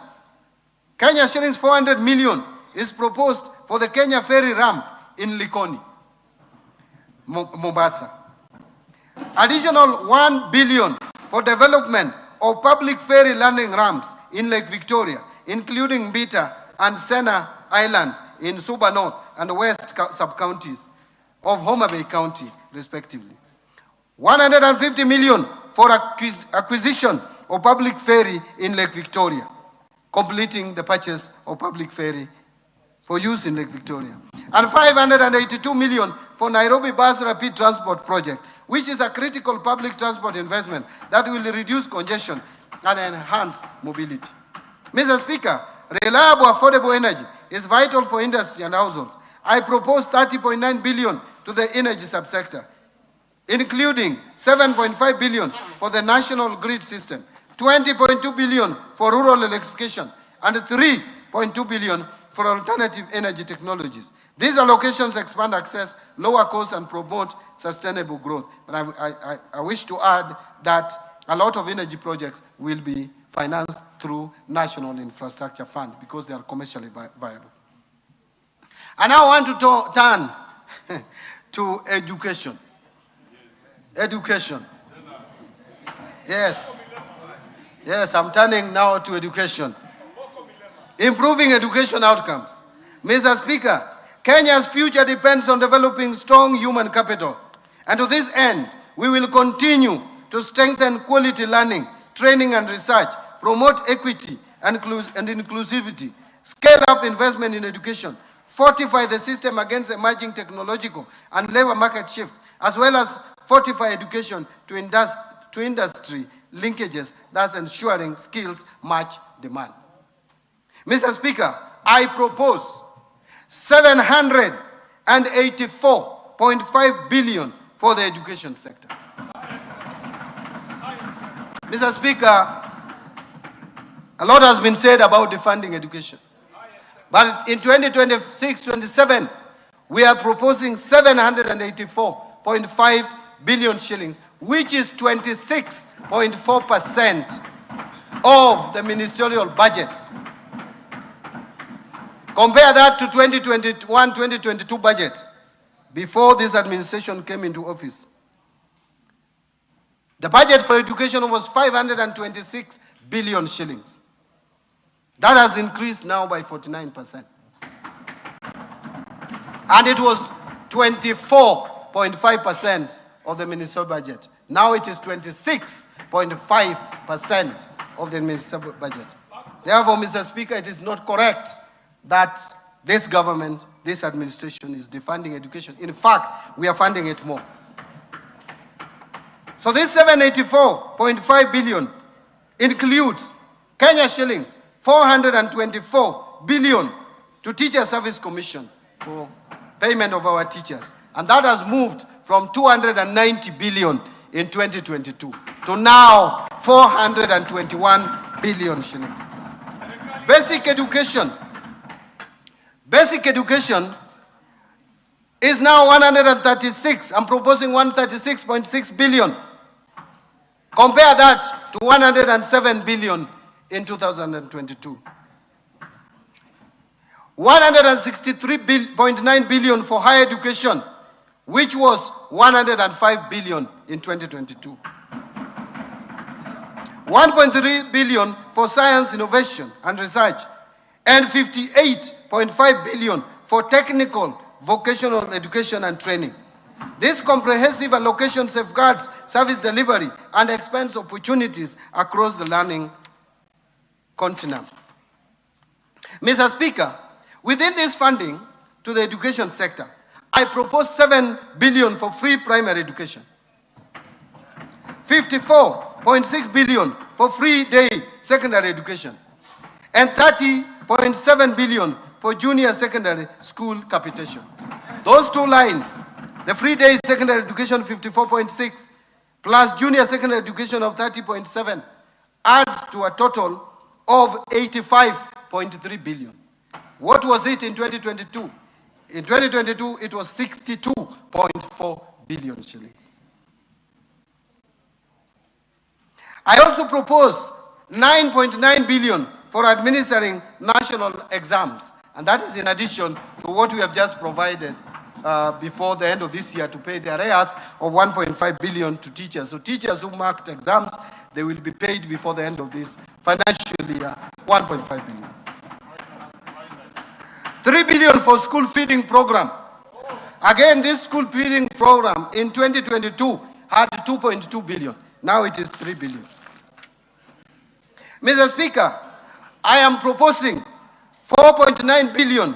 S1: Kenya shillings 400 million is proposed for the Kenya ferry ramp in Likoni, Mombasa. Additional 1 billion for development of public ferry landing ramps in Lake Victoria, including Mbita and Sena Islands in Suba North and West sub-counties of Homa Bay County, respectively. 150 million for acquisition of public ferry in Lake Victoria, completing the purchase of public ferry for use in Lake Victoria. And 582 million for Nairobi Bus Rapid Transport Project, which is a critical public transport investment that will reduce congestion and enhance mobility. Mr. Speaker, reliable, affordable energy is vital for industry and households, I propose 30.9 billion to the energy subsector, including 7.5 billion for the national grid system, 20.2 billion for rural electrification, and 3.2 billion for alternative energy technologies. These allocations expand access, lower costs, and promote sustainable growth. But I wish to add that a lot of energy projects will be financed through National Infrastructure Fund because they are commercially viable. And I want to turn to education. Education. Yes. Yes, I'm turning now to education. Improving education outcomes. Mr. Speaker, Kenya's future depends on developing strong human capital. And to this end, we will continue to strengthen quality learning, training and research, promote equity and inclusivity, scale up investment in education, fortify the system against emerging technological and labor market shifts, as well as fortify education to industry linkages, thus ensuring skills match demand. Mr. Speaker, I propose 784.5 billion for the education sector. Mr. Speaker, a lot has been said about defunding education. But in 2026-27, we are proposing 784.5 billion shillings, which is 26.4% of the ministerial budgets. Compare that to 2021-2022 budget, before this administration came into office. The budget for education was 526 billion shillings. That has increased now by 49%. And it was 24.5% of the ministerial budget. Now it is 26.5% of the ministerial budget. Therefore, Mr. Speaker, it is not correct that this government, this administration is defunding education. In fact, we are funding it more. So this 784.5 billion includes Kenya shillings 424 billion to Teacher Service Commission for payment of our teachers. And that has moved from 290 billion in 2022 to now 421 billion shillings. Basic education. Basic education is now 136. I'm proposing 136.6 billion. Compare that to 107 billion in 2022. 163.9 billion for higher education, which was 105 billion in 2022. 1.3 billion for science, innovation and research, and 58.5 billion for technical, vocational education and training. This comprehensive allocation safeguards service delivery and expands opportunities across the learning continent. Mr. Speaker, within this funding to the education sector, I propose 7 billion for free primary education, 54.6 billion for free day secondary education, and 30.7 billion for junior secondary school capitation. Those two lines, the free day secondary education 54.6 plus junior secondary education of 30.7, adds to a total of 85.3 billion. What was it in 2022? In 2022, it was 62.4 billion shillings. I also propose 9.9 billion for administering national exams. And that is in addition to what we have just provided before the end of this year to pay the arrears of 1.5 billion to teachers. So teachers who marked exams, they will be paid before the end of this financial year, 1.5 billion. 3 billion for school feeding program. Again, this school feeding program in 2022 had 2.2 billion. Now it is 3 billion. Mr. Speaker, I am proposing 4.9 billion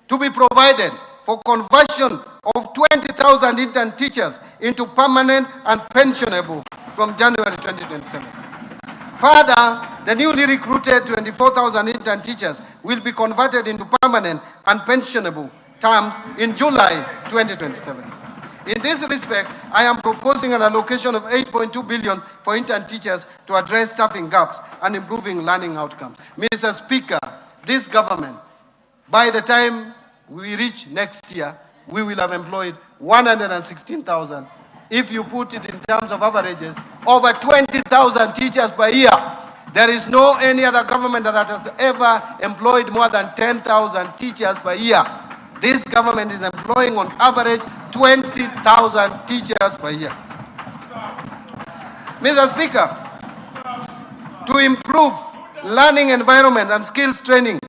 S1: to be provided for conversion of 20,000 intern teachers into permanent and pensionable from January 2027. Further, the newly recruited 24,000 intern teachers will be converted into permanent and pensionable terms in July 2027. In this respect, I am proposing an allocation of 8.2 billion for intern teachers to address staffing gaps and improving learning outcomes. Mr. Speaker, this government, by the time we reach next year, we will have employed 116,000. If you put it in terms of averages, over 20,000 teachers per year. There is no any other government that has ever employed more than 10,000 teachers per year. This government is employing on average 20,000 teachers per year. Mr. Speaker, to improve learning environment and skills training,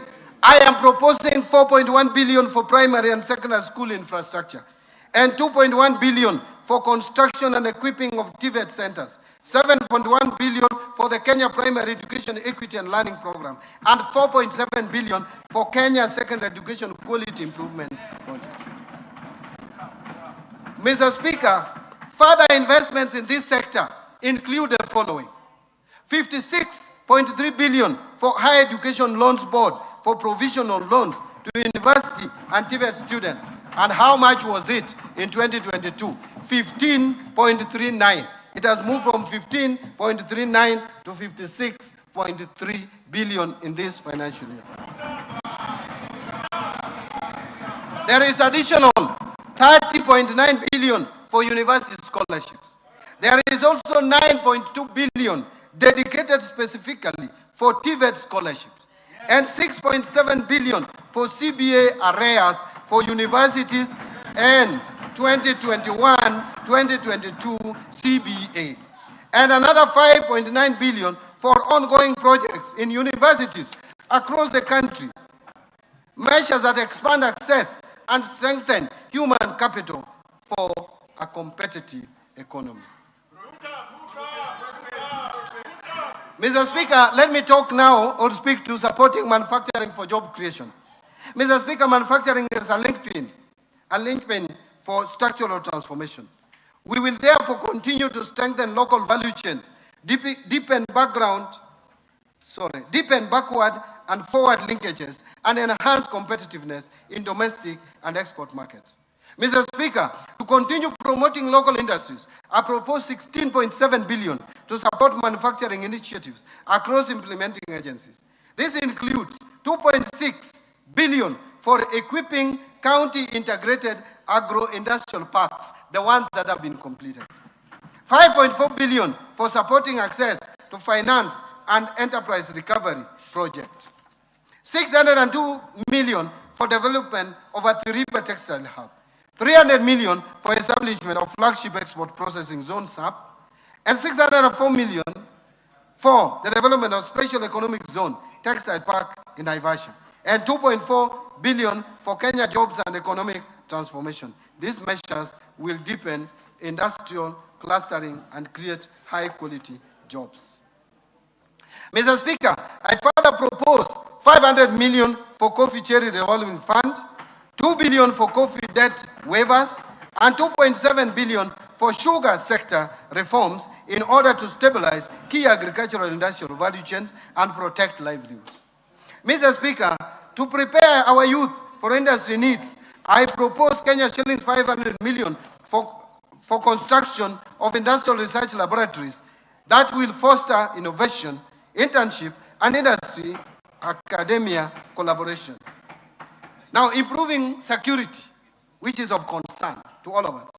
S1: I am proposing 4.1 billion for primary and secondary school infrastructure and 2.1 billion for construction and equipping of TVET centers, 7.1 billion for the Kenya Primary Education Equity and Learning Program, and 4.7 billion for Kenya Secondary Education Quality Improvement Project. Mr. Speaker, further investments in this sector include the following: 56.3 billion for Higher Education Loans Board for provisional loans to university and TVET students. And how much was it in 2022? 15.39. It has moved from 15.39 to 56.3 billion in this financial year. There is additional 30.9 billion for university scholarships. There is also 9.2 billion dedicated specifically for TVET scholarships and 6.7 billion for CBA arrears for universities and 2021-2022 CBA, and another 5.9 billion for ongoing projects in universities across the country, measures that expand access and strengthen human capital for a competitive economy. Mr. Speaker, let me talk now or speak to supporting manufacturing for job creation. Mr. Speaker, manufacturing is a linchpin for structural transformation. We will therefore continue to strengthen local value chains, deepen backward and forward linkages, and enhance competitiveness in domestic and export markets. Mr. Speaker, to continue promoting local industries, I propose 16.7 billion to support manufacturing initiatives across implementing agencies. This includes 2.6 billion for equipping county integrated agro-industrial parks, the ones that have been completed. 5.4 billion for supporting access to finance and enterprise recovery projects. 602 million for development of a three-river textile hub. 300 million for establishment of flagship export processing zone SAP, and 604 million for the development of special economic zone textile park in Naivasha, and 2.4 billion for Kenya jobs and economic transformation. These measures will deepen industrial clustering and create high-quality jobs. Mr. Speaker, I further propose 500 million for Coffee Cherry Revolving Fund, 2 billion for coffee debt waivers, and 2.7 billion for sugar sector reforms in order to stabilize key agricultural industrial value chains and protect livelihoods. Mr. Speaker, to prepare our youth for industry needs, I propose Kenya shillings 500 million for construction of industrial research laboratories that will foster innovation, internship, and industry academia collaboration. Now, improving security, which is of concern to all of us.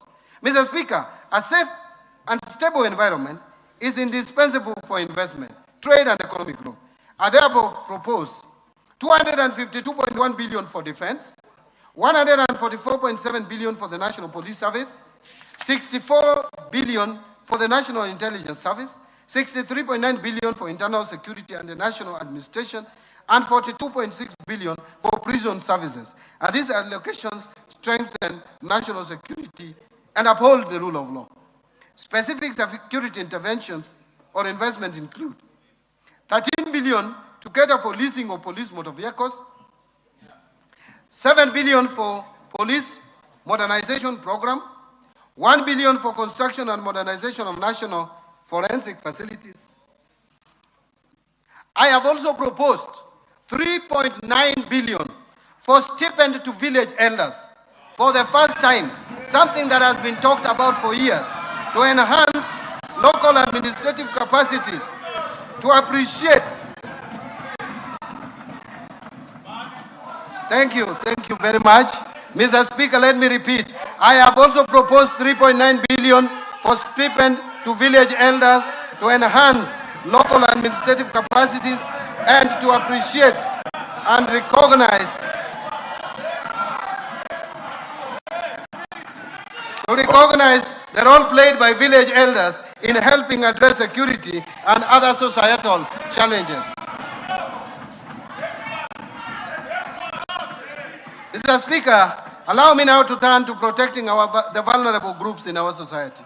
S1: Mr. Speaker, a safe and stable environment is indispensable for investment, trade, and economic growth. I therefore propose 252.1 billion for defense, 144.7 billion for the National Police Service, 64 billion for the National Intelligence Service, 63.9 billion for internal security and the national administration, and 42.6 billion for prison services. And these allocations strengthen national security and uphold the rule of law. Specific security interventions or investments include 13 billion to cater for leasing of police motor vehicles, 7 billion for police modernization program, 1 billion for construction and modernization of national forensic facilities. I have also proposed 3.9 billion for stipend to village elders for the first time, something that has been talked about for years, to enhance local administrative capacities, to appreciate. Thank you very much. Mr. Speaker, let me repeat. I have also proposed 3.9 billion for stipend to village elders to enhance local administrative capacities and to appreciate and recognize the role played by village elders in helping address security and other societal challenges. Mr. Speaker, allow me now to turn to protecting the vulnerable groups in our society.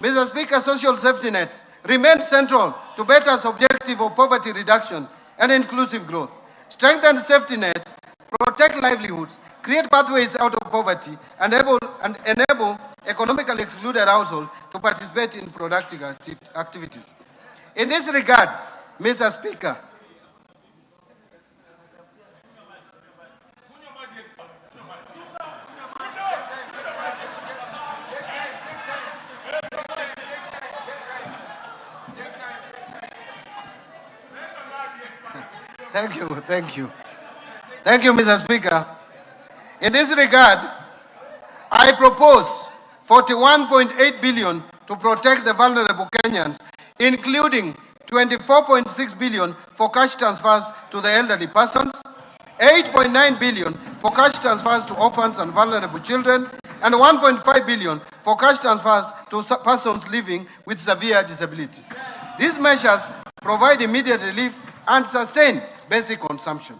S1: Mr. Speaker, social safety nets remain central to BETA's objective of poverty reduction and inclusive growth. Strengthen safety nets, protect livelihoods, create pathways out of poverty, and enable economically excluded households to participate in productive activities. In this regard, Mr. Speaker, Thank you, Mr. Speaker. In this regard, I propose 41.8 billion to protect the vulnerable Kenyans, including 24.6 billion for cash transfers to the elderly persons, 8.9 billion for cash transfers to orphans and vulnerable children, and 1.5 billion for cash transfers to persons living with severe disabilities. These measures provide immediate relief and sustain basic consumption.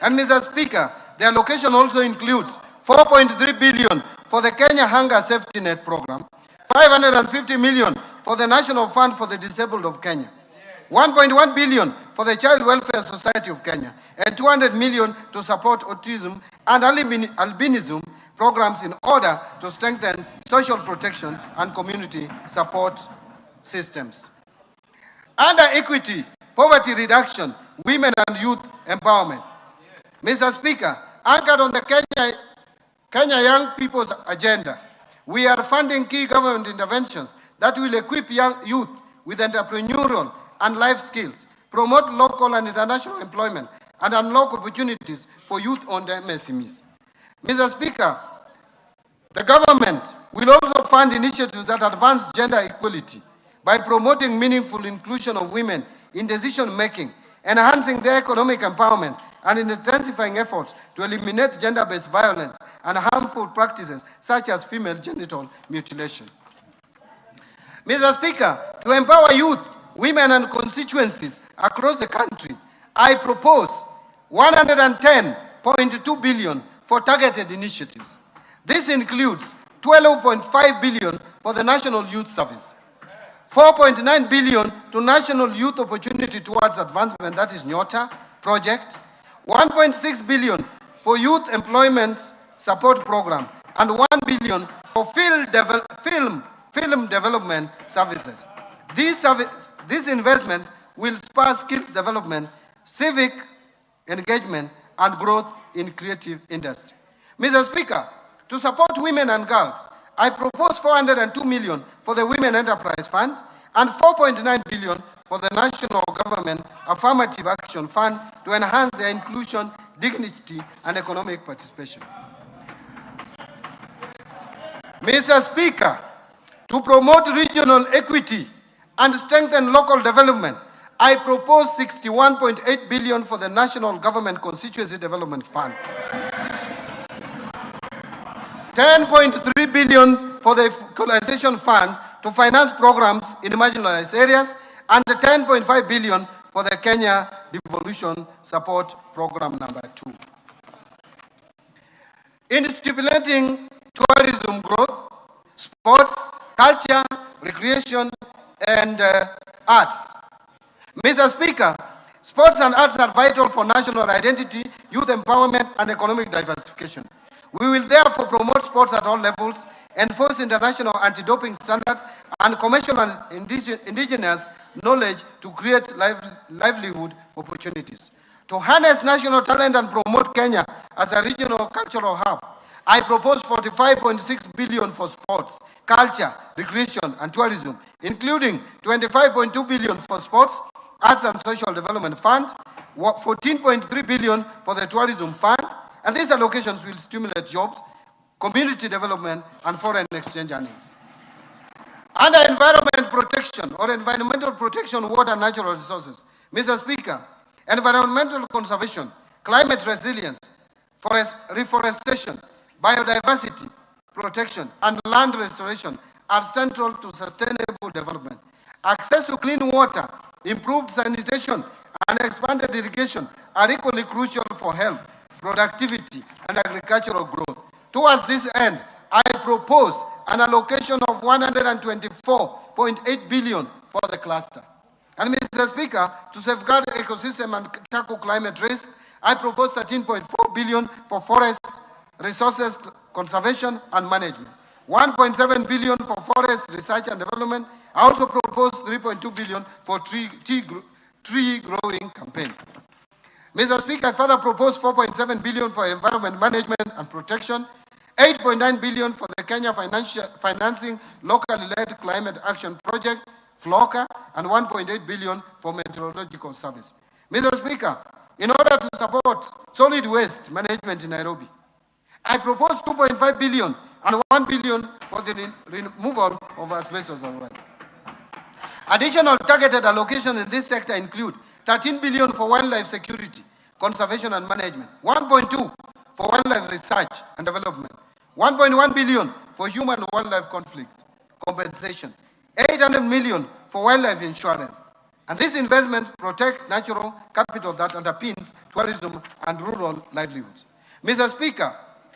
S1: And Mr. Speaker, the allocation also includes 4.3 billion for the Kenya Hunger Safety Net Program, 550 million for the National Fund for the Disabled of Kenya, 1.1 billion for the Child Welfare Society of Kenya, and 200 million to support autism and albinism programs in order to strengthen social protection and community support systems. Under equity, poverty reduction, women and youth empowerment. Mr. Speaker, anchored on the Kenya Young People's Agenda, we are funding key government interventions that will equip young youth with entrepreneurial and life skills, promote local and international employment, and unlock opportunities for youth-owned MSMEs. Mr. Speaker, the government will also fund initiatives that advance gender equality by promoting meaningful inclusion of women in decision-making, enhancing their economic empowerment, and in intensifying efforts to eliminate gender-based violence and harmful practices such as female genital mutilation. Mr. Speaker, to empower youth, women, and constituencies across the country, I propose 110.2 billion for targeted initiatives. This includes 12.5 billion for the National Youth Service, 4.9 billion to National Youth Opportunity Towards Advancement, that is NYOTA project, 1.6 billion for Youth Employment Support Program, and 1 billion for film development services. This investment will spur skills development, civic engagement, and growth in creative industry. Mr. Speaker, to support women and girls, I propose 402 million for the Women Enterprise Fund and 4.9 billion for the National Government Affirmative Action Fund to enhance their inclusion, dignity, and economic participation. Mr. Speaker, to promote regional equity and strengthen local development, I propose 61.8 billion for the National Government Constituency Development Fund, 10.3 billion for the Equalization Fund to finance programs in marginalized areas, and 10.5 billion for the Kenya Devolution Support Program number 2. In stimulating tourism growth, sports, culture, recreation, and arts. Mr. Speaker, sports and arts are vital for national identity, youth empowerment, and economic diversification. We will therefore promote sports at all levels, enforce international anti-doping standards, and commercial and indigenous knowledge to create livelihood opportunities. To harness national talent and promote Kenya as a regional cultural hub, I propose 45.6 billion for sports, culture, recreation, and tourism, including 25.2 billion for sports, arts and social development fund, 14.3 billion for the tourism fund, and these allocations will stimulate jobs, community development, and foreign exchange earnings. Under environment protection or environmental protection, water and natural resources, Mr. Speaker, environmental conservation, climate resilience, reforestation, biodiversity protection, and land restoration are central to sustainable development. Access to clean water, improved sanitation, and expanded irrigation are equally crucial for health, productivity, and agricultural growth. Towards this end, I propose an allocation of 124.8 billion for the cluster. And Mr. Speaker, to safeguard ecosystem and tackle climate risk, I propose 13.4 billion for forest resources conservation and management, 1.7 billion for forest research and development. I also propose 3.2 billion for tree growing campaign. Mr. Speaker, I further propose 4.7 billion for environment management and protection, 8.9 billion for the Kenya Financing Locally Led Climate Action Project, FLOCA, and 1.8 billion for meteorological service. Mr. Speaker, in order to support solid waste management in Nairobi, I propose 2.5 billion and 1 billion for the removal of asbestos as well. Additional targeted allocations in this sector include 13 billion for wildlife security, conservation and management, 1.2 for wildlife research and development, 1.1 billion for human wildlife conflict compensation, 800 million for wildlife insurance. And these investments protect natural capital that underpins tourism and rural livelihoods. Mr. Speaker,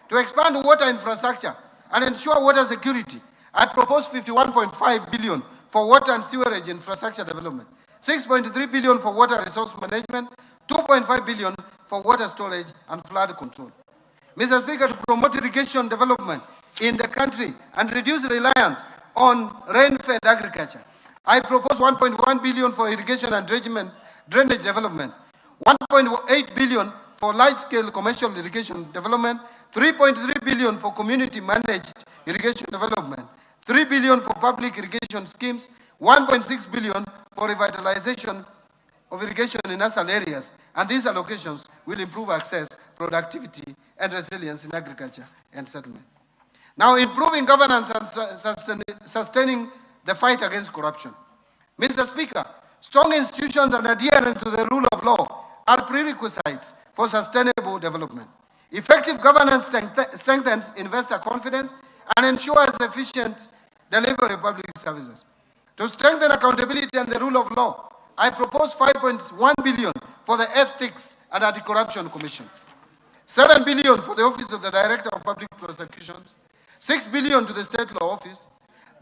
S1: to expand water infrastructure and ensure water security, I propose 51.5 billion for water and sewerage infrastructure development, 6.3 billion for water resource management, 2.5 billion for water storage and flood control. Mr. Speaker, to promote irrigation development in the country and reduce reliance on rain-fed agriculture, I propose 1.1 billion for irrigation and drainage development, 1.8 billion for large-scale commercial irrigation development, 3.3 billion for community-managed irrigation development, 3 billion for public irrigation schemes, 1.6 billion for revitalization of irrigation in nasal areas, and these allocations will improve access, productivity, and resilience in agriculture and settlement. Now, improving governance and sustaining the fight against corruption. Mr. Speaker, strong institutions and adherence to the rule of law are prerequisites for sustainable development. Effective governance strengthens investor confidence and ensures efficient delivery of public services. To strengthen accountability and the rule of law, I propose 5.1 billion for the Ethics and Anti-Corruption Commission, 7 billion for the Office of the Director of Public Prosecutions, 6 billion to the State Law Office,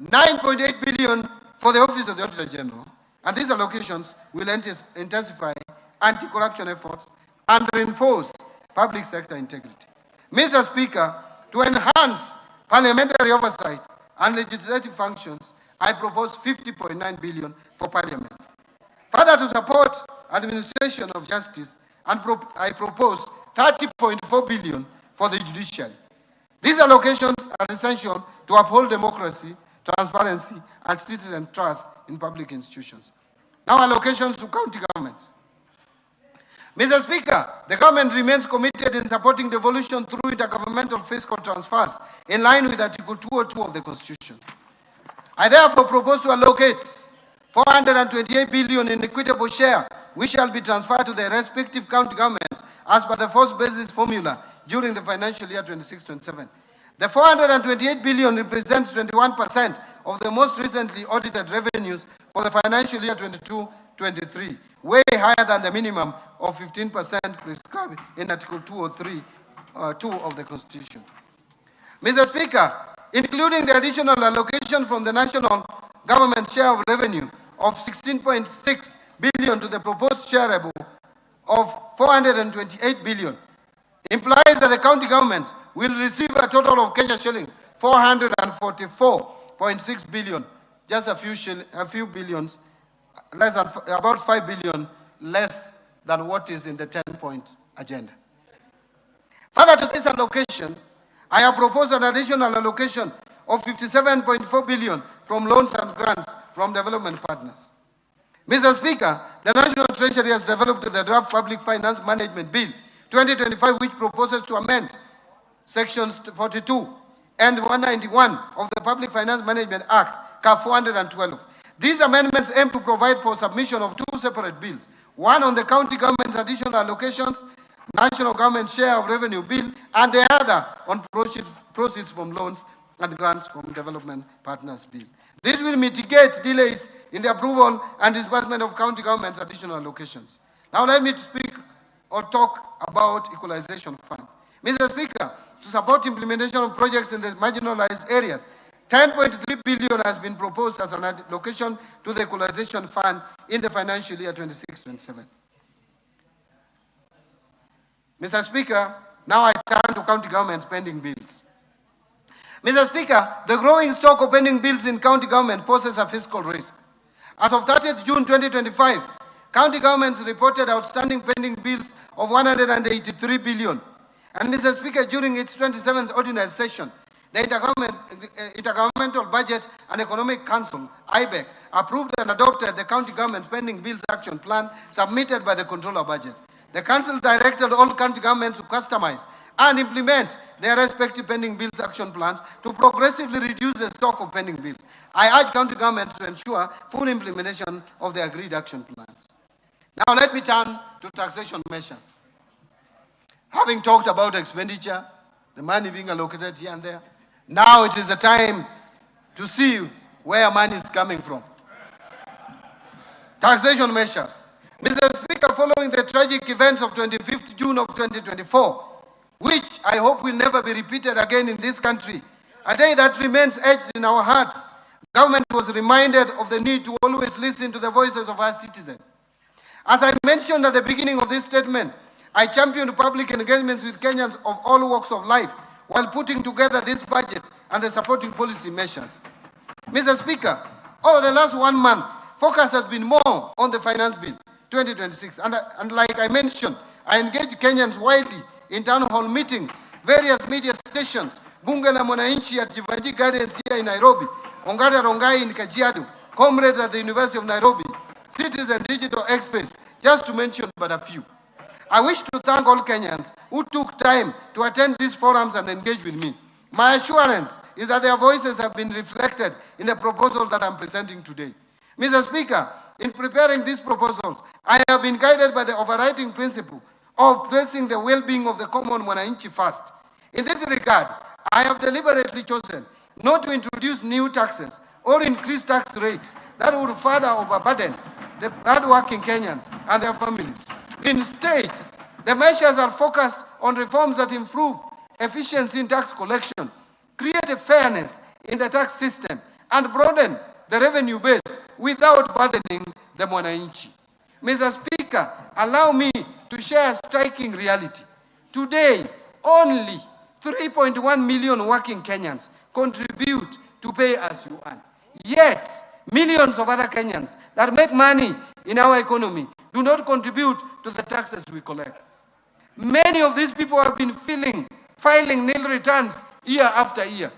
S1: 9.8 billion for the Office of the Auditor General, and these allocations will intensify anti-corruption efforts and reinforce public sector integrity. Mr. Speaker, to enhance parliamentary oversight and legislative functions, I propose 50.9 billion for Parliament. Further, to support administration of justice, I propose 30.4 billion for the judiciary. These allocations are essential to uphold democracy, transparency, and citizen trust in public institutions. Now, allocations to county governments. Mr. Speaker, the government remains committed in supporting devolution through intergovernmental fiscal transfers in line with Article 202 of the Constitution. I therefore propose to allocate 428 billion in equitable share, which shall be transferred to the respective county governments as per the first basis formula during the financial year 26-27. The 428 billion represents 21% of the most recently audited revenues for the financial year 22-23, way higher than the minimum of 15% prescribed in Article 203 2 of the Constitution. Mr. Speaker, including the additional allocation from the national government share of revenue of 16.6 billion to the proposed shareable of 428 billion, implies that the county governments will receive a total of Kenya shillings 444.6 billion, just a few billions, less than about 5 billion less than what is in the 10-point agenda. Further to this allocation, I have proposed an additional allocation of 57.4 billion from loans and grants from development partners. Mr. Speaker, the National Treasury has developed the Draft Public Finance Management Bill 2025, which proposes to amend Sections 42 and 191 of the Public Finance Management Act, CAF 412. These amendments aim to provide for submission of two separate bills, one on the county government's additional allocations, national government share of revenue bill, and the other on proceeds from loans and grants from development partners bill. This will mitigate delays in the approval and disbursement of county government's additional allocations. Now let me speak or talk about equalization fund. Mr. Speaker, to support implementation of projects in the marginalized areas, 10.3 billion has been proposed as an allocation to the equalization fund in the financial year 26-27. Mr. Speaker, now I turn to county government pending bills. Mr. Speaker, the growing stock of pending bills in county government poses a fiscal risk. As of 30th June 2025, county governments reported outstanding pending bills of 183 billion. And Mr. Speaker, during its 27th ordinary session, the Intergovernmental Budget and Economic Council, IBEC, approved and adopted the county government's pending bills action plan submitted by the Controller Budget. The Council directed all county governments to customize and implement their respective pending bills action plans to progressively reduce the stock of pending bills. I urge county governments to ensure full implementation of the agreed action plans. Now let me turn to taxation measures. Having talked about expenditure, the money being allocated here and there, now it is the time to see where money is coming from. Taxation measures. Mr. Speaker, following the tragic events of 25th June of 2024, which I hope will never be repeated again in this country, a day that remains etched in our hearts, government was reminded of the need to always listen to the voices of our citizens. As I mentioned at the beginning of this statement, I championed public engagements with Kenyans of all walks of life while putting together this budget and the supporting policy measures. Mr. Speaker, over the last 1 month, focus has been more on the Finance Bill 2026. And like I mentioned, I engaged Kenyans widely in town hall meetings, various media stations, Bunge la Mwananchi at Jivanji Gardens here in Nairobi, Ongata Rongai in Kajiado, comrades at the University of Nairobi, Citizen Digital Express, just to mention but a few. I wish to thank all Kenyans who took time to attend these forums and engage with me. My assurance is that their voices have been reflected in the proposal that I'm presenting today. Mr. Speaker, in preparing these proposals, I have been guided by the overriding principle of placing the well-being of the common Mwananchi first. In this regard, I have deliberately chosen not to introduce new taxes or increase tax rates that would further overburden the hard-working Kenyans and their families. Instead, the measures are focused on reforms that improve efficiency in tax collection, create a fairness in the tax system, and broaden the revenue base without burdening the Mwananchi. Mr. Speaker, allow me to share a striking reality. Today, only 3.1 million working Kenyans contribute to pay as you earn. Yet, millions of other Kenyans that make money in our economy do not contribute to the taxes we collect. Many of these people have been filing nil returns year after year.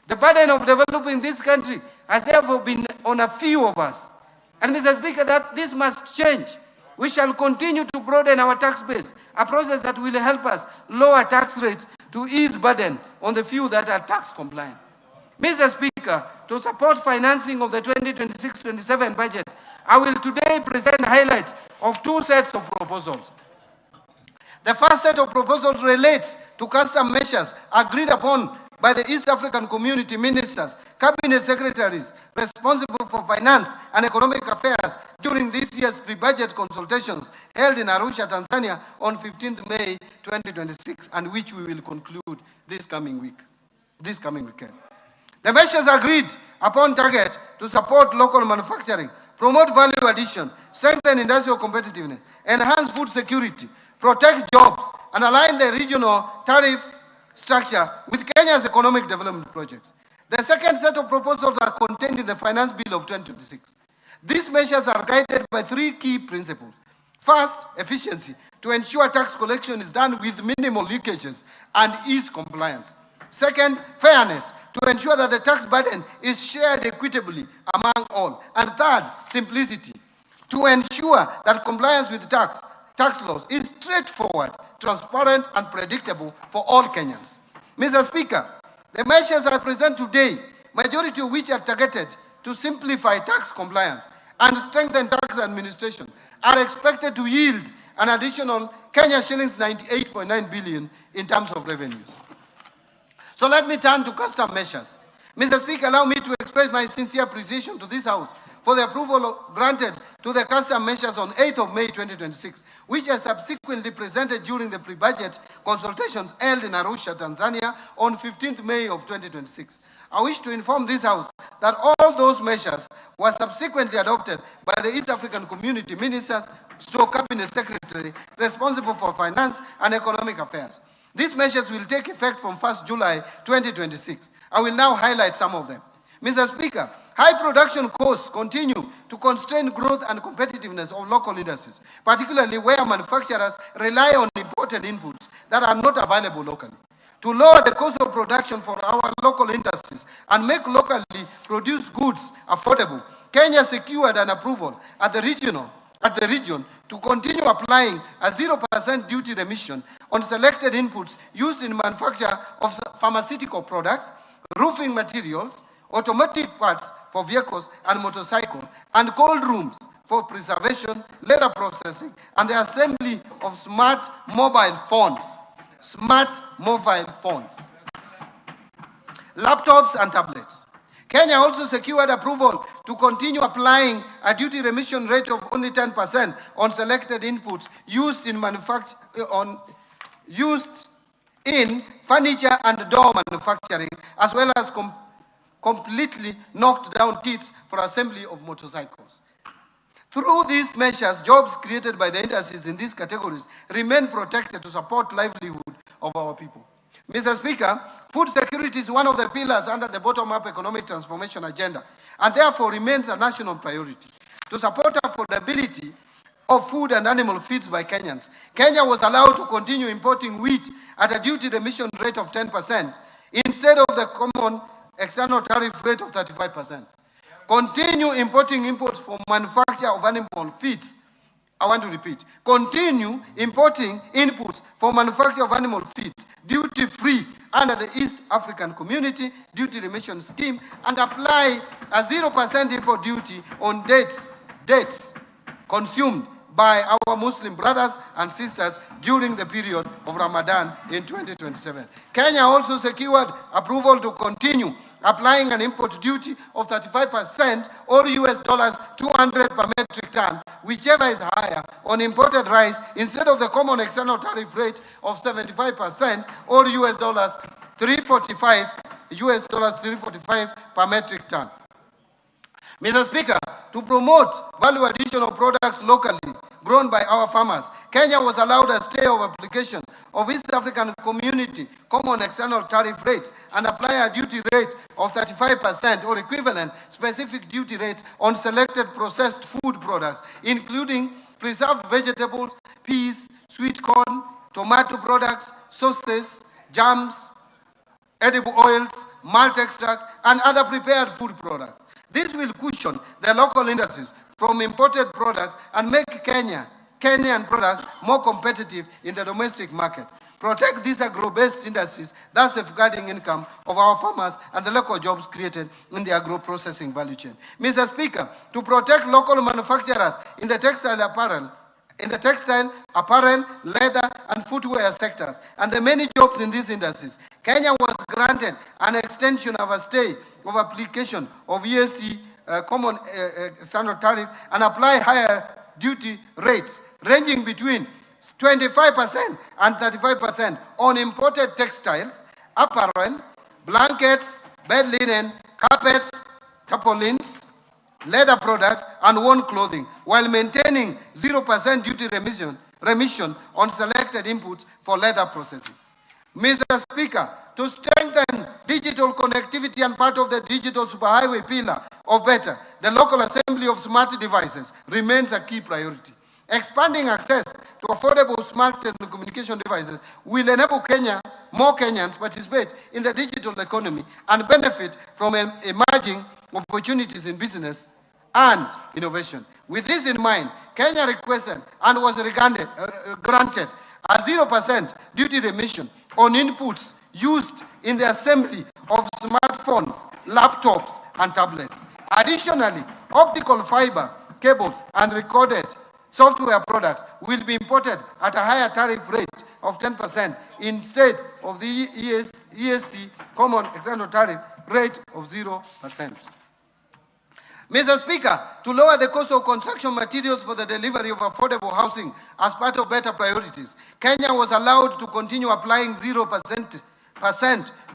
S1: The burden of developing this country has therefore been on a few of us. And Mr. Speaker, that this must change. We shall continue to broaden our tax base, a process that will help us lower tax rates to ease burden on the few that are tax compliant. Mr. Speaker, to support financing of the 2026-27 budget, I will today present highlights of two sets of proposals. The first set of proposals relates to custom measures agreed upon by the East African Community Ministers, Cabinet Secretaries responsible for finance and economic affairs during this year's pre-budget consultations held in Arusha, Tanzania on 15th May 2026, and which we will conclude this coming weekend. The measures agreed upon target to support local manufacturing, promote value addition, strengthen industrial competitiveness, enhance food security, protect jobs, and align the regional tariff structure with Kenya's economic development projects. The second set of proposals are contained in the Finance Bill of 2026. These measures are guided by three key principles. First, efficiency, to ensure tax collection is done with minimal leakages and ease compliance. Second, fairness, to ensure that the tax burden is shared equitably among all. And third, simplicity, to ensure that compliance with tax laws is straightforward, transparent, and predictable for all Kenyans. Mr. Speaker, the measures I present today, majority of which are targeted to simplify tax compliance and strengthen tax administration, are expected to yield an additional Kenya shillings 98.9 billion in terms of revenues. So let me turn to custom measures. Mr. Speaker, allow me to express my sincere appreciation to this House for the approval granted to the custom measures on 8th of May 2026, which are subsequently presented during the pre-budget consultations held in Arusha, Tanzania on 15th May of 2026. I wish to inform this House that all those measures were subsequently adopted by the East African Community Ministers, Cabinet Secretary responsible for finance and economic affairs. These measures will take effect from 1st July 2026. I will now highlight some of them. Mr. Speaker, high production costs continue to constrain growth and competitiveness of local industries, particularly where manufacturers rely on imported inputs that are not available locally. To lower the cost of production for our local industries and make locally produced goods affordable, Kenya secured an approval at the region to continue applying a 0% duty remission on selected inputs used in manufacture of pharmaceutical products, roofing materials, automotive parts for vehicles and motorcycles, and cold rooms for preservation, leather processing, and the assembly of smart mobile phones. Laptops and tablets. Kenya also secured approval to continue applying a duty remission rate of only 10% on selected inputs used in furniture and door manufacturing, as well as completely knocked down kits for assembly of motorcycles. Through these measures, jobs created by the industries in these categories remain protected to support livelihood of our people. Mr. Speaker, food security is one of the pillars under the bottom-up economic transformation agenda, and therefore remains a national priority. To support affordability of food and animal feeds by Kenyans, Kenya was allowed to continue importing wheat at a duty remission rate of 10% instead of the common external tariff rate of 35%. Continue importing imports for manufacture of animal feeds. I want to repeat. Continue importing inputs for manufacture of animal feeds duty-free under the East African Community Duty Remission Scheme, and apply a 0% import duty on dates consumed by our Muslim brothers and sisters during the period of Ramadan in 2027. Kenya also secured approval to continue applying an import duty of 35% or $200 per metric ton, whichever is higher, on imported rice instead of the common external tariff rate of 75% or $345 per metric ton. Mr. Speaker, to promote value additional products locally grown by our farmers, Kenya was allowed a stay of application of East African Community common external tariff rates and apply a duty rate of 35% or equivalent specific duty rates on selected processed food products, including preserved vegetables, peas, sweet corn, tomato products, sauces, jams, edible oils, malt extract, and other prepared food products. This will cushion the local industries from imported products and make Kenyan products more competitive in the domestic market. Protect these agro-based industries, thus safeguarding income of our farmers and the local jobs created in the agro-processing value chain. Mr. Speaker, to protect local manufacturers in the textile apparel, leather, and footwear sectors, and the many jobs in these industries, Kenya was granted an extension of a stay of application of EAC common standard tariff and apply higher duty rates ranging between 25% and 35% on imported textiles, apparel, blankets, bed linen, carpets, tarpaulins, leather products, and worn clothing, while maintaining 0% duty remission on selected inputs for leather processing. Mr. Speaker, to strengthen digital connectivity and part of the digital superhighway pillar of BETTER, the local assembly of smart devices remains a key priority. Expanding access to affordable smart telecommunication devices will enable more Kenyans participate in the digital economy and benefit from emerging opportunities in business and innovation. With this in mind, Kenya requested and was granted a 0% duty remission on inputs used in the assembly of smartphones, laptops, and tablets. Additionally, optical fiber cables and recorded software products will be imported at a higher tariff rate of 10% instead of the EAC common external tariff rate of 0%. Mr. Speaker, to lower the cost of construction materials for the delivery of affordable housing as part of better priorities, Kenya was allowed to continue applying 0%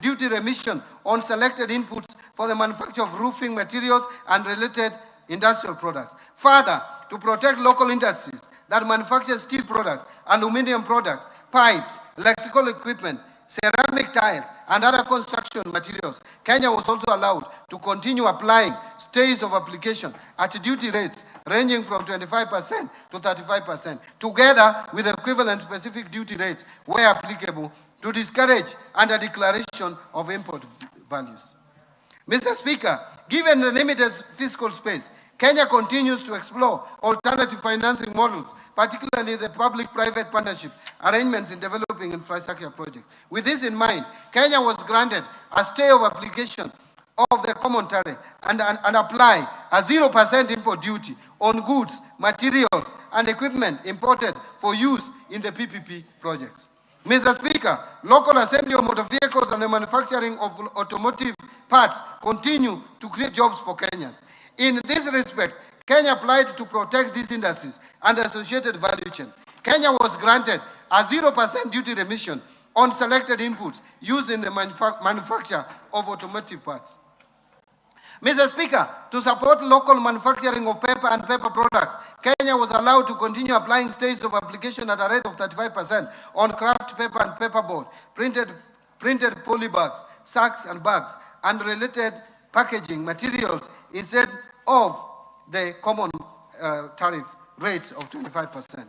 S1: duty remission on selected inputs for the manufacture of roofing materials and related industrial products. Further, to protect local industries that manufacture steel products, aluminum products, pipes, electrical equipment, ceramic tiles, and other construction materials, Kenya was also allowed to continue applying stays of application at duty rates ranging from 25% to 35%, together with equivalent specific duty rates where applicable to discourage under declaration of import values. Mr. Speaker, given the limited fiscal space, Kenya continues to explore alternative financing models, particularly the public-private partnership arrangements in developing infrastructure projects. With this in mind, Kenya was granted a stay of application of the common tariff and apply a 0% import duty on goods, materials, and equipment imported for use in the PPP projects. Mr. Speaker, local assembly of motor vehicles and the manufacturing of automotive parts continue to create jobs for Kenyans. In this respect, Kenya applied to protect these industries and the associated value chain. Kenya was granted a 0% duty remission on selected inputs used in the manufacture of automotive parts. Mr. Speaker, to support local manufacturing of paper and paper products, Kenya was allowed to continue applying stays of application at a rate of 35% on craft paper and paperboard, printed polybags, sacks and bags, and related packaging materials instead of the common tariff rates of 25%.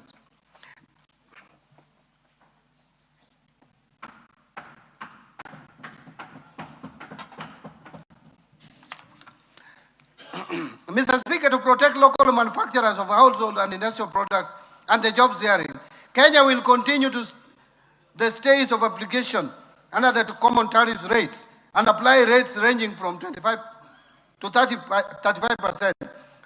S1: Mr. Speaker, to protect local manufacturers of household and industrial products and the jobs therein, Kenya will continue to the stays of application under the common tariff rates and apply rates ranging from 25 to 35%,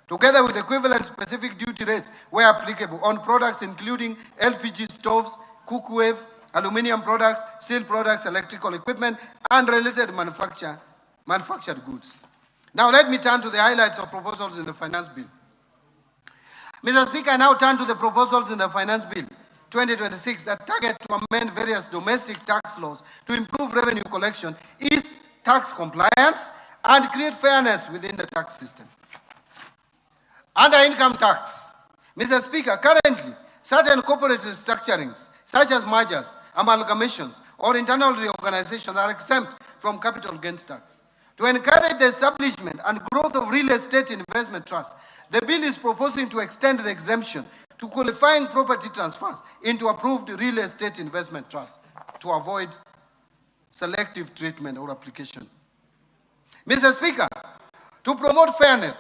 S1: together with equivalent specific duty rates where applicable on products including LPG stoves, cookware, aluminum products, steel products, electrical equipment, and related manufactured goods. Now let me turn to the highlights of proposals in the Finance Bill. Mr. Speaker, I now turn to the proposals in the Finance Bill 2026 that target to amend various domestic tax laws to improve revenue collection, ease tax compliance, and create fairness within the tax system. Under income tax, Mr. Speaker, currently certain corporate restructurings, such as mergers, amalgamations, or internal reorganizations are exempt from capital gains tax. To encourage the establishment and growth of real estate investment trusts, the bill is proposing to extend the exemption to qualifying property transfers into approved real estate investment trusts to avoid selective treatment or application. Mr. Speaker, to promote fairness,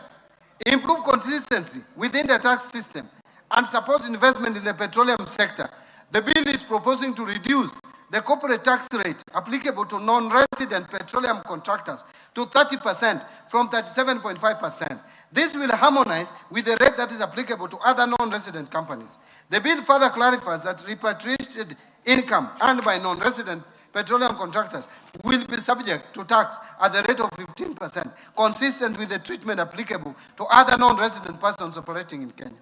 S1: improve consistency within the tax system, and support investment in the petroleum sector, the bill is proposing to reduce the corporate tax rate applicable to non-resident petroleum contractors to 30% from 37.5%. This will harmonize with the rate that is applicable to other non-resident companies. The bill further clarifies that repatriated income earned by non-resident petroleum contractors will be subject to tax at the rate of 15%, consistent with the treatment applicable to other non-resident persons operating in Kenya.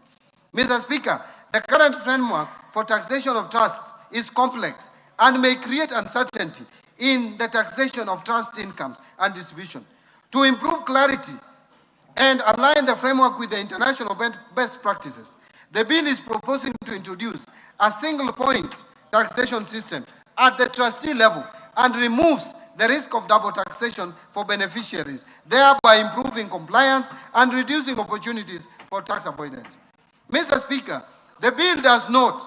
S1: Mr. Speaker, the current framework for taxation of trusts is complex and may create uncertainty in the taxation of trust incomes and distribution. To improve clarity and align the framework with the international best practices, the bill is proposing to introduce a single point taxation system at the trustee level and removes the risk of double taxation for beneficiaries, thereby improving compliance and reducing opportunities for tax avoidance. Mr. Speaker, The bill does not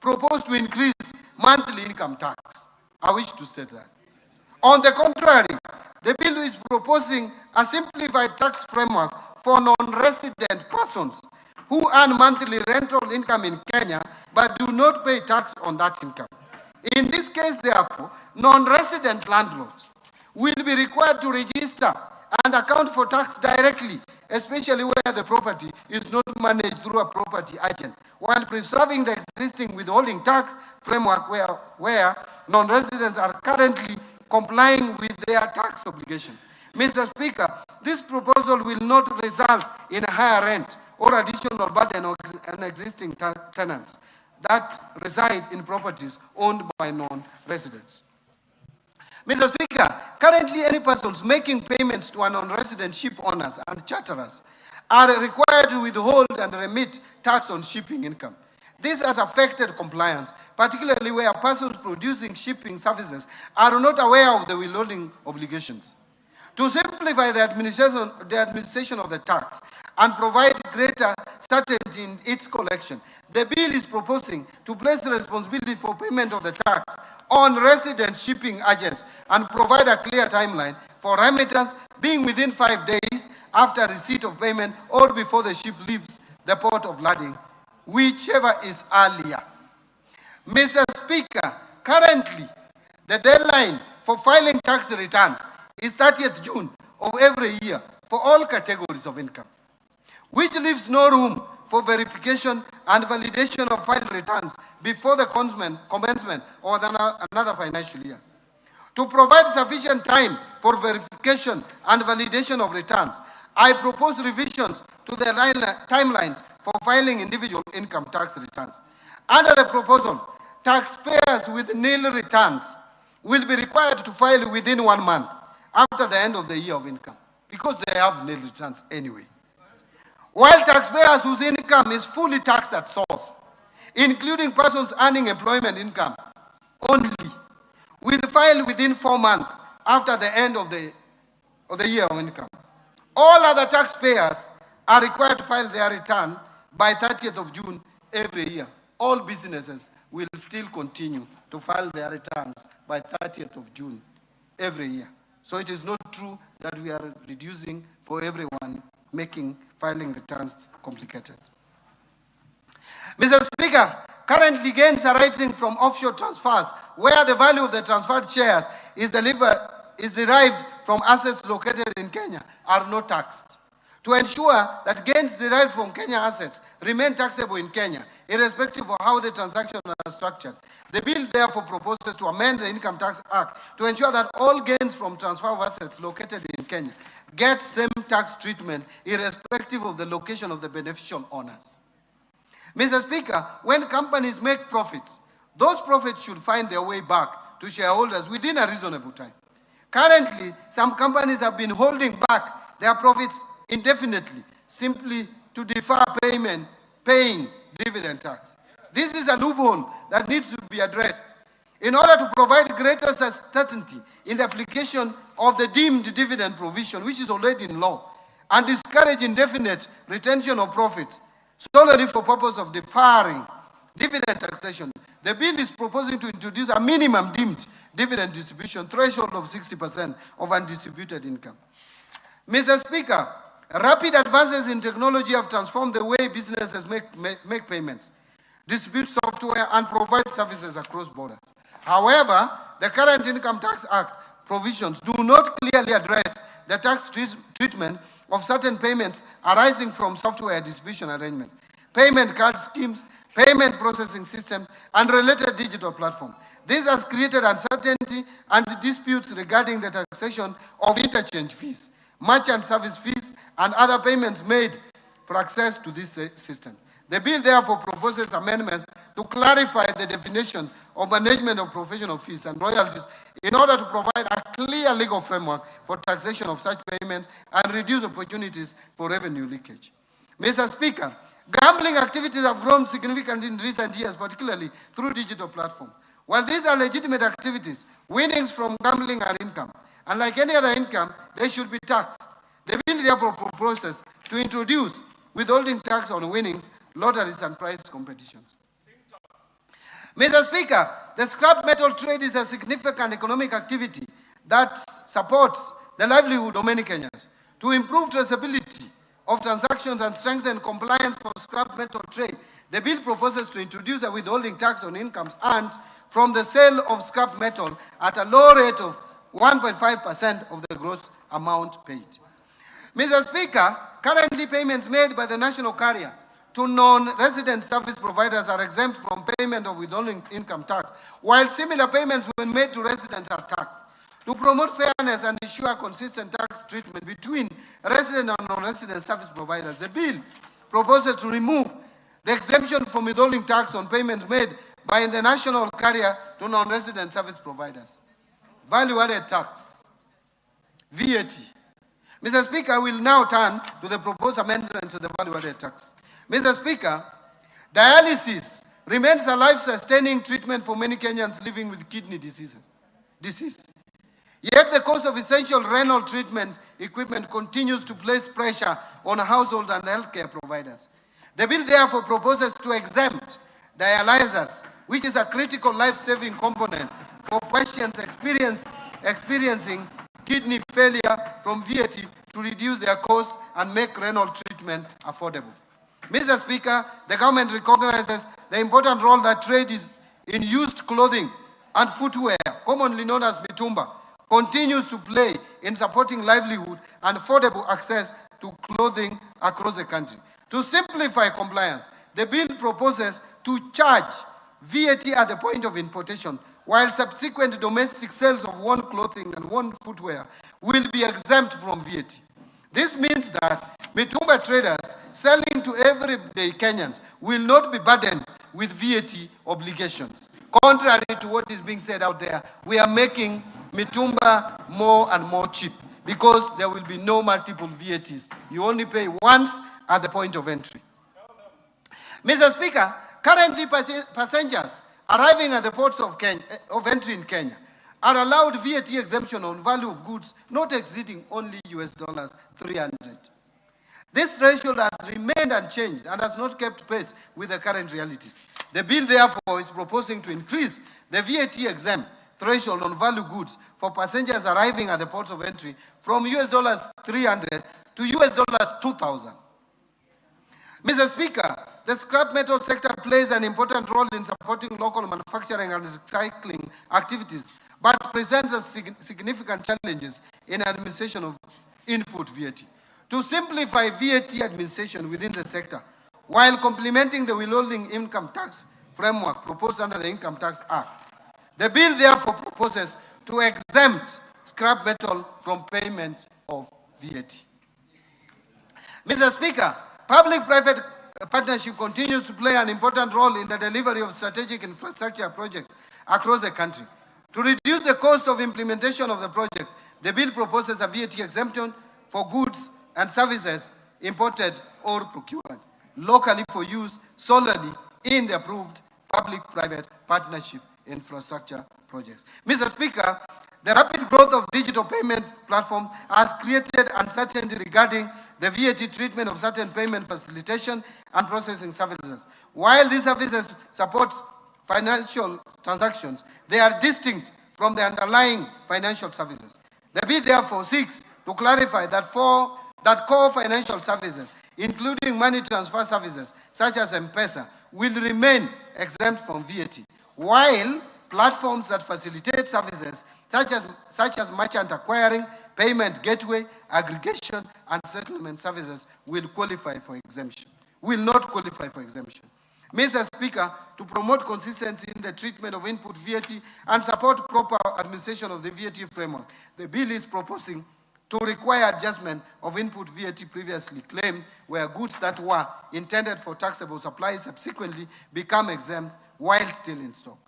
S1: propose to increase monthly income tax. I wish to state that. On the contrary, the bill is proposing a simplified tax framework for non-resident persons who earn monthly rental income in Kenya but do not pay tax on that income. In this case, therefore, non-resident landlords will be required to register and account for tax directly, especially where the property is not managed through a property agent, while preserving the existing withholding tax framework where non-residents are currently complying with their tax obligation. Mr. Speaker, this proposal will not result in a higher rent or additional burden on existing tenants that reside in properties owned by non-residents. Mr. Speaker, currently any persons making payments to non-resident ship owners and charterers are required to withhold and remit tax on shipping income. This has affected compliance, particularly where persons producing shipping services are not aware of the withholding obligations. To simplify the administration of the tax and provide greater certainty in its collection, the bill is proposing to place the responsibility for payment of the tax on resident shipping agents and provide a clear timeline for remittance being within 5 days after receipt of payment or before the ship leaves the port of landing, whichever is earlier. Mr. Speaker, currently the deadline for filing tax returns is 30th June of every year for all categories of income, which leaves no room for verification and validation of filed returns before the commencement of another financial year. To provide sufficient time for verification and validation of returns, I propose revisions to the timelines for filing individual income tax returns. Under the proposal, taxpayers with nil returns will be required to file within 1 month after the end of the year of income, because they have nil returns anyway. While taxpayers whose income is fully taxed at source, including persons earning employment income only, will file within 4 months after the end of the year of income. All other taxpayers are required to file their return by 30th of June every year. All businesses will still continue to file their returns by 30th of June every year. So it is not true that we are reducing for everyone, making filing returns complicated. Mr. Speaker, currently gains arising from offshore transfers, where the value of the transferred shares is derived from assets located in Kenya, are not taxed. To ensure that gains derived from Kenya assets remain taxable in Kenya, irrespective of how the transactions are structured, the bill therefore proposes to amend the Income Tax Act to ensure that all gains from transfer of assets located in Kenya get same tax treatment, irrespective of the location of the beneficial owners. Mr. Speaker, when companies make profits, those profits should find their way back to shareholders within a reasonable time. Currently, some companies have been holding back their profits indefinitely, simply to defer paying dividend tax. This is a loophole that needs to be addressed. In order to provide greater certainty in the application of the deemed dividend provision, which is already in law, and discourage indefinite retention of profits solely for purpose of deferring dividend taxation, the bill is proposing to introduce a minimum deemed dividend distribution threshold of 60% of undistributed income. Mr. Speaker, rapid advances in technology have transformed the way businesses make payments, distribute software, and provide services across borders. However, the current Income Tax Act provisions do not clearly address the tax treatment of certain payments arising from software distribution arrangement, payment card schemes, payment processing systems, and related digital platforms. This has created uncertainty and disputes regarding the taxation of interchange fees, merchant service fees, and other payments made for access to this system. The bill therefore proposes amendments to clarify the definition of management of professional fees and royalties in order to provide a clear legal framework for taxation of such payments and reduce opportunities for revenue leakage. Mr. Speaker, gambling activities have grown significantly in recent years, particularly through digital platforms. While these are legitimate activities, winnings from gambling are income, and like any other income, they should be taxed. The bill therefore proposes to introduce withholding tax on winnings lotteries and prize competitions. Mr. Speaker, the scrap metal trade is a significant economic activity that supports the livelihood of many Kenyans. To improve traceability of transactions and strengthen compliance for scrap metal trade, the bill proposes to introduce a withholding tax on incomes earned from the sale of scrap metal at a low rate of 1.5% of the gross amount paid. Mr. Speaker, currently payments made by the national carrier to non-resident service providers are exempt from payment of withholding income tax, while similar payments when made to residents are taxed. To promote fairness and ensure consistent tax treatment between resident and non-resident service providers, the bill proposes to remove the exemption from withholding tax on payments made by the national carrier to non-resident service providers. Value-added tax, VAT. Mr. Speaker, I will now turn to the proposed amendments to the value-added tax. Mr. Speaker, dialysis remains a life-sustaining treatment for many Kenyans living with kidney disease. Yet the cost of essential renal treatment equipment continues to place pressure on households and healthcare providers. The bill therefore proposes to exempt dialyzers, which is a critical life-saving component for patients experiencing kidney failure, from VAT to reduce their cost and make renal treatment affordable. Mr. Speaker, the government recognizes the important role that trade is in used clothing and footwear, commonly known as mitumba, continues to play in supporting livelihood and affordable access to clothing across the country. To simplify compliance, the bill proposes to charge VAT at the point of importation, while subsequent domestic sales of worn clothing and worn footwear will be exempt from VAT. This means that mitumba traders selling to everyday Kenyans will not be burdened with VAT obligations. Contrary to what is being said out there, we are making mitumba more and more cheap because there will be no multiple VATs. You only pay once at the point of entry. Mr. Speaker, currently passengers arriving at the ports of entry in Kenya are allowed VAT exemption on value of goods not exceeding only US dollars 300. This threshold has remained unchanged and has not kept pace with the current realities. The bill therefore is proposing to increase the VAT exempt threshold on value goods for passengers arriving at the ports of entry from US dollars 300 to US dollars 2,000. Mr. Speaker, the scrap metal sector plays an important role in supporting local manufacturing and recycling activities, but presents significant challenges in administration of input VAT. To simplify VAT administration within the sector, while complementing the withholding income tax framework proposed under the Income Tax Act, the bill therefore proposes to exempt scrap metal from payment of VAT. Mr. Speaker, public-private partnership continues to play an important role in the delivery of strategic infrastructure projects across the country. To reduce the cost of implementation of the project, the bill proposes a VAT exemption for goods and services imported or procured locally for use solely in the approved public-private partnership infrastructure projects. Mr. Speaker, the rapid growth of digital payment platforms has created uncertainty regarding the VAT treatment of certain payment facilitation and processing services. While these services support financial transactions, they are distinct from the underlying financial services. The bill therefore seeks to clarify that core financial services, including money transfer services such as M-Pesa, will remain exempt from VAT, while platforms that facilitate services such as merchant acquiring, payment gateway, aggregation, and settlement services will not qualify for exemption. Mr. Speaker, to promote consistency in the treatment of input VAT and support proper administration of the VAT framework, the bill is proposing to require adjustment of input VAT previously claimed where goods that were intended for taxable supply subsequently become exempt while still in stock.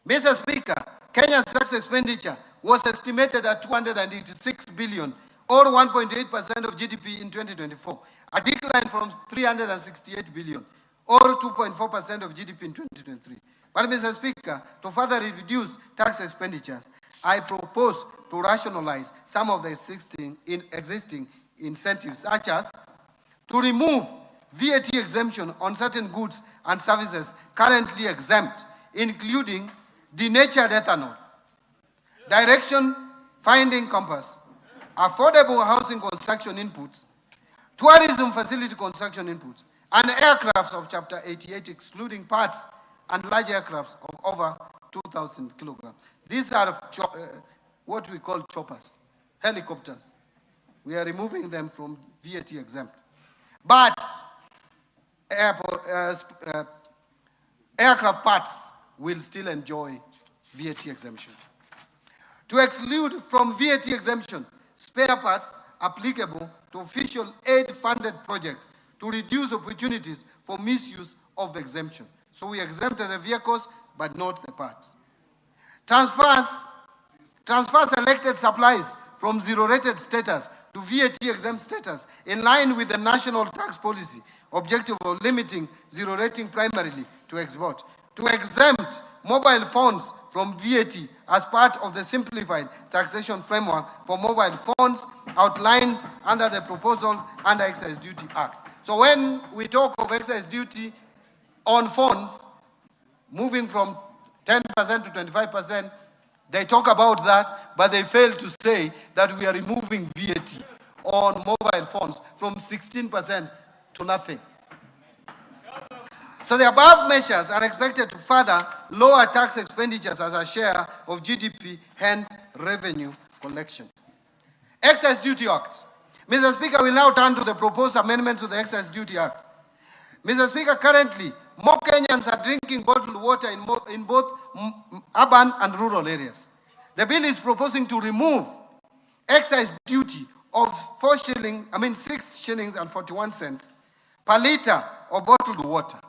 S1: Mr. Speaker, Kenya's tax expenditure was estimated at 286 billion, or 1.8% of GDP in 2024, a decline from 368 billion, or 2.4% of GDP in 2023. But Mr. Speaker, to further reduce tax expenditures, I propose to rationalize some of the existing incentives, such as to remove VAT exemption on certain goods and services currently exempt, including denatured ethanol, direction finding compass, affordable housing construction inputs, tourism facility construction inputs, and aircrafts of Chapter 88, excluding parts and large aircrafts of over 2,000 kilograms. These are what we call choppers, helicopters. We are removing them from VAT exempt. But aircraft parts will still enjoy VAT exemption. To exclude from VAT exemption spare parts applicable to official aid-funded projects to reduce opportunities for misuse of the exemption. So we exempted the vehicles, but not the parts. Transfer selected supplies from zero-rated status to VAT-exempt status in line with the national tax policy objective of limiting zero rating primarily to export. To exempt mobile phones from VAT as part of the simplified taxation framework for mobile phones outlined under the proposal under Excise Duty Act. So when we talk of excise duty on phones, moving from 10% to 25%, they talk about that, but they fail to say that we are removing VAT on mobile phones from 16% to nothing. So the above measures are expected to further lower tax expenditures as a share of GDP, hence revenue collection. Excise Duty Act. Mr. Speaker, we now turn to the proposed amendments to the Excise Duty Act. Mr. Speaker, currently, more Kenyans are drinking bottled water in both urban and rural areas. The bill is proposing to remove excise duty of 6 shillings and 41 cents per liter of bottled water.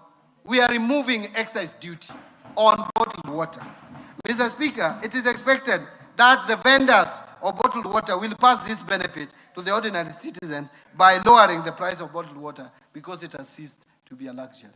S1: We are removing excise duty on bottled water. Mr. Speaker, it is expected that the vendors of bottled water will pass this benefit to the ordinary citizen by lowering the price of bottled water because it has ceased to be a luxury.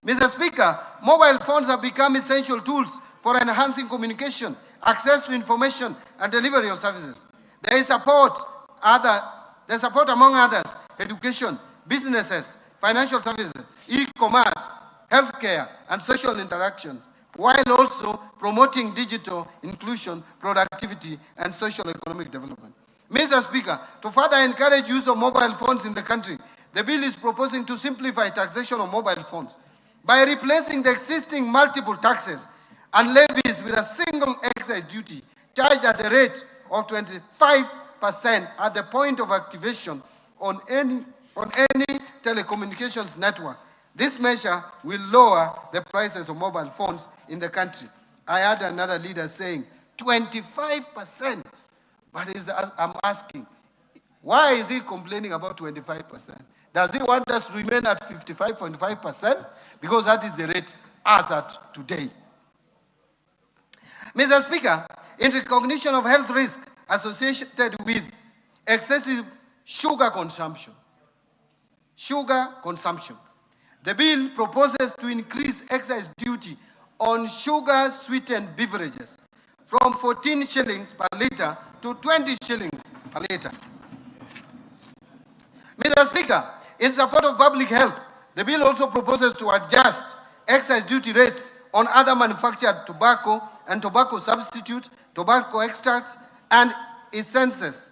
S1: Mr. Speaker, mobile phones have become essential tools for enhancing communication, access to information, and delivery of services. They support among others, education, businesses, financial services, e-commerce, healthcare, and social interaction, while also promoting digital inclusion, productivity, and social economic development. Mr. Speaker, to further encourage use of mobile phones in the country, the bill is proposing to simplify taxation of mobile phones by replacing the existing multiple taxes and levies with a single excise duty charged at the rate of 25% at the point of activation on any telecommunications network. This measure will lower the prices of mobile phones in the country. I heard another leader saying 25%, but I'm asking, why is he complaining about 25%? Does he want us to remain at 55.5%? Because that is the rate as at today. Mr. Speaker, in recognition of health risk associated with excessive sugar consumption, the bill proposes to increase excise duty on sugar-sweetened beverages from 14 shillings per litre to 20 shillings per litre. Mr. Speaker, in support of public health, the bill also proposes to adjust excise duty rates on other manufactured tobacco and tobacco substitute, tobacco extracts, and essences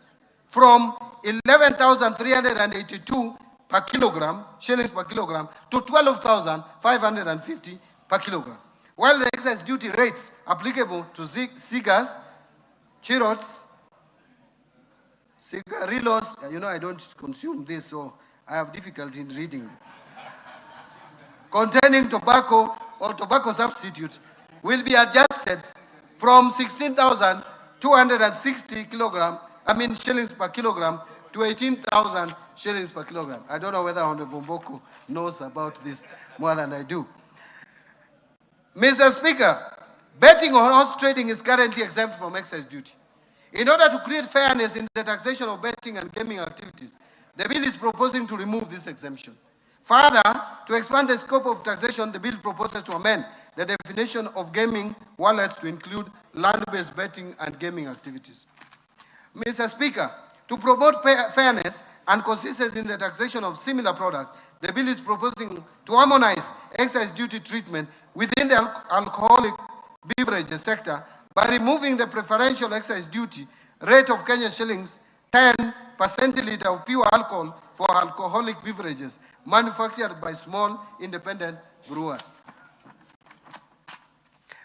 S1: from 11,382 per kilogram, shillings per kilogram, to 12,550 per kilogram. While the excise duty rates applicable to cigars, cherots, cigarillos, I don't consume this, so I have difficulty in reading, containing tobacco or tobacco substitutes, will be adjusted from 16,260 shillings per kilogram to 18,000 shillings per kilogram. I don't know whether Honorable Mboko knows about this more than I do. Mr. Speaker, betting on horse trading is currently exempt from excise duty. In order to create fairness in the taxation of betting and gaming activities, the bill is proposing to remove this exemption. Further, to expand the scope of taxation, the bill proposes to amend the definition of gaming wallets to include land-based betting and gaming activities. Mr. Speaker, to promote fairness and consistency in the taxation of similar products, the bill is proposing to harmonize excise duty treatment within the alcoholic beverages sector by removing the preferential excise duty rate of Kenya shillings 10 per centiliter of pure alcohol for alcoholic beverages manufactured by small independent brewers.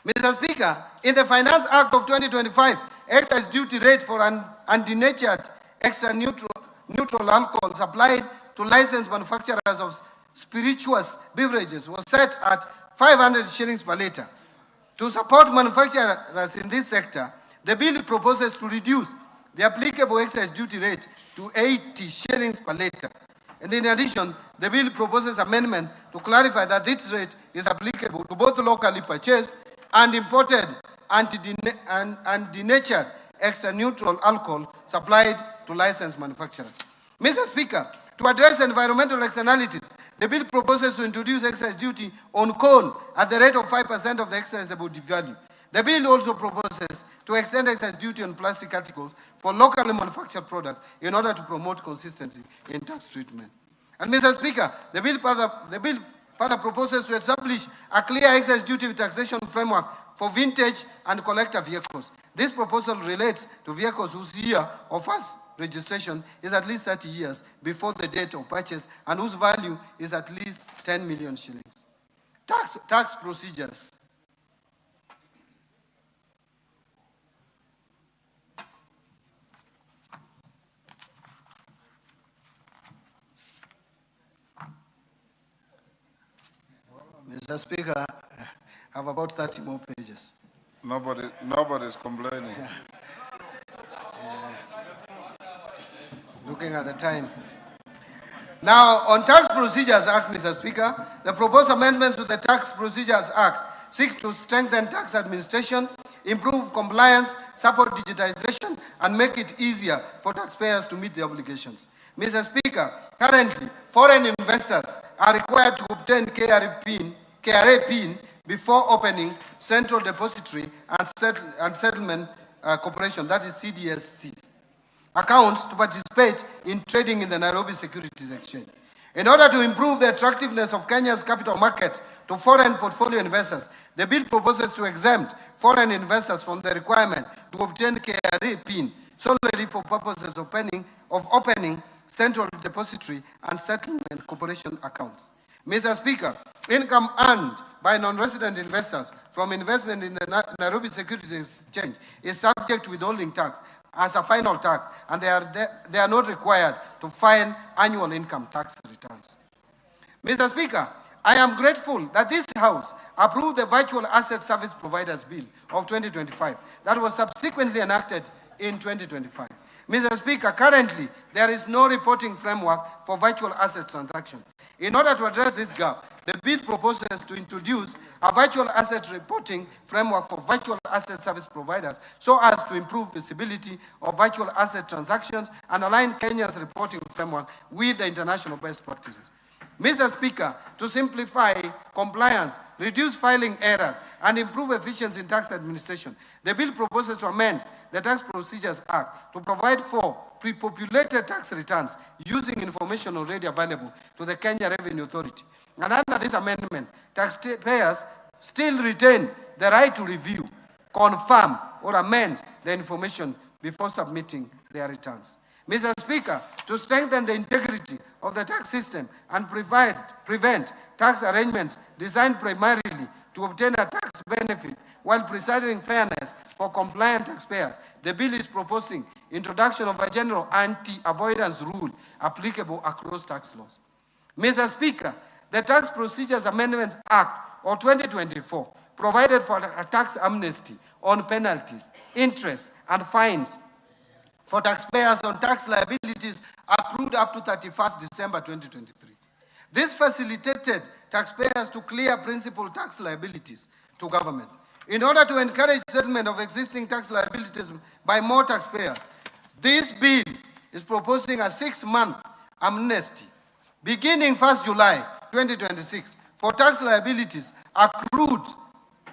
S1: Mr. Speaker, in the Finance Act of 2025, excise duty rate for undenatured extra neutral alcohol supplied to licensed manufacturers of spirituous beverages was set at 500 shillings per litre. To support manufacturers in this sector, the bill proposes to reduce the applicable excise duty rate to 80 shillings per litre. And in addition, the bill proposes amendment to clarify that this rate is applicable to both locally purchased and imported undenatured extra neutral alcohol supplied to licensed manufacturers. Mr. Speaker, to address environmental externalities, the bill proposes to introduce excise duty on coal at the rate of 5% of the excisable value. The bill also proposes to extend excise duty on plastic articles for locally manufactured products in order to promote consistency in tax treatment. And Mr. Speaker, the bill further proposes to establish a clear excise duty taxation framework for vintage and collector vehicles. This proposal relates to vehicles whose year of first registration is at least 30 years before the date of purchase and whose value is at least 10 million shillings. Tax procedures. Mr. Speaker, I have about 30 more pages.
S2: Nobody's complaining.
S1: Looking at the time. Now, on Tax Procedures Act, Mr. Speaker, the proposed amendments to the Tax Procedures Act seeks to strengthen tax administration, improve compliance, support digitization, and make it easier for taxpayers to meet their obligations. Mr. Speaker, currently, foreign investors are required to obtain KRA PIN before opening Central Depository and Settlement Corporation, that is CDSC's, accounts to participate in trading in the Nairobi Securities Exchange. In order to improve the attractiveness of Kenya's capital markets to foreign portfolio investors, the bill proposes to exempt foreign investors from the requirement to obtain KRA PIN solely for purposes of opening Central Depository and Settlement Corporation accounts. Mr. Speaker, income earned by non-resident investors from investment in the Nairobi Securities Exchange is subject to withholding tax as a final tax, and they are not required to file annual income tax returns. Mr. Speaker, I am grateful that this House approved the Virtual Asset Service Providers Bill of 2025 that was subsequently enacted in 2025. Mr. Speaker, currently there is no reporting framework for virtual asset transactions. In order to address this gap, the bill proposes to introduce a virtual asset reporting framework for virtual asset service providers so as to improve visibility of virtual asset transactions and align Kenya's reporting framework with the international best practices. Mr. Speaker, to simplify compliance, reduce filing errors, and improve efficiency in tax administration, the bill proposes to amend the Tax Procedures Act to provide for pre-populated tax returns using information already available to the Kenya Revenue Authority. And under this amendment, taxpayers still retain the right to review, confirm, or amend the information before submitting their returns. Mr. Speaker, to strengthen the integrity of the tax system and prevent tax arrangements designed primarily to obtain a tax benefit while preserving fairness for compliant taxpayers, the bill is proposing introduction of a general anti-avoidance rule applicable across tax laws. Mr. Speaker, the Tax Procedures Amendments Act of 2024 provided for a tax amnesty on penalties, interest, and fines for taxpayers on tax liabilities accrued up to 31st December 2023. This facilitated taxpayers to clear principal tax liabilities to government. In order to encourage settlement of existing tax liabilities by more taxpayers, this bill is proposing a 6-month amnesty beginning 1st July 2026 for tax liabilities accrued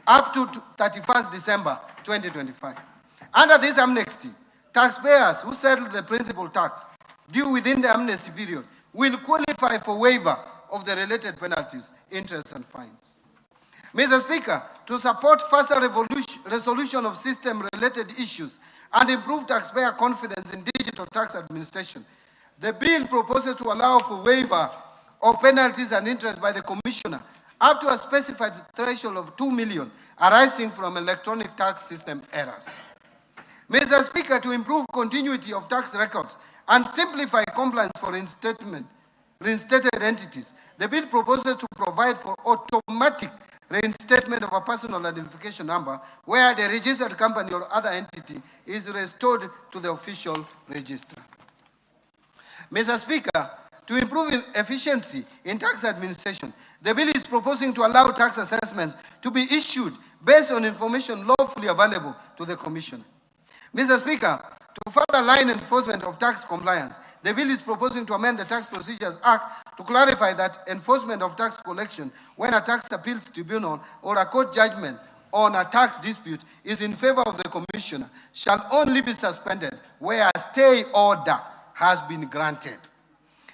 S1: up to 31st December 2025. Under this amnesty, taxpayers who settle the principal tax due within the amnesty period will qualify for waiver of the related penalties, interest, and fines. Mr. Speaker, to support faster resolution of system-related issues and improve taxpayer confidence in digital tax administration, the bill proposes to allow for waiver of penalties and interest by the Commissioner up to a specified threshold of 2 million arising from electronic tax system errors. Mr. Speaker, to improve continuity of tax records and simplify compliance for reinstated entities, the bill proposes to provide for automatic reinstatement of a personal identification number where the registered company or other entity is restored to the official register. Mr. Speaker, to improve efficiency in tax administration, the bill is proposing to allow tax assessments to be issued based on information lawfully available to the Commission. Mr. Speaker, to further align enforcement of tax compliance, the bill is proposing to amend the Tax Procedures Act to clarify that enforcement of tax collection when a tax appeals tribunal or a court judgment on a tax dispute is in favor of the Commissioner shall only be suspended where a stay order has been granted.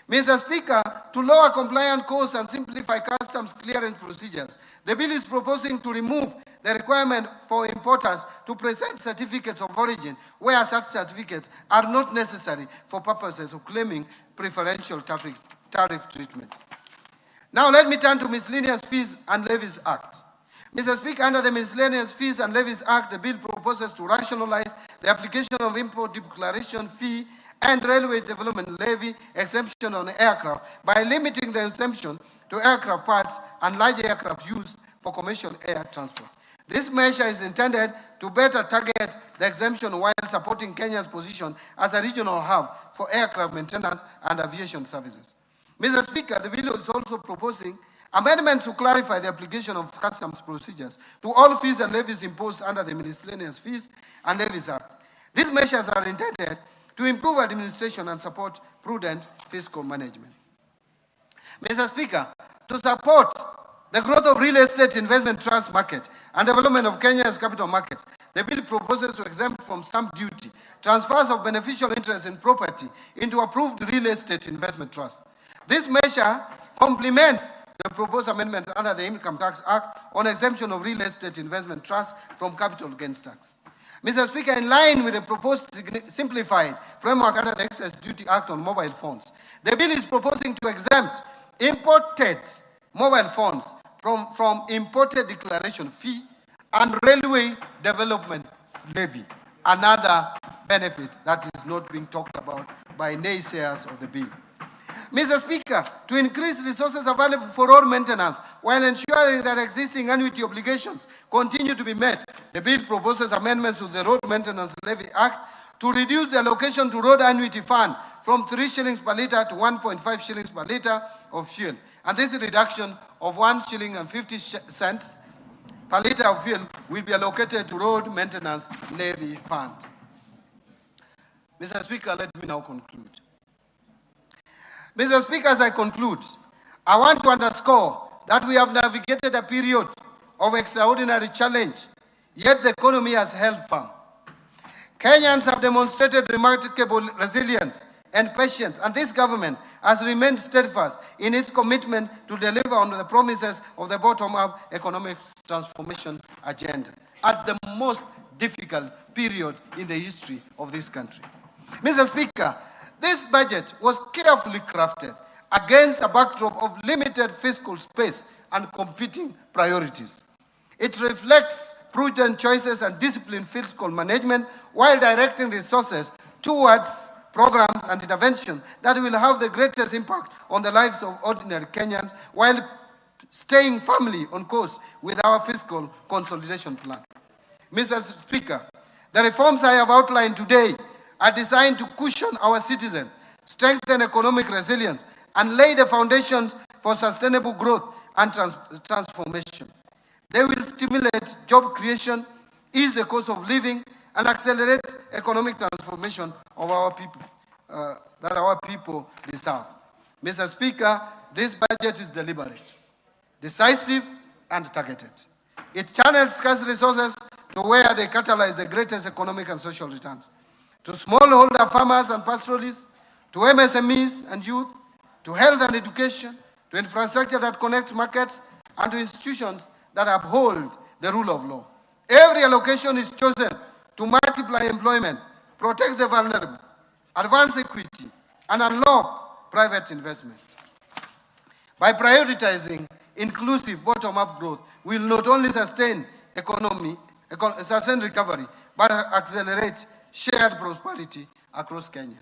S1: Mr. Speaker, to lower compliance costs and simplify customs clearance procedures, the bill is proposing to remove the requirement for importers to present certificates of origin where such certificates are not necessary for purposes of claiming preferential tariff treatment. Now let me turn to Miscellaneous Fees and Levies Act. Mr. Speaker, under the Miscellaneous Fees and Levies Act, the bill proposes to rationalize the application of import declaration fee and railway development levy exemption on aircraft by limiting the exemption to aircraft parts and large aircraft used for commercial air transport. This measure is intended to better target the exemption while supporting Kenya's position as a regional hub for aircraft maintenance and aviation services. Mr. Speaker, the bill is also proposing amendments to clarify the application of customs procedures to all fees and levies imposed under the Miscellaneous Fees and Levies Act. These measures are intended to improve administration and support prudent fiscal management. Mr. Speaker, to support the growth of real estate investment trust market and development of Kenya's capital markets, the bill proposes to exempt from stamp duty transfers of beneficial interest in property into approved real estate investment trust. This measure complements the proposed amendments under the Income Tax Act on exemption of real estate investment trust from capital gains tax. Mr. Speaker, in line with the proposed simplified framework under the Excess Duty Act on mobile phones, the bill is proposing to exempt imported mobile phones from imported declaration fee and railway development levy, another benefit that is not being talked about by naysayers of the bill. Mr. Speaker, to increase resources available for road maintenance while ensuring that existing annuity obligations continue to be met, the bill proposes amendments to the Road Maintenance Levy Act to reduce the allocation to road annuity fund from 3 shillings per litre to 1.5 shillings per litre of fuel. And this reduction of 1 shilling and 50 cents per litre of fuel will be allocated to road maintenance levy funds. Mr. Speaker, let me now conclude. Mr. Speaker, as I conclude, I want to underscore that we have navigated a period of extraordinary challenge, yet the economy has held firm. Kenyans have demonstrated remarkable resilience and patience, and this government has remained steadfast in its commitment to deliver on the promises of the bottom-up economic transformation agenda at the most difficult period in the history of this country. Mr. Speaker, this budget was carefully crafted against a backdrop of limited fiscal space and competing priorities. It reflects prudent choices and disciplined fiscal management while directing resources towards programs and interventions that will have the greatest impact on the lives of ordinary Kenyans while staying firmly on course with our fiscal consolidation plan. Mr. Speaker, the reforms I have outlined today are designed to cushion our citizens, strengthen economic resilience, and lay the foundations for sustainable growth and transformation. They will stimulate job creation, ease the cost of living, and accelerate economic transformation of our people, that our people deserve. Mr. Speaker, this budget is deliberate, decisive, and targeted. It channels scarce resources to where they catalyze the greatest economic and social returns. To smallholder farmers and pastoralists, to MSMEs and youth, to health and education, to infrastructure that connects markets, and to institutions that uphold the rule of law. Every allocation is chosen to multiply employment, protect the vulnerable, advance equity, and unlock private investment. By prioritizing inclusive bottom-up growth, we will not only sustain recovery, but accelerate shared prosperity across Kenya.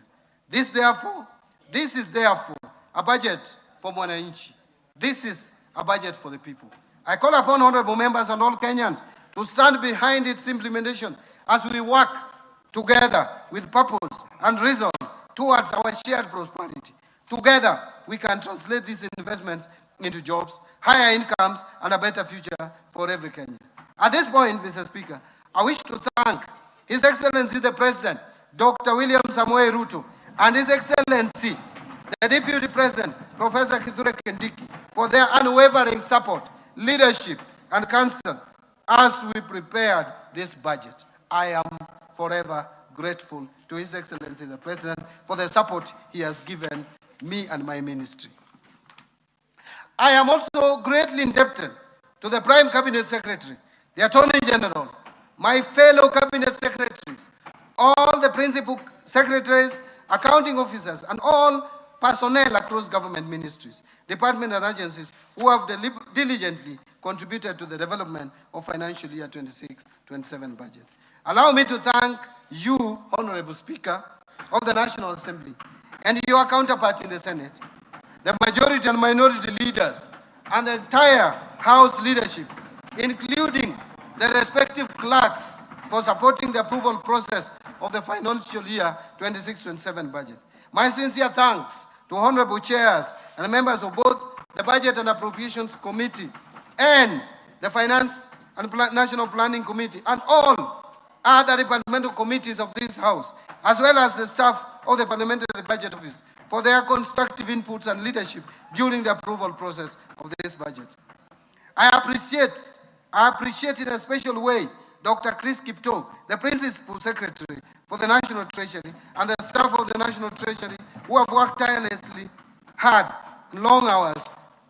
S1: This is therefore a budget for Mwananchi. This is a budget for the people. I call upon honorable members and all Kenyans to stand behind its implementation as we work together with purpose and reason towards our shared prosperity. Together, we can translate these investments into jobs, higher incomes, and a better future for every Kenyan. At this point, Mr. Speaker, I wish to thank His Excellency the President, Dr. William Samoei Ruto, and His Excellency, the Deputy President, Professor Kithure Kindiki, for their unwavering support, leadership, and counsel as we prepared this budget. I am forever grateful to His Excellency the President for the support he has given me and my ministry. I am also greatly indebted to the Prime Cabinet Secretary, the Attorney General, my fellow Cabinet Secretaries, all the Principal Secretaries, accounting officers, and all personnel across government ministries, departments, and agencies who have diligently contributed to the development of financial year 26-27 budget. Allow me to thank you, Honorable Speaker of the National Assembly, and your counterpart in the Senate, the majority and minority leaders, and the entire House leadership, including the respective clerks, for supporting the approval process of the financial year 26-27 budget. My sincere thanks to honorable chairs and members of both the Budget and Appropriations Committee and the Finance and National Planning Committee and all other departmental committees of this House, as well as the staff of the Parliamentary Budget Office, for their constructive inputs and leadership during the approval process of this budget. I appreciate in a special way Dr. Chris Kipto, the Principal Secretary for the National Treasury, and the staff of the National Treasury who have worked tirelessly hard and long hours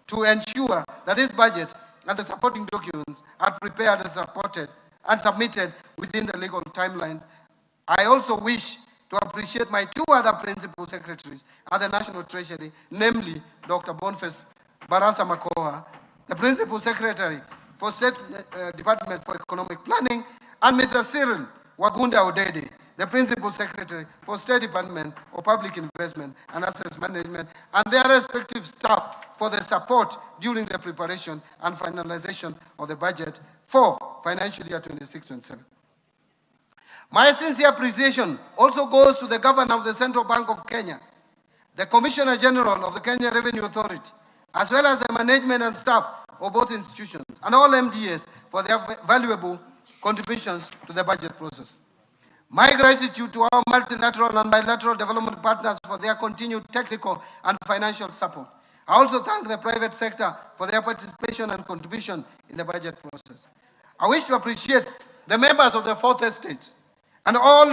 S1: to ensure that this budget and the supporting documents are prepared and supported and submitted within the legal timelines. I also wish to appreciate my two other Principal Secretaries at the National Treasury, namely Dr. Boniface Barasa Makoha, the Principal Secretary for State Department for Economic Planning, and Mr. Cyril Wagunda Odede, the Principal Secretary for State Department of Public Investment and Assets Management, and their respective staff for the support during the preparation and finalization of the budget for financial year 26-27. My sincere appreciation also goes to the Governor of the Central Bank of Kenya, the Commissioner General of the Kenya Revenue Authority, as well as the management and staff of both institutions, and all MDAs for their valuable contributions to the budget process. My gratitude to our multilateral and bilateral development partners for their continued technical and financial support. I also thank the private sector for their participation and contribution in the budget process. I wish to appreciate the members of the Fourth Estate and all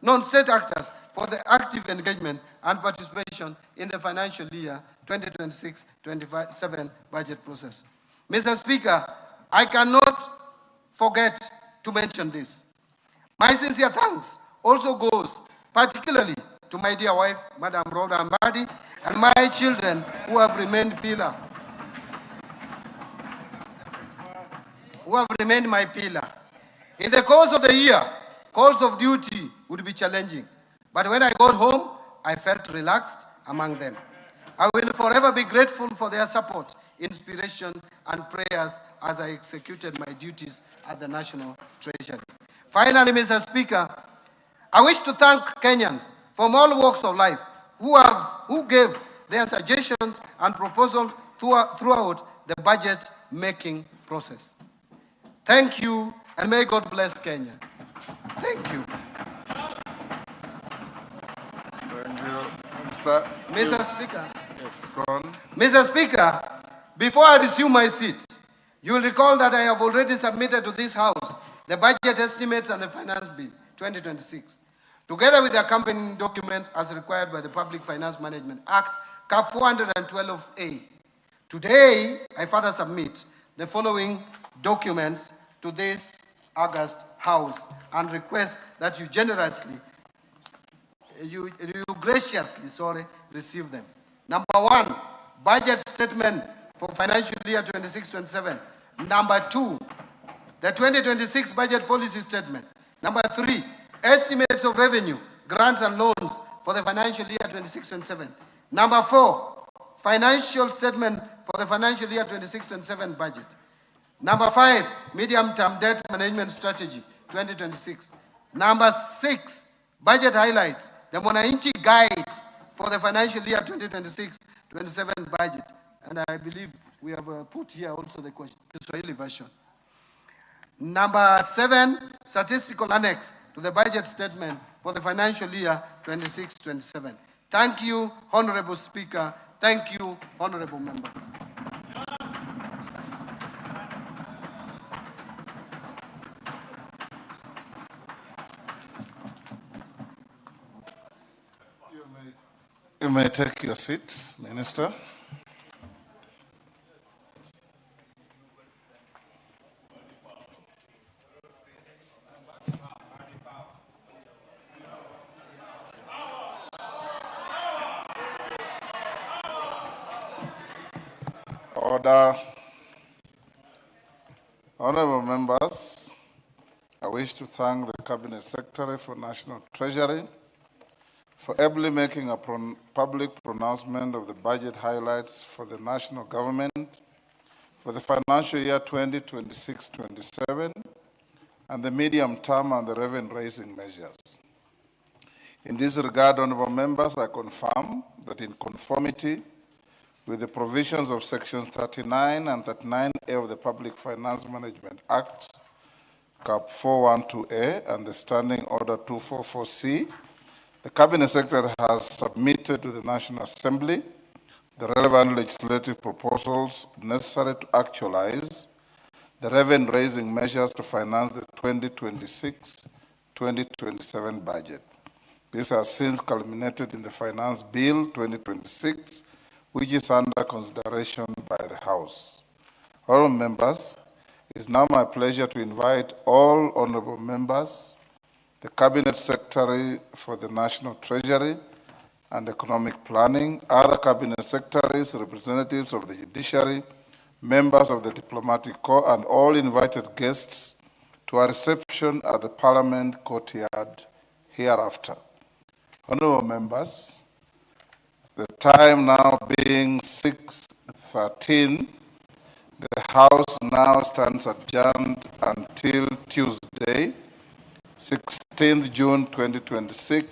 S1: non-state actors for the active engagement and participation in the financial year 2026-27 budget process. Mr. Speaker, I cannot forget to mention this. My sincere thanks also goes particularly to my dear wife, Madam Rhoda Mbadi, and my children who have remained my pillar. In the course of the year, calls of duty would be challenging, but when I got home, I felt relaxed among them. I will forever be grateful for their support, inspiration, and prayers as I executed my duties at the National Treasury. Finally, Mr. Speaker, I wish to thank Kenyans from all walks of life who gave their suggestions and proposals throughout the budget-making process. Thank you, and may God bless Kenya. Thank you.
S2: Thank you.
S1: Mr. Speaker.
S2: Yes, go on.
S1: Mr. Speaker, before I resume my seat, you will recall that I have already submitted to this House the budget estimates and the Finance Bill 2026, together with the accompanying documents as required by the Public Finance Management Act CAP 412A. Today, I further submit the following documents to this August House and request that you graciously, receive them. Number one, budget statement for financial year 26-27. Number two, the 2026 budget policy statement. Number three, estimates of revenue, grants and loans for the financial year 26-27. Number four, financial statement for the financial year 26-27 budget. Number five, medium-term debt management strategy 2026. Number six, budget highlights, the Mwananchi guide for the financial year 2026-27 budget. And I believe we have put here also the Kiswahili version. Number seven, statistical annex to the budget statement for the financial year 26-27. Thank you, Honorable Speaker. Thank you, honorable members.
S2: You may take your seat, Minister. Order. Honorable members, I wish to thank the Cabinet Secretary for National Treasury for ably making a public pronouncement of the budget highlights for the national government for the financial year 2026-27 and the medium term and the revenue-raising measures. In this regard, honorable members, I confirm that in conformity with the provisions of sections 39 and 39A of the Public Finance Management Act, CAP 412A, and the Standing Order 244C, the Cabinet Secretary has submitted to the National Assembly the relevant legislative proposals necessary to actualize the revenue-raising measures to finance the 2026-2027 budget. This has since culminated in the Finance Bill 2026, which is under consideration by the House. Honorable members, it is now my pleasure to invite all honorable members, the Cabinet Secretary for the National Treasury and Economic Planning, other Cabinet Secretaries, representatives of the Judiciary, members of the Diplomatic Corps, and all invited guests to a reception at the Parliament courtyard hereafter. Honorable members, the time now being 6:13, the House now stands adjourned until Tuesday, 16th June 2026